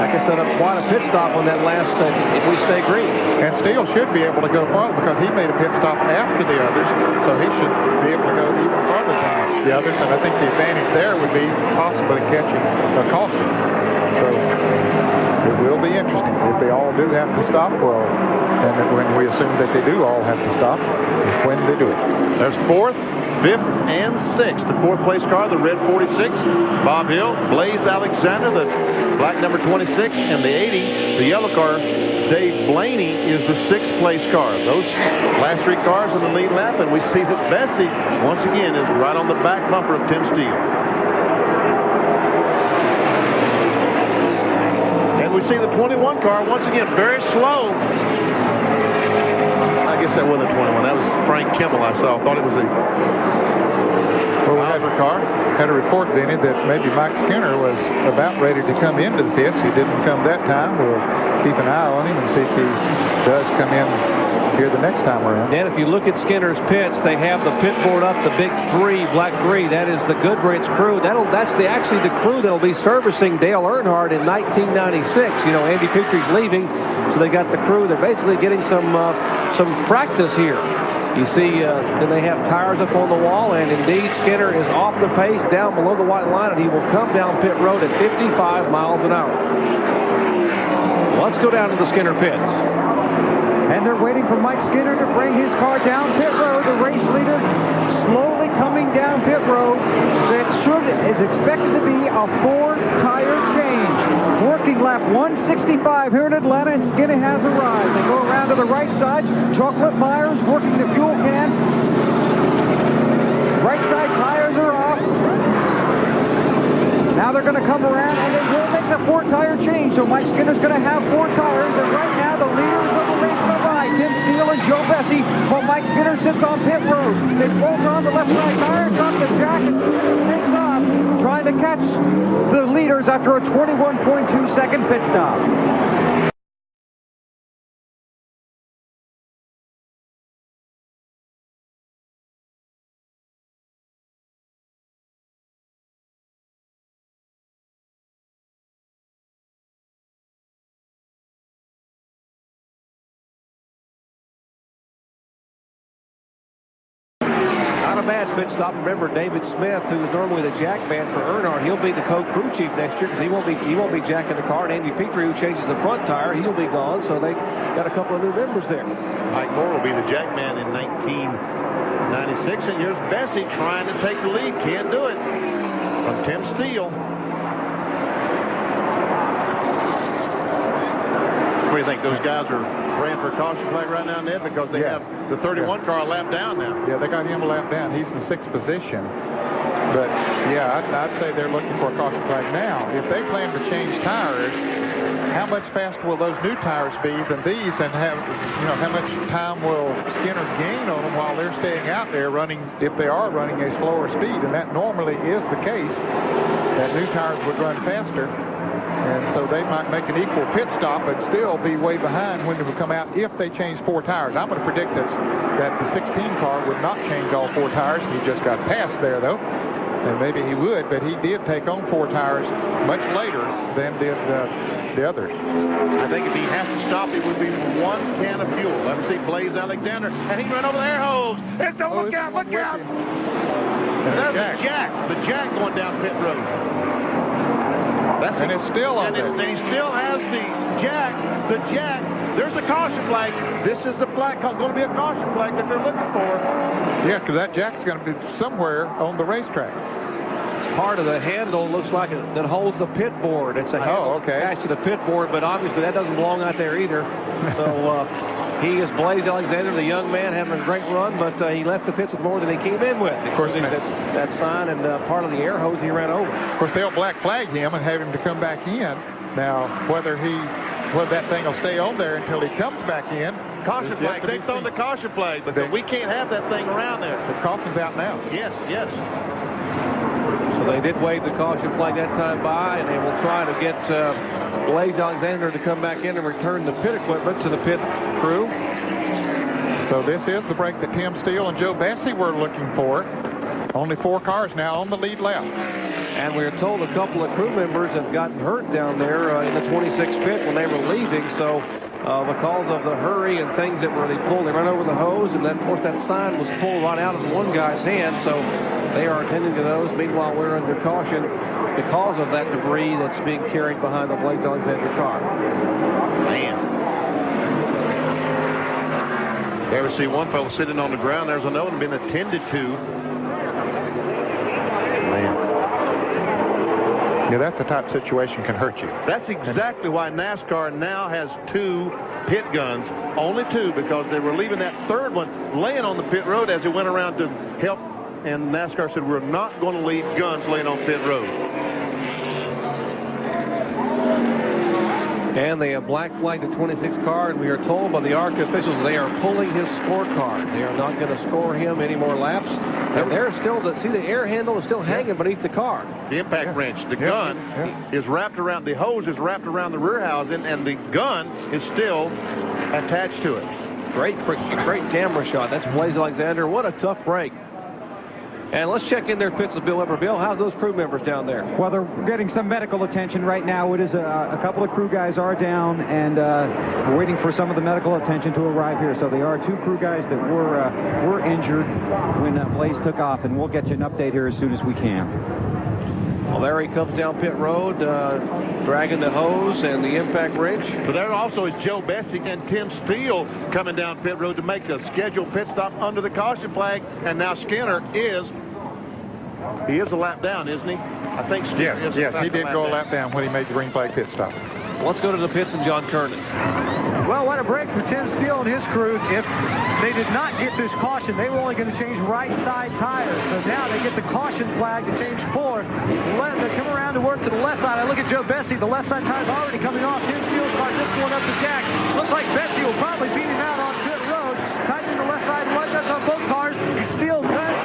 that could set up quite a pit stop on that last if we stay green. And Steele should be able to go farther because he made a pit stop after the others, so he should be able to go even farther than the others. And I think the advantage there would be possibly catching a caution. So it will be interesting if they all do have to stop. Well, and when we assume that they do all have to stop, is when they do it. There's 4th, 5th, and 6th. The 4th place car, the red 46, Bob Hill, Blaze Alexander, the black number 26, and the 80, the yellow car, Dave Blaney, is the 6th place car. Those last 3 cars in the lead lap, and we see that Bessie, once again, is right on the back bumper of Tim Steele. And we see the 21 car, once again, very slow. I guess that wasn't a 21. That was Frank Kimmel, I saw. Thought it was a Bowser car. Had a report, Denny, that maybe Mike Skinner was about ready to come into the pits. He didn't come that time. We'll keep an eye on him and see if he does come in here the next time around. And if you look at Skinner's pits, they have the pit board up, the big 3, black 3. That is the Goodrich crew. That's actually the crew that'll be servicing Dale Earnhardt in 1996. You know, Andy Petrie's leaving, so they got the crew. They're basically getting some practice here. You see, then they have tires up on the wall, and indeed Skinner is off the pace down below the white line, and he will come down pit road at 55 miles an hour. Let's go down to the Skinner pits. And they're waiting for Mike Skinner to bring his car down pit road. The race leader slowly coming down pit road. That is expected to be a 4-tire change. Working lap 165 here in Atlanta, and Skinner has arrived. They go around to the right side. Chocolate Myers working the fuel can. Right side tires are off. Now they're going to come around, and they will make the 4-tire change. So Mike Skinner's going to have 4 tires, and right now the leaders of the race are by Tim Steele and Joe Bessie, while Mike Skinner sits on pit road. They both are on the left-side tire, top the jack, and takes off, trying to catch the leaders after a 21.2-second pit stop. a bad pit stop. Remember, David Smith, who is normally the jack man for Earnhardt, he'll be the co-crew chief next year because he won't be jacking the car. And Andy Petrie, who changes the front tire, he'll be gone. So they got a couple of new members there. Mike Moore will be the jack man in 1996. And here's Bessie trying to take the lead. Can't do it. From Tim Steele. What do you think? Those guys are praying for a caution flag right now, Ned, because they have the 31 car a lap down now. Yeah, they got him a lap down. He's in 6th position. But, yeah, I'd say they're looking for a caution flag now. If they plan to change tires, how much faster will those new tires be than these, and how much time will Skinner gain on them while they're staying out there running, if they are running a slower speed? And that normally is the case, that new tires would run faster. And so they might make an equal pit stop but still be way behind when they would come out if they change 4 tires. I'm going to predict that the 16 car would not change all 4 tires. He just got passed there, though. And maybe he would, but he did take on 4 tires much later than did the others. I think if he has to stop, it would be 1 can of fuel. Let's see Blaze Alexander. And he ran over the air hose. It's a look out, look out. There's the Jack going down pit road. And it's still on there. And he still has the Jack. There's the caution flag. This is the flag, going to be a caution flag that they're looking for. Yeah, because that Jack's going to be somewhere on the racetrack. Part of the handle looks like that holds the pit board. It's a handle attached to the pit board, but obviously that doesn't belong out there either. So he is Blaze Alexander, the young man, having a great run, but he left the pits with more than he came in with. Of course, that sign and part of the air hose he ran over. Of course, they'll black flag him and have him to come back in. Now, whether that thing will stay on there until he comes back in. Caution flag. They thrown the caution flag, but we can't have that thing around there. The caution's out now. Yes. So they did wave the caution flag that time by, and they will try to get Blaze Alexander to come back in and return the pit equipment to the pit crew. So this is the break that Tim Steele and Joe Bessie were looking for. Only 4 cars now on the lead lap. And we are told a couple of crew members have gotten hurt down there in the 26th pit when they were leaving. So because of the hurry and things that were, they ran over the hose, and then, of course, that sign was pulled right out of one guy's hand. So they are attending to those. Meanwhile, we're under caution because of that debris that's being carried behind the Blaze Alexander car. Man. You ever see one fellow sitting on the ground? There's another one being attended to. Yeah, that's the type of situation can hurt you. That's exactly why NASCAR now has 2 pit guns. Only 2, because they were leaving that third one laying on the pit road as it went around to help. And NASCAR said, we're not going to leave guns laying on pit road. And they have black flagged the 26 car, and we are told by the ARCA officials they are pulling his scorecard. They are not going to score him any more laps. And there's still the air handle is still hanging beneath the car. The impact wrench, the gun is wrapped around, the hose is wrapped around the rear housing, and the gun is still attached to it. Great camera shot. That's Blaze Alexander. What a tough break. And let's check in their pits with Bill Weber. Bill, how's those crew members down there? Well, they're getting some medical attention right now. It is a couple of crew guys are down, and we're waiting for some of the medical attention to arrive here. So there are 2 crew guys that were injured when Blaze took off, and we'll get you an update here as soon as we can. Well, there he comes down pit road, dragging the hose and the impact wrench. But there also is Joe Bessie and Tim Steele coming down pit road to make a scheduled pit stop under the caution flag. And now Skinner is a lap down, isn't he? I think Skinner is. Yes, he did go a lap down when he made the green flag pit stop. Let's go to the pits and John Kernan. Well, what a break for Tim Steele and his crew. If they did not get this caution, they were only going to change right side tires. So now they get the caution flag to change 4. They come around to work to the left side. I look at Joe Bessie. The left side tire's already coming off. Tim Steele's car just going up the jack. Looks like Bessie will probably beat him out on pit road. Tightening the left side. That's on both cars. Steele's done.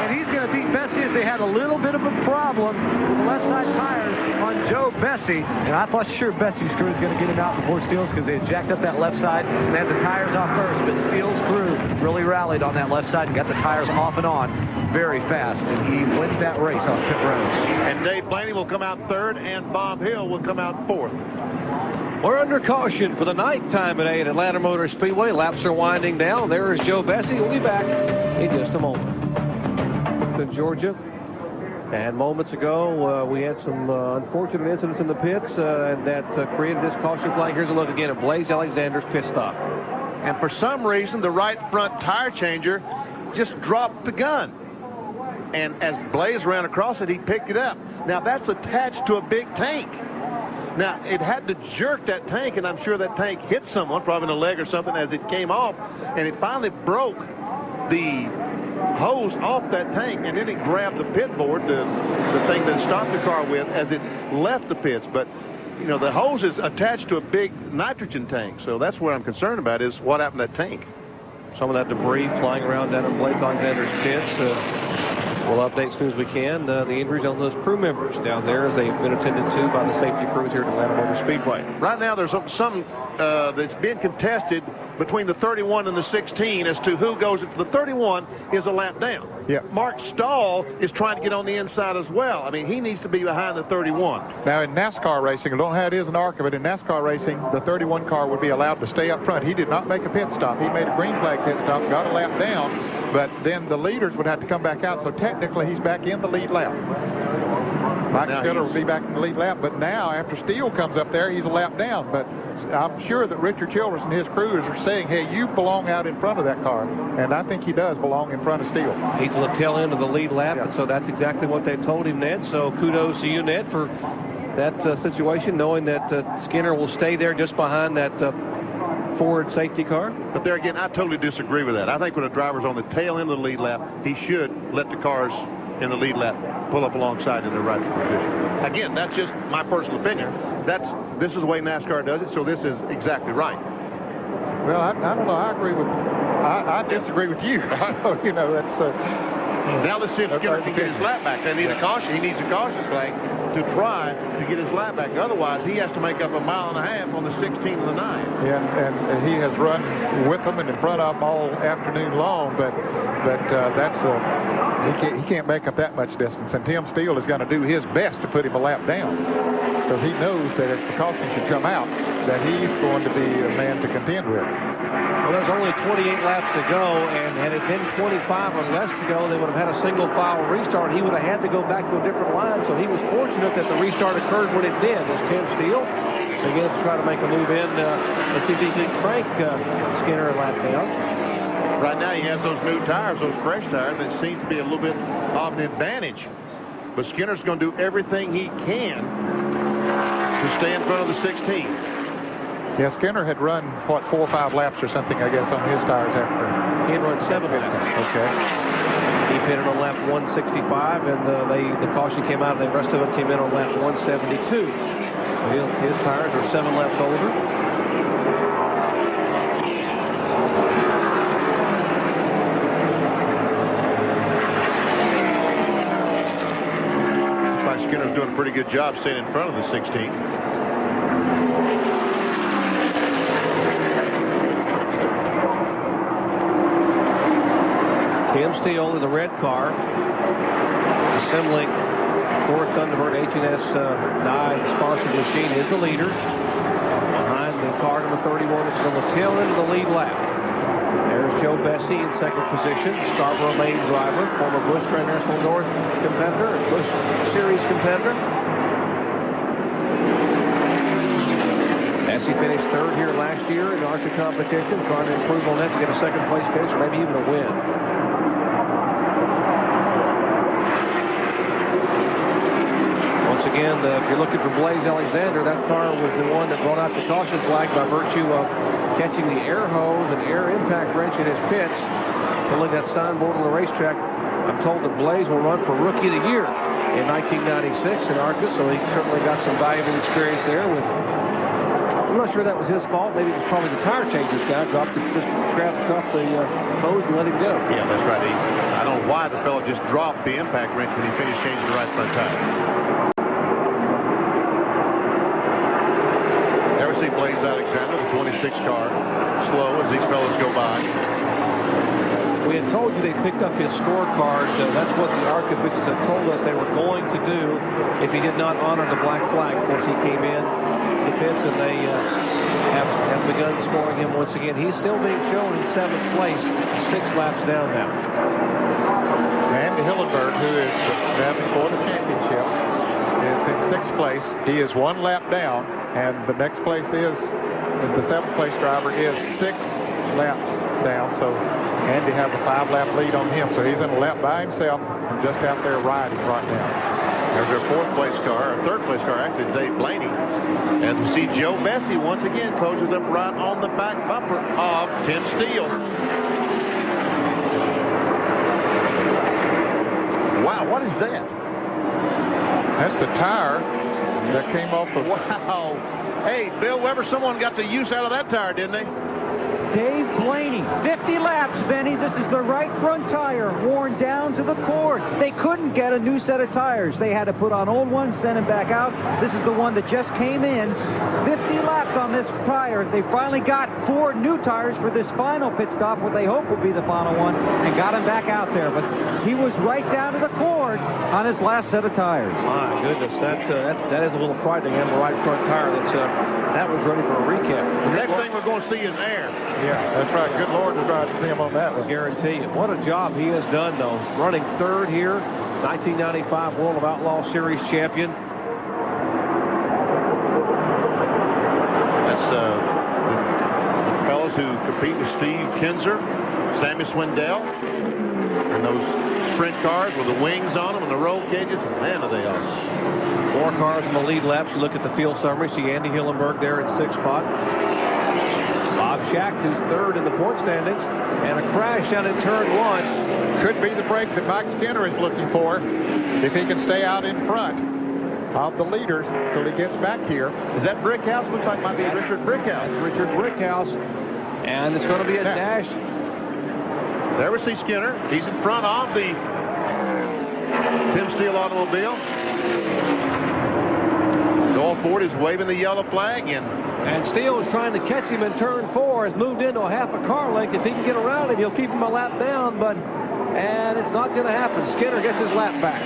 And he's going to beat Bessie as they had a little bit of a problem with the left side tires on Joe Bessie. And I thought sure Bessie's crew was going to get him out before Steele's because they had jacked up that left side and they had the tires off first. But Steele's crew really rallied on that left side and got the tires off and on very fast. And he wins that race on pit road. And Dave Blaney will come out 3rd and Bob Hill will come out 4th. We're under caution for the nighttime today at Atlanta Motor Speedway. Laps are winding down. There is Joe Bessie. We'll be back in just a moment. in Georgia. And moments ago, we had some unfortunate incidents in the pits that created this caution flag. Here's a look again at Blaze Alexander's pit stop. And for some reason, the right front tire changer just dropped the gun. And as Blaze ran across it, he picked it up. Now, that's attached to a big tank. Now, it had to jerk that tank, and I'm sure that tank hit someone, probably in the leg or something, as it came off. And it finally broke the hose off that tank, and then it grabbed the pit board, the thing that stopped the car with, as it left the pits. But, you know, the hose is attached to a big nitrogen tank. So that's what I'm concerned about, is what happened to that tank. Some of that debris flying around down in Blaze Alexander's pits. We'll update as soon as we can the injuries on those crew members down there as they've been attended to by the safety crews here at Atlanta Motor Speedway. Right now, there's some that's been contested between the 31 and the 16 as to who goes into the 31 is a lap down. Yeah. Mark Stahl is trying to get on the inside as well. I mean, he needs to be behind the 31. Now, in NASCAR racing, I don't know how it is in ARCA, but in NASCAR racing, the 31 car would be allowed to stay up front. He did not make a pit stop. He made a green flag pit stop, got a lap down, but then the leaders would have to come back out, so technically he's back in the lead lap. Mike Stiller will be back in the lead lap, but now after Steele comes up there, he's a lap down. But I'm sure that Richard Childress and his crews are saying, hey, you belong out in front of that car. And I think he does belong in front of Steele. He's the tail end of the lead lap, and so that's exactly what they told him, Ned. So kudos to you, Ned, for that situation, knowing that Skinner will stay there just behind that Ford safety car. But there again, I totally disagree with that. I think when a driver's on the tail end of the lead lap, he should let the cars in the lead lap pull up alongside in the right position. Again, that's just my personal opinion. This is the way NASCAR does it, so this is exactly right. Well, I don't know. I agree with. I disagree with you. You know, that's. Now let's see if Skinner can get his lap back. They need a caution. He needs a caution flag to try to get his lap back. Otherwise, he has to make up a mile and a half on the 16 and the 9. Yeah, and he has run with them and in front of them all afternoon long, but that's he can't make up that much distance. And Tim Steele is going to do his best to put him a lap down, because he knows that if the caution should come out, that he's going to be a man to contend with. Well, there's only 28 laps to go, and had it been 25 or less to go, they would have had a single file restart. He would have had to go back to a different line, so he was fortunate that the restart occurred when it did. As Tim Steele begins to try to make a move in and see if he can crank Skinner a lap down. Right now, he has those new tires, those fresh tires, that seems to be a little bit of an advantage. But Skinner's going to do everything he can to stay in front of the 16. Yeah, Skinner had run, what, 4 or 5 laps or something, I guess, on his tires after. He had run 7 laps. Okay. He pitted on lap 165, and the caution came out, and the rest of it came in on lap 172. His tires are 7 laps older. Looks like Skinner's doing a pretty good job staying in front of the 16. Tim Steele in the red car, assembling Ford Thunderbird H&S die sponsored machine, is the leader. Behind the car number 31, it's on the tail end of the lead lap. There's Joe Bessie in second position, Scarborough Lane driver, former Busch Grand National North competitor, Busch Series competitor. Bessie finished third here last year in ARCA competition, trying to improve on that to get a second place finish or maybe even a win. Once again, if you're looking for Blaze Alexander, that car was the one that brought out the caution flag by virtue of catching the air hose and air impact wrench in his pits, pulling that signboard on the racetrack. I'm told that Blaze will run for Rookie of the Year in 1996 in ARCA, so he certainly got some valuable experience there. I'm not sure that was his fault. Maybe it was probably the tire changes guy just grabbed off the hose and let him go. Yeah, that's right. I don't know why the fellow just dropped the impact wrench when he finished changing the right front tire. Never see Blaze Alexander, the 26 car, slow as these fellows go by. We had told you they picked up his scorecard. That's what the ARCA officials had told us they were going to do if he did not honor the black flag. Of course, he came in the pits, and they have begun scoring him once again. He's still being shown in 7th place, 6 laps down now. And Andy Hillenberg, who is battling for the championship, is in 6th place. He is 1 lap down, and the next place is, the 7th place driver is 6 laps down. So Andy has a 5-lap lead on him. So he's in a lap by himself and just out there riding right now. There's our 4th place car, or 3rd place car, actually, Dave Blaney. As we see Joe Bessie once again coaches up right on the back bumper of Tim Steele. Wow, what is that? That's the tire that came off the... Wow. Hey, Bill Weber, someone got the use out of that tire, didn't they? Dave Blaney, 50 laps, Benny. This is the right front tire worn down to the cord. They couldn't get a new set of tires. They had to put on old ones, send them back out. This is the one that just came in. 50 laps on this tire. They finally got 4 new tires for this final pit stop, what they hope will be the final one, and got him back out there. But he was right down to the cord on his last set of tires. My goodness, that is a little frightening. And the right front tire that was ready for a recap. The next thing we're going to see is air. Yeah, that's right. Good Lord, we're glad to see him on that one. I guarantee you. What a job he has done, though. Running 3rd here, 1995 World of Outlaw Series champion. That's the fellows who compete with Steve Kinzer, Sammy Swindell, and those sprint cars with the wings on them and the roll cages. Man, are they awesome. 4 cars in the lead laps. You look at the field summary. See Andy Hillenberg there in 6th spot. Bob Schacht, who's 3rd in the point standings. And a crash down in turn 1. Could be the break that Mike Skinner is looking for if he can stay out in front of the leaders till he gets back here. Is that Brickhouse? Looks like it might be Richard Brickhouse. Richard Brickhouse. And it's going to be a dash. There we see Skinner. He's in front of the Tim Steele automobile. Noel Ford is waving the yellow flag, and Steele is trying to catch him in turn 4. Has moved into a half a car length. If he can get around him, he'll keep him a lap down, and it's not going to happen. Skinner gets his lap back.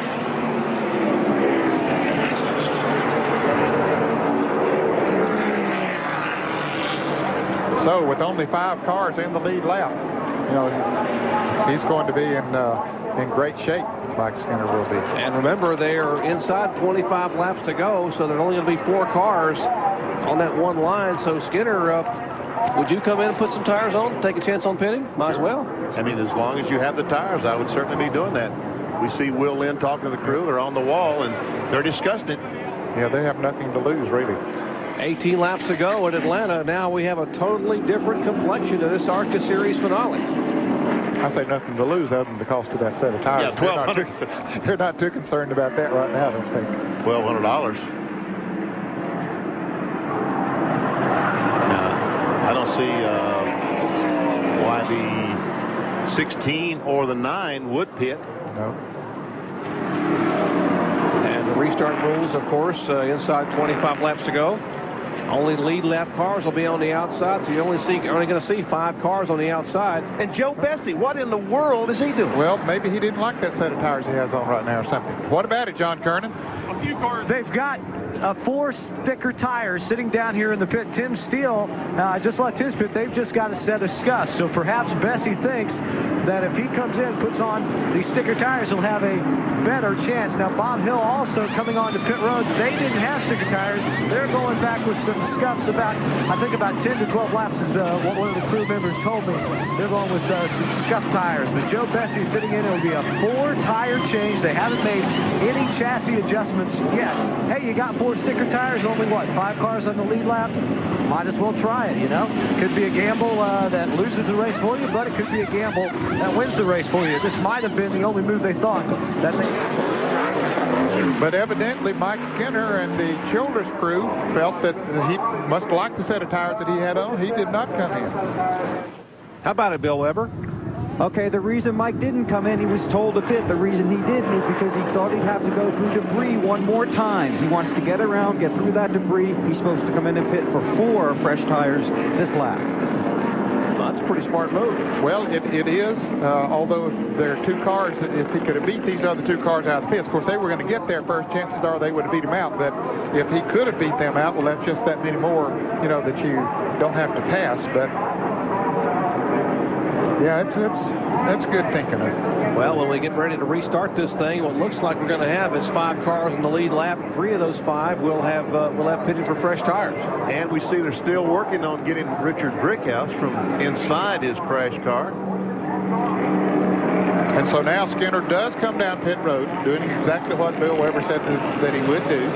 So with only 5 cars in the lead lap, he's going to be in great shape. Mike Skinner will be. And remember, they are inside 25 laps to go, so there's only going to be 4 cars on that one line. So Skinner, would you come in and put some tires on, take a chance on pitting? Might as well. I mean, as long as you have the tires, I would certainly be doing that. We see Will Lynn talking to the crew. They're on the wall, and they're discussing it. Yeah, they have nothing to lose, really. 18 laps to go at Atlanta. Now we have a totally different complexion to this ARCA Series finale. I say nothing to lose other than the cost of that set of tires. Yeah, $1,200. They're not too concerned about that right now, I don't think. $1,200. I don't see why the 16 or the 9 would pit. No. And the restart rules, of course, inside 25 laps to go. Only lead lap cars will be on the outside, so you're only going to see 5 cars on the outside. And Joe Bessie, what in the world is he doing? Well, maybe he didn't like that set of tires he has on right now or something. What about it, John Kernan? A few cars. They've got 4 thicker tires sitting down here in the pit. Tim Steele just left his pit. They've just got a set of scuffs. So perhaps Bessie thinks that if he comes in and puts on these thicker tires, he'll have a better chance. Now, Bob Hill also coming on to pit road. They didn't have thicker tires. They're going back with some scuffs about 10 to 12 laps is what one of the crew members told me. They're going with some scuffed tires. But Joe Bessie sitting in. It'll be a 4-tire change. They haven't made any chassis adjustments yet. Hey, you got 4 sticker tires, only 5 cars on the lead lap? Might as well try it, Could be a gamble that loses the race for you, but it could be a gamble that wins the race for you. This might have been the only move they thought that they... But evidently, Mike Skinner and the Childress crew felt that he must like the set of tires that he had on. He did not come in. How about it, Bill Weber? Okay, the reason Mike didn't come in, he was told to pit. The reason he didn't is because he thought he'd have to go through debris one more time. He wants to get around, get through that debris. He's supposed to come in and pit for 4 fresh tires this lap. Well, that's a pretty smart move. Well, it is, although there are 2 cars. If he could have beat these other 2 cars out of the pits, of course, they were going to get there first. Chances are they would have beat him out. But if he could have beat them out, well, that's just that many more, that you don't have to pass. But Yeah, that's good thinking. Well, when we get ready to restart this thing, what looks like we're going to have is 5 cars in the lead lap. 3 of those 5 will have pitted for fresh tires. And we see they're still working on getting Richard Brickhouse from inside his crash car. And so now Skinner does come down pit road, doing exactly what Bill Weber said that he would do.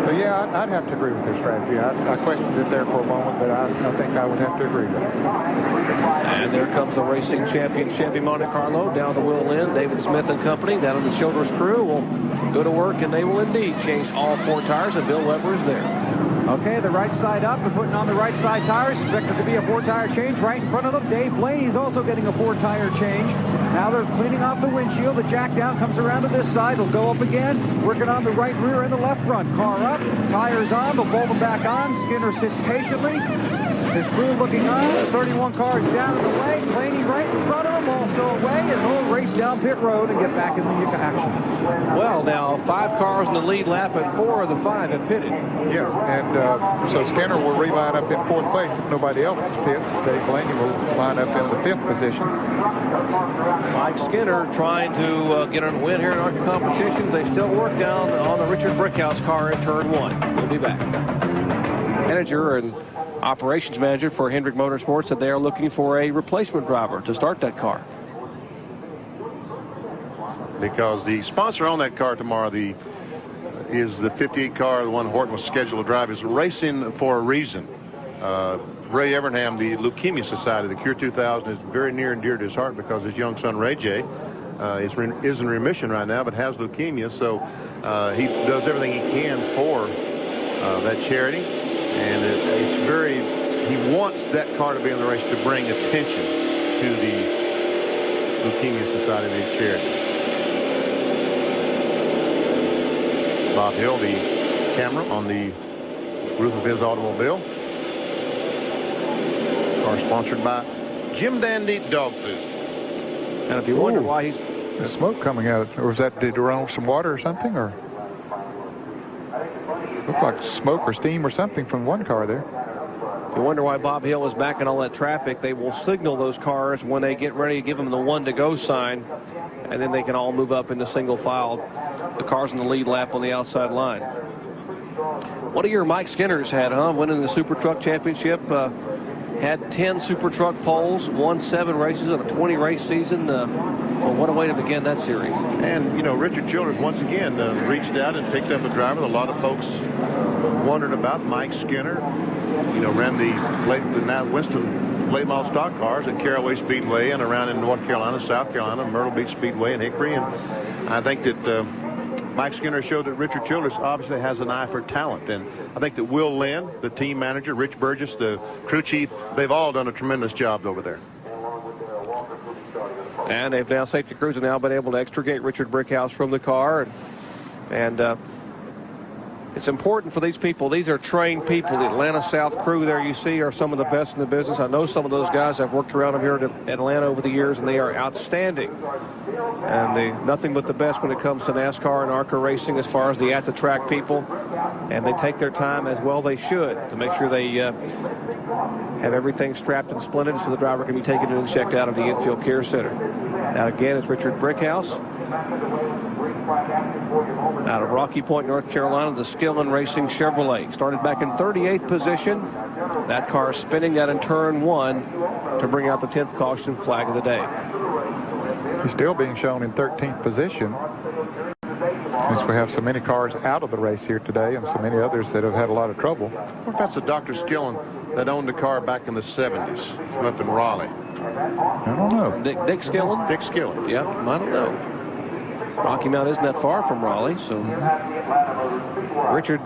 So yeah, I'd have to agree with their strategy. I questioned it there for a moment, but I think I would have to agree with it. And there comes the racing champion, Chevy Monte Carlo, down the wheel in. David Smith and company, down in the Childress crew, will go to work, and they will indeed change all 4 tires, and Bill Weber is there. Okay, the right side up and putting on the right side tires. Expected to be a 4-tire change right in front of them. Dave Blaney's also getting a 4-tire change. Now they're cleaning off the windshield. The jack down comes around to this side. They'll go up again, working on the right rear and the left front. Car up, tires on. They'll bolt them back on. Skinner sits patiently. His crew looking on. 31 cars down in the way. Blaney right in front of them, also away, and they'll race down pit road and get back in the action. Well, now 5 cars in the lead lap, and 4 of the 5 have pitted. Yes, and so Skinner will reline up in 4th place if nobody else pits. Dave Blaney will line up in the 5th position. Mike Skinner trying to get a win here in ARCA competitions. They still work down on the Richard Brickhouse car in turn 1. We'll be back. Manager and operations manager for Hendrick Motorsports said they are looking for a replacement driver to start that car. Because the sponsor on that car tomorrow is the 58 car, the one Horton was scheduled to drive, is racing for a reason. Ray Evernham, the Leukemia Society, the Cure 2000, is very near and dear to his heart because his young son, Ray J, is in remission right now, but has leukemia. So he does everything he can for that charity. And he wants that car to be in the race to bring attention to the Leukemia Society of his charity. Bob Hill, the camera on the roof of his automobile. Car sponsored by Jim Dandy Dog Food. And if you wonder why he's... There's smoke coming out. Or was that, did you run off some water or something? Or looked like smoke or steam or something from one car there. You wonder why Bob Hill is backing all that traffic. They will signal those cars when they get ready to give them the 1 to go sign, and then they can all move up into single file. The cars in the lead lap on the outside line. What a year Mike Skinner's had, huh? Winning the Super Truck Championship. Had 10 Super Truck poles, won 7 races in a 20-race season. Well, what a way to begin that series. And, you know, Richard Childress once again reached out and picked up a driver that a lot of folks wondered about. Mike Skinner, you know, ran the now Winston late model stock cars at Caraway Speedway and around in North Carolina, South Carolina, Myrtle Beach Speedway, and Hickory. And I think that Mike Skinner showed that Richard Childress obviously has an eye for talent. And I think that Will Lynn, the team manager, Rich Burgess, the crew chief, they've all done a tremendous job over there. And they've now, safety crews have now been able to extricate Richard Brickhouse from the car. And it's important for these people. These are trained people. The Atlanta South crew there you see are some of the best in the business. I know some of those guys. I've worked around them here at Atlanta over the years, and they are outstanding. And nothing but the best when it comes to NASCAR and ARCA racing as far as the at-the-track people. And they take their time as well they should to make sure they have everything strapped and splinted so the driver can be taken in and checked out of the infield care center. Now again, it's Richard Brickhouse. Out of Rocky Point, North Carolina, the Skillin Racing Chevrolet. Started back in 38th position. That car spinning that in turn 1 to bring out the 10th caution flag of the day. He's still being shown in 13th position. Since we have so many cars out of the race here today and so many others that have had a lot of trouble. Well, that's the Dr. Skillen that owned the car back in the 70s up in Raleigh. I don't know. Dick Skillen? Dick Skillen. Yeah, I don't know. Rocky Mount isn't that far from Raleigh, so Richard,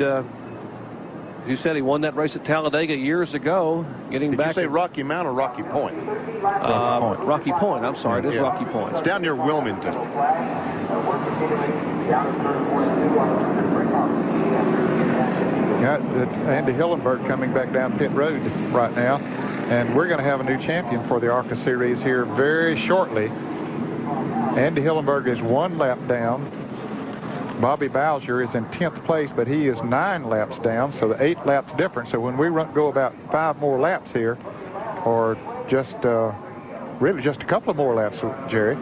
you said he won that race at Talladega years ago, getting Did back. you say Rocky Mount or Rocky Point? Rocky Point. I'm sorry, it is Rocky Point. It's down near Wilmington. Got Andy Hillenberg coming back down pit road right now, and we're going to have a new champion for the ARCA series here very shortly. Andy Hillenberg is 1 lap down. Bobby Bowser is in 10th place, but he is 9 laps down, so the 8 laps difference. So when we go about 5 more laps here, or just really just a couple of more laps, Jerry,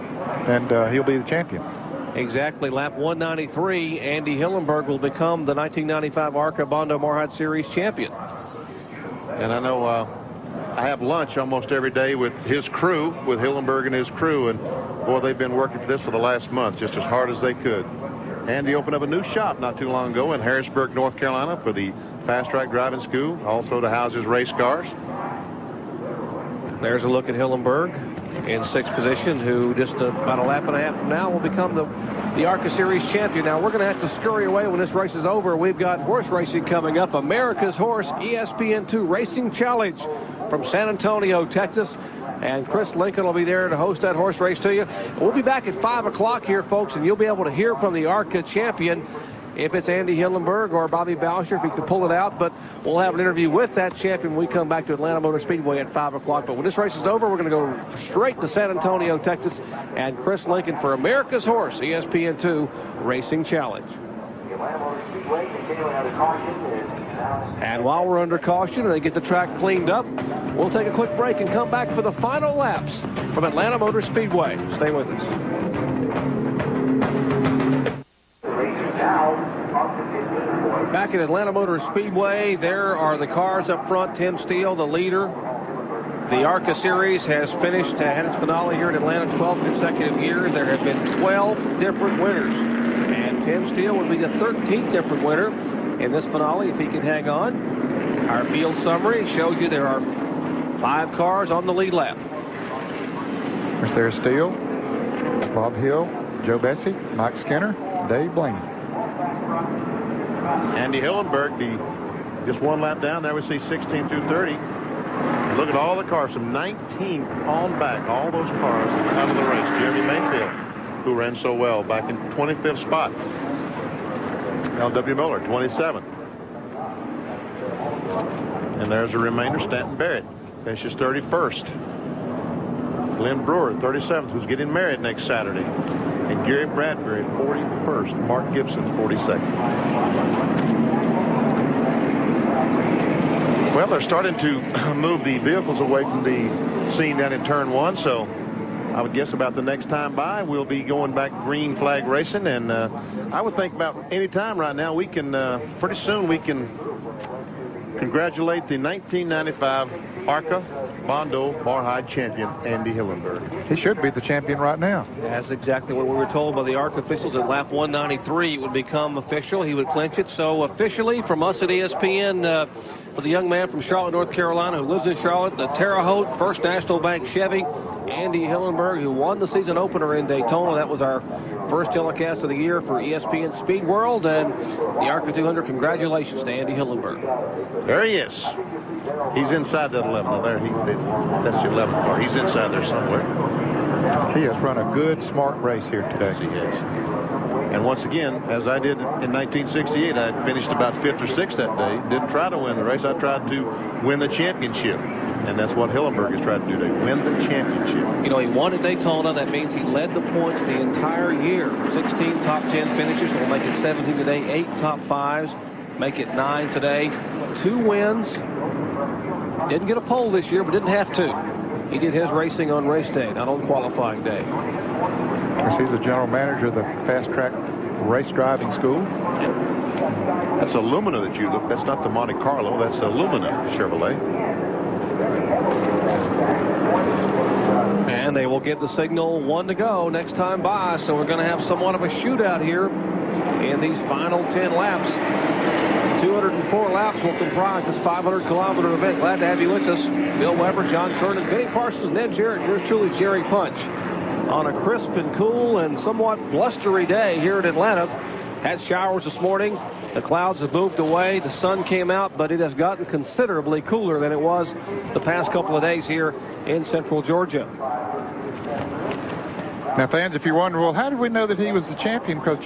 and he'll be the champion. Exactly. Lap 193, Andy Hillenberg will become the 1995 ARCA Bondo Mar-Hyde Series champion. And I know I have lunch almost every day with his crew, with Hillenberg and his crew, and boy, they've been working for this for the last month just as hard as they could. Andy opened up a new shop not too long ago in Harrisburg, North Carolina for the Fast Track Driving School, also to house his race cars. There's a look at Hillenberg in sixth position, who just about a lap and a half from now will become the ARCA Series champion. Now, we're going to have to scurry away when this race is over. We've got horse racing coming up. America's Horse ESPN2 Racing Challenge from San Antonio, Texas. And Chris Lincoln will be there to host that horse race to you. We'll be back at 5 o'clock here, folks, and you'll be able to hear from the ARCA champion, if it's Andy Hillenberg or Bobby Bowser, if he can pull it out. But we'll have an interview with that champion when we come back to Atlanta Motor Speedway at 5 o'clock. But when this race is over, we're going to go straight to San Antonio, Texas, and Chris Lincoln for America's Horse ESPN2 Racing Challenge. And while we're under caution and they get the track cleaned up, we'll take a quick break and come back for the final laps from Atlanta Motor Speedway. Stay with us. Back at Atlanta Motor Speedway, there are the cars up front. Tim Steele, the leader. The ARCA Series has finished, had its finale here in Atlanta 12 consecutive years. There have been 12 different winners. And Tim Steele would be the 13th different winner in this finale if he can hang on. Our field summary shows you there are 5 cars on the lead lap. There's Steele, Bob Hill, Joe Betsy, Mike Skinner, Dave Blaney. Andy Hillenberg, just one lap down. There we see 16 through 30. And look at all the cars from 19 on back. All those cars out of the race. Jeremy Mayfield, who ran so well back in 25th spot. L.W. Miller, 27th. And there's a remainder. Stanton Barrett finishes 31st. Glenn Brewer, 37th, who's getting married next Saturday. And Gary Bradbury, 41st. Mark Gibson, 42nd. Well, they're starting to move the vehicles away from the scene down in turn 1, so I would guess about the next time by, we'll be going back green flag racing. And I would think about any time right now, we can, pretty soon we can congratulate the 1995 ARCA Bondo Mar-Hyde champion, Andy Hillenberg. He should be the champion right now. That's exactly what we were told by the ARCA officials at lap 193. It would become official. He would clinch it. So officially from us at ESPN, for the young man from Charlotte, North Carolina, who lives in Charlotte, the Terre Haute First National Bank Chevy, Andy Hillenberg, who won the season opener in Daytona. That was our first telecast of the year for ESPN Speed World, and the ARCA 200. Congratulations to Andy Hillenberg. There he is. He's inside that 11. Oh, there, that's the 11th car. He's inside there somewhere. He has run a good, smart race here today. Yes, he has. And once again, as I did in 1968, I finished about 5th or 6th that day. Didn't try to win the race. I tried to win the championship. And that's what Hillenberg has tried to do today, win the championship. You know, he won at Daytona. That means he led the points the entire year. 16 top 10 finishes. Will make it 17 today. 8 top 5s. Make it 9 today. 2 wins. Didn't get a pole this year, but didn't have to. He did his racing on race day, not on qualifying day. He's the general manager of the Fast Track Race Driving School. That's Illumina that you look. That's not the Monte Carlo. That's Illumina Chevrolet. And they will get the signal 1 to go next time by. So we're going to have somewhat of a shootout here in these final 10 laps. 204 laps will comprise this 500-kilometer event. Glad to have you with us. Bill Weber, John Kernan, Benny Parsons, Ned Jarrett, yours truly, Jerry Punch. On a crisp and cool and somewhat blustery day here in Atlanta. Had showers this morning. The clouds have moved away. The sun came out, but it has gotten considerably cooler than it was the past couple of days here in central Georgia. Now, fans, if you're wondering, well, how did we know that he was the champion? Because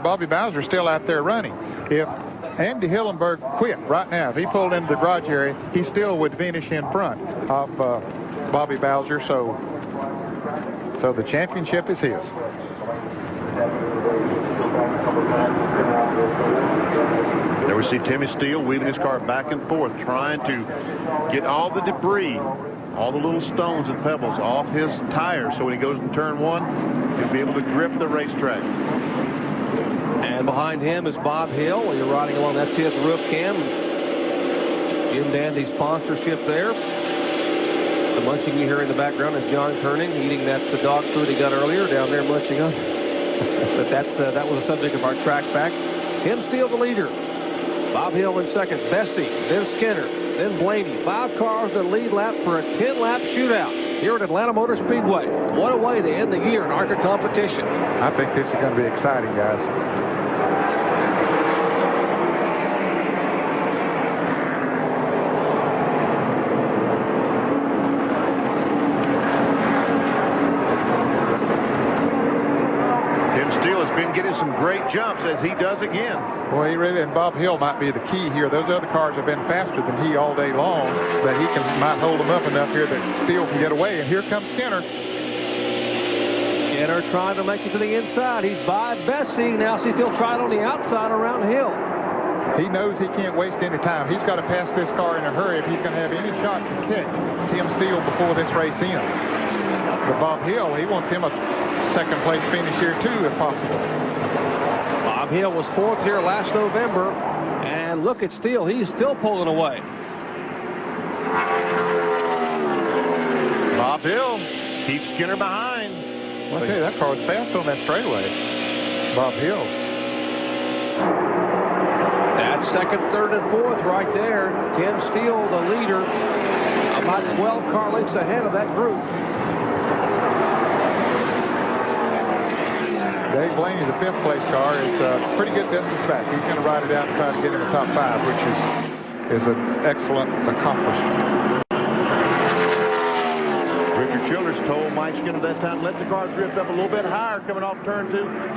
Bobby Bowser is still out there running. If Andy Hillenberg quit right now, if he pulled into the garage area, he still would finish in front of Bobby Bowser. So the championship is his. There we see Timmy Steele weaving his car back and forth, trying to get all the debris all the little stones and pebbles off his tires, so when he goes in turn 1, he'll be able to grip the racetrack. And behind him is Bob Hill. While you're riding along, that's his roof cam. Jim Dandy's sponsorship there. The munching you hear in the background is John Kerning eating that dog food he got earlier down there munching on. But that was the subject of our track back. Tim Steele the leader. Bob Hill in second. Bessie, then Skinner, then Blaney. 5 cars in the lead lap for a 10-lap shootout here at Atlanta Motor Speedway. What a way to end the year in ARCA competition. I think this is going to be exciting, guys. Getting some great jumps as he does again. Boy, he really, and Bob Hill might be the key here. Those other cars have been faster than he all day long, but he might hold them up enough here that Steele can get away. And here comes Skinner. Skinner trying to make it to the inside. He's by Bessie. Now see if he'll try it on the outside around Hill. He knows he can't waste any time. He's got to pass this car in a hurry if he's going to have any shot to catch Tim Steele before this race ends. But Bob Hill, he wants him a second place finish here too, if possible. Bob Hill was 4th here last November, and look at Steele. He's still pulling away. Bob Hill keeps Skinner behind. Well, I tell you, that car was fast on that straightaway. Bob Hill. That's second, third, and fourth right there. Tim Steele, the leader, about 12 car lengths ahead of that group. Dave Blaney, the 5th place car, is pretty good distance back. He's going to ride it out and try to get in the top 5, which is an excellent accomplishment. Richard Childress told Mike Skinner that time, let the car drift up a little bit higher coming off turn 2.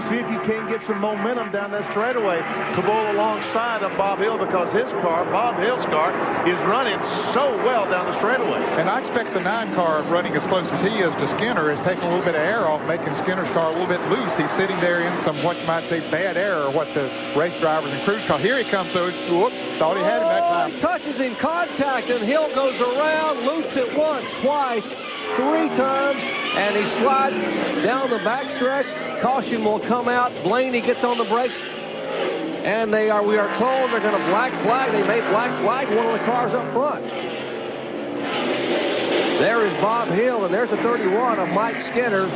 See if you can't get some momentum down that straightaway to bowl alongside of Bob Hill, because his car, Bob Hill's car, is running so well down the straightaway. And I expect the 9 car running as close as he is to Skinner is taking a little bit of air off, making Skinner's car a little bit loose. He's sitting there in some, what you might say, bad air, or what the race drivers and crews call. Here he comes, so whoop, thought he had him that time. He touches in contact, and Hill goes around, loops it once, twice, 3 times, and he slides down the backstretch. Caution will come out. Blaney gets on the brakes, and we are told they're going to black flag. They may black flag one of the cars up front. There is Bob Hill, and there's the 31 of Mike Skinner,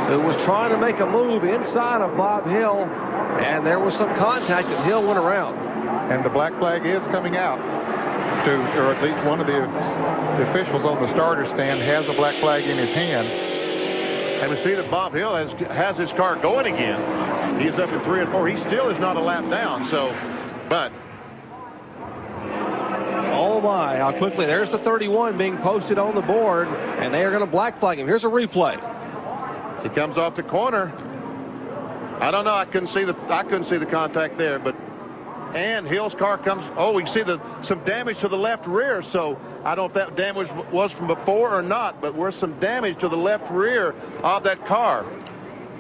who was trying to make a move inside of Bob Hill, and there was some contact, and Hill went around. And the black flag is coming out. Or at least one of the officials on the starter stand has a black flag in his hand. And we see that Bob Hill has his car going again. He's up in 3 and 4. He still is not a lap down, but. Oh my, how quickly. There's the 31 being posted on the board, and they are going to black flag him. Here's a replay. He comes off the corner. I don't know. I couldn't see the contact there, but. And Hill's car comes, we see some damage to the left rear, so I don't know if that damage was from before or not, but there's some damage to the left rear of that car.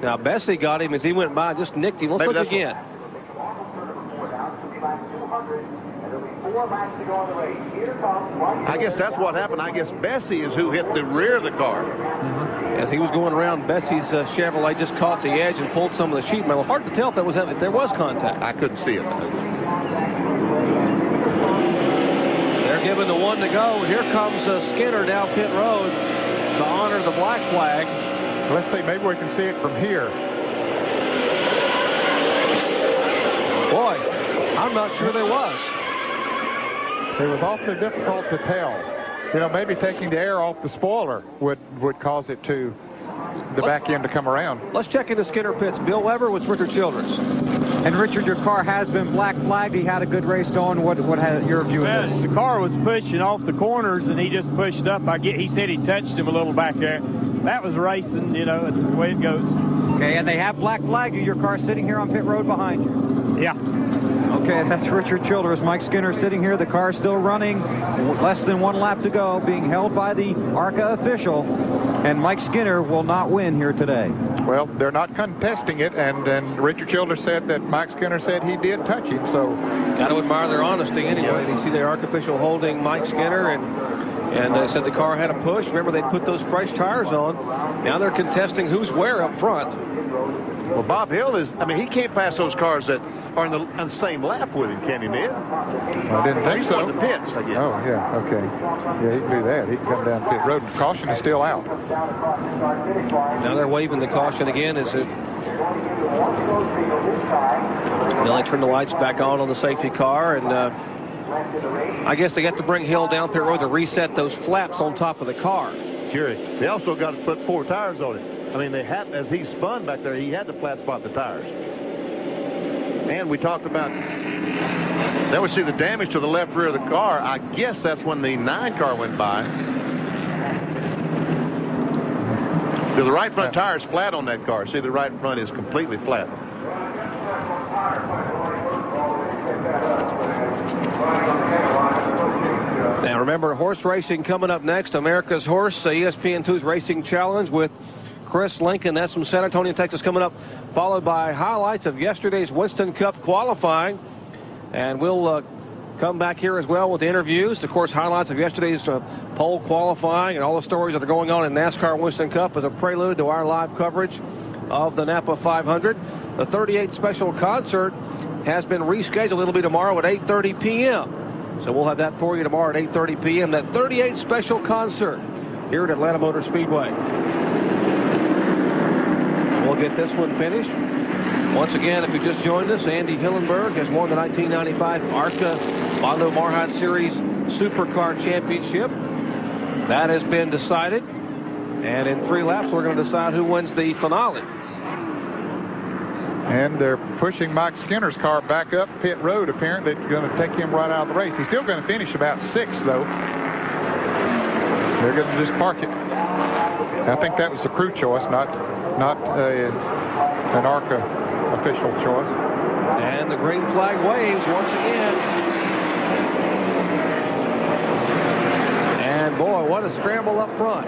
Now, Bessie got him as he went by, just nicked him. Let's look again. I guess that's what happened. I guess Bessie is who hit the rear of the car. As he was going around, Bessie's Chevrolet just caught the edge and pulled some of the sheet metal. Hard to tell if there was contact. I couldn't see it. They're giving the 1 to go. Here comes Skinner down pit road to honor the black flag. Let's see, maybe we can see it from here. Boy, I'm not sure there was. It was awfully difficult to tell. You know, maybe taking the air off the spoiler would cause it to the back end to come around. Let's check into Skinner pits. Bill Weber with Richard Childress. And Richard, your car has been black flagged. He had a good race going. What had your view of this? The car was pushing off the corners, and he just pushed up. He said he touched him a little back there. That was racing, you know, that's the way it goes. Okay, and they have black flagged you. Your car sitting here on pit road behind you. Yeah. Okay, that's Richard Childress. Mike Skinner sitting here. The car still running. Less than 1 lap to go. Being held by the ARCA official. And Mike Skinner will not win here today. Well, they're not contesting it. And Richard Childress said that Mike Skinner said he did touch him. So got to admire their honesty anyway. You see the ARCA official holding Mike Skinner, and And they said the car had a push. Remember, they put those fresh tires on. Now they're contesting who's where up front. Well, Bob Hill he can't pass those cars that are on the same lap with him, can he, Ned? I didn't think so. He's on the pits, I guess. Oh, yeah, okay. Yeah, he can do that. He can come down pit road. Caution is still out. Now they're waving the caution again. Now they turn the lights back on the safety car, and I guess they have to bring Hill down pit road to reset those flaps on top of the car. Sure. They also got to put 4 tires on it. I mean, they had, as he spun back there, he had to flat spot the tires. And we talked about, then we see the damage to the left rear of the car. I guess that's when the 9 car went by. The right front tire is flat on that car. See, the right front is completely flat. Now remember, horse racing coming up next. America's Horse, ESPN2's Racing Challenge with Chris Lincoln. That's from San Antonio, Texas, coming up, followed by highlights of yesterday's Winston Cup qualifying. And we'll come back here as well with interviews. Of course, highlights of yesterday's pole qualifying and all the stories that are going on in NASCAR Winston Cup as a prelude to our live coverage of the Napa 500. The 38 special concert has been rescheduled. It'll be tomorrow at 8:30 p.m. So we'll have that for you tomorrow at 8:30 p.m. That 38 special concert here at Atlanta Motor Speedway. We'll get this one finished. Once again, if you just joined us, Andy Hillenberg has won the 1995 ARCA Bondo Mar-Hyde Series Supercar Championship. That has been decided. And in 3 laps, we're going to decide who wins the finale. And they're pushing Mike Skinner's car back up pit road. Apparently, it's going to take him right out of the race. He's still going to finish about 6th, though. They're going to just park it. I think that was the crew choice, not an ARCA official choice. And the green flag waves once again. And boy, what a scramble up front.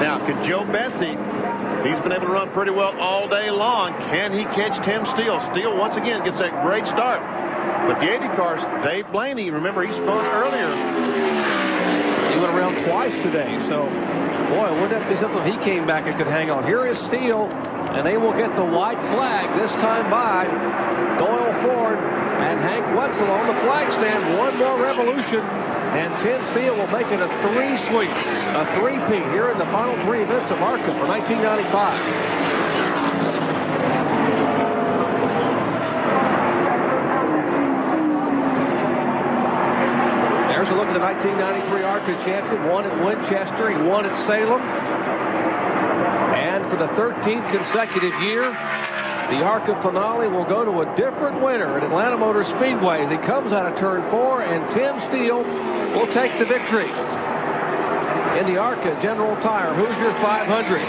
Now, can Joe Bessie, he's been able to run pretty well all day long. Can he catch Tim Steele? Steele, once again, gets that great start. But the 80 cars, Dave Blaney, remember, he spun earlier. He went around twice today. So, boy, wouldn't that be something if he came back and could hang on. Here is Steele, and they will get the white flag this time by Doyle Ford and Hank Wetzel on the flag stand. One more revolution. And Tim Steele will make it a 3-sweep, a 3-peat here in the final 3 events of ARCA for 1995. There's a look at the 1993 ARCA champion. Won at Winchester, he won at Salem. And for the 13th consecutive year, the ARCA finale will go to a different winner at Atlanta Motor Speedway as he comes out of turn 4, and Tim Steele will take the victory. In the ARCA General Tire Hoosier 500,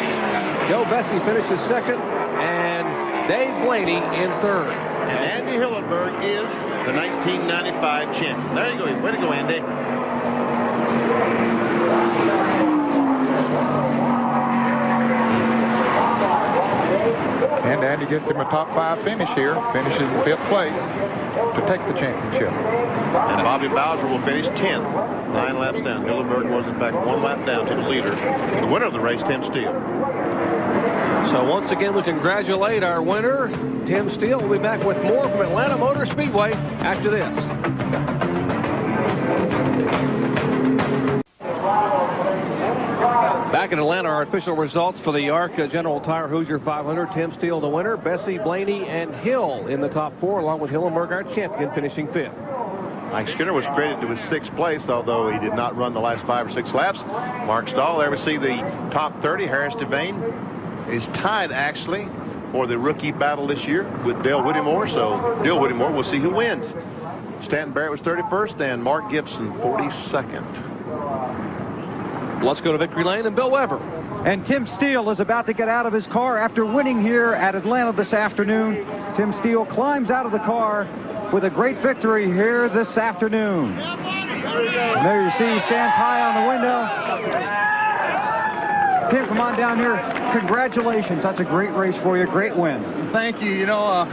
Joe Bessie finishes 2nd, and Dave Blaney in 3rd. And Andy Hillenberg is the 1995 champion. There you go. Way to go, Andy. And Andy gets him a top 5 finish here. Finishes in 5th place to take the championship. And Bobby Bowser will finish 10th. 9 laps down. Hillenberg was, in fact, 1 lap down to the leader. The winner of the race, Tim Steele. So once again, we congratulate our winner, Tim Steele. We'll be back with more from Atlanta Motor Speedway after this. Back in Atlanta, our official results for the ARCA General Tire Hoosier 500. Tim Steele the winner, Bessie, Blaney, and Hill in the top 4, along with Hillenberg, our champion, finishing 5th. Mike Skinner was credited to his 6th place, although he did not run the last 5 or 6 laps. Mark Stahl, there we see the top 30. Harris Devane is tied, actually, for the rookie battle this year with Dale Whittemore. So Dale Whittemore, we'll see who wins. Stanton Barrett was 31st, and Mark Gibson 42nd. Let's go to Victory Lane and Bill Weber. And Tim Steele is about to get out of his car after winning here at Atlanta this afternoon. Tim Steele climbs out of the car with a great victory here this afternoon. And there you see he stands high on the window. Tim, come on down here. Congratulations. That's a great race for you. Great win. Thank you. You know,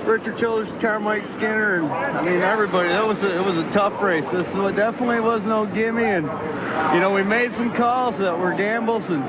Richard Childers' car, Mike Skinner, and I mean everybody. It was a tough race. This definitely was no gimme, and you know we made some calls that were gambles, and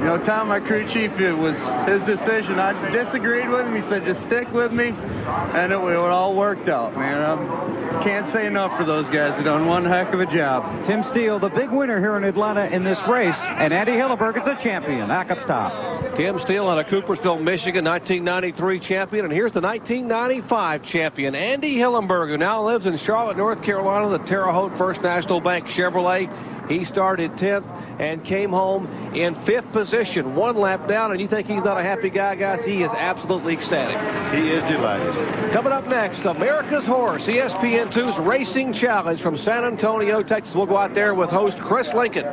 you know Tom, my crew chief, it was his decision. I disagreed with him. He said just stick with me, and it all worked out, man. Can't say enough for those guys. They've done one heck of a job. Tim Steele, the big winner here in Atlanta in this race, and Andy Hillenberg is the champion. Back up top. Tim Steele out of Coopersville, Michigan, 1993 champion. And here's the 1995 champion, Andy Hillenberg, who now lives in Charlotte, North Carolina, the Terre Haute First National Bank Chevrolet. He started 10th and came home in 5th position, 1 lap down. And you think he's not a happy guy, guys? He is absolutely ecstatic. He is delighted. Coming up next, America's Horse, ESPN2's Racing Challenge from San Antonio, Texas. We'll go out there with host Chris Lincoln.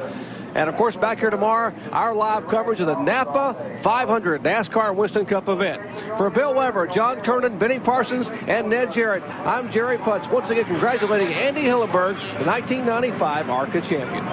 And, of course, back here tomorrow, our live coverage of the Napa 500 NASCAR Winston Cup event. For Bill Weber, John Kernan, Benny Parsons, and Ned Jarrett, I'm Jerry Putz. Once again, congratulating Andy Hillenberg, the 1995 ARCA champion.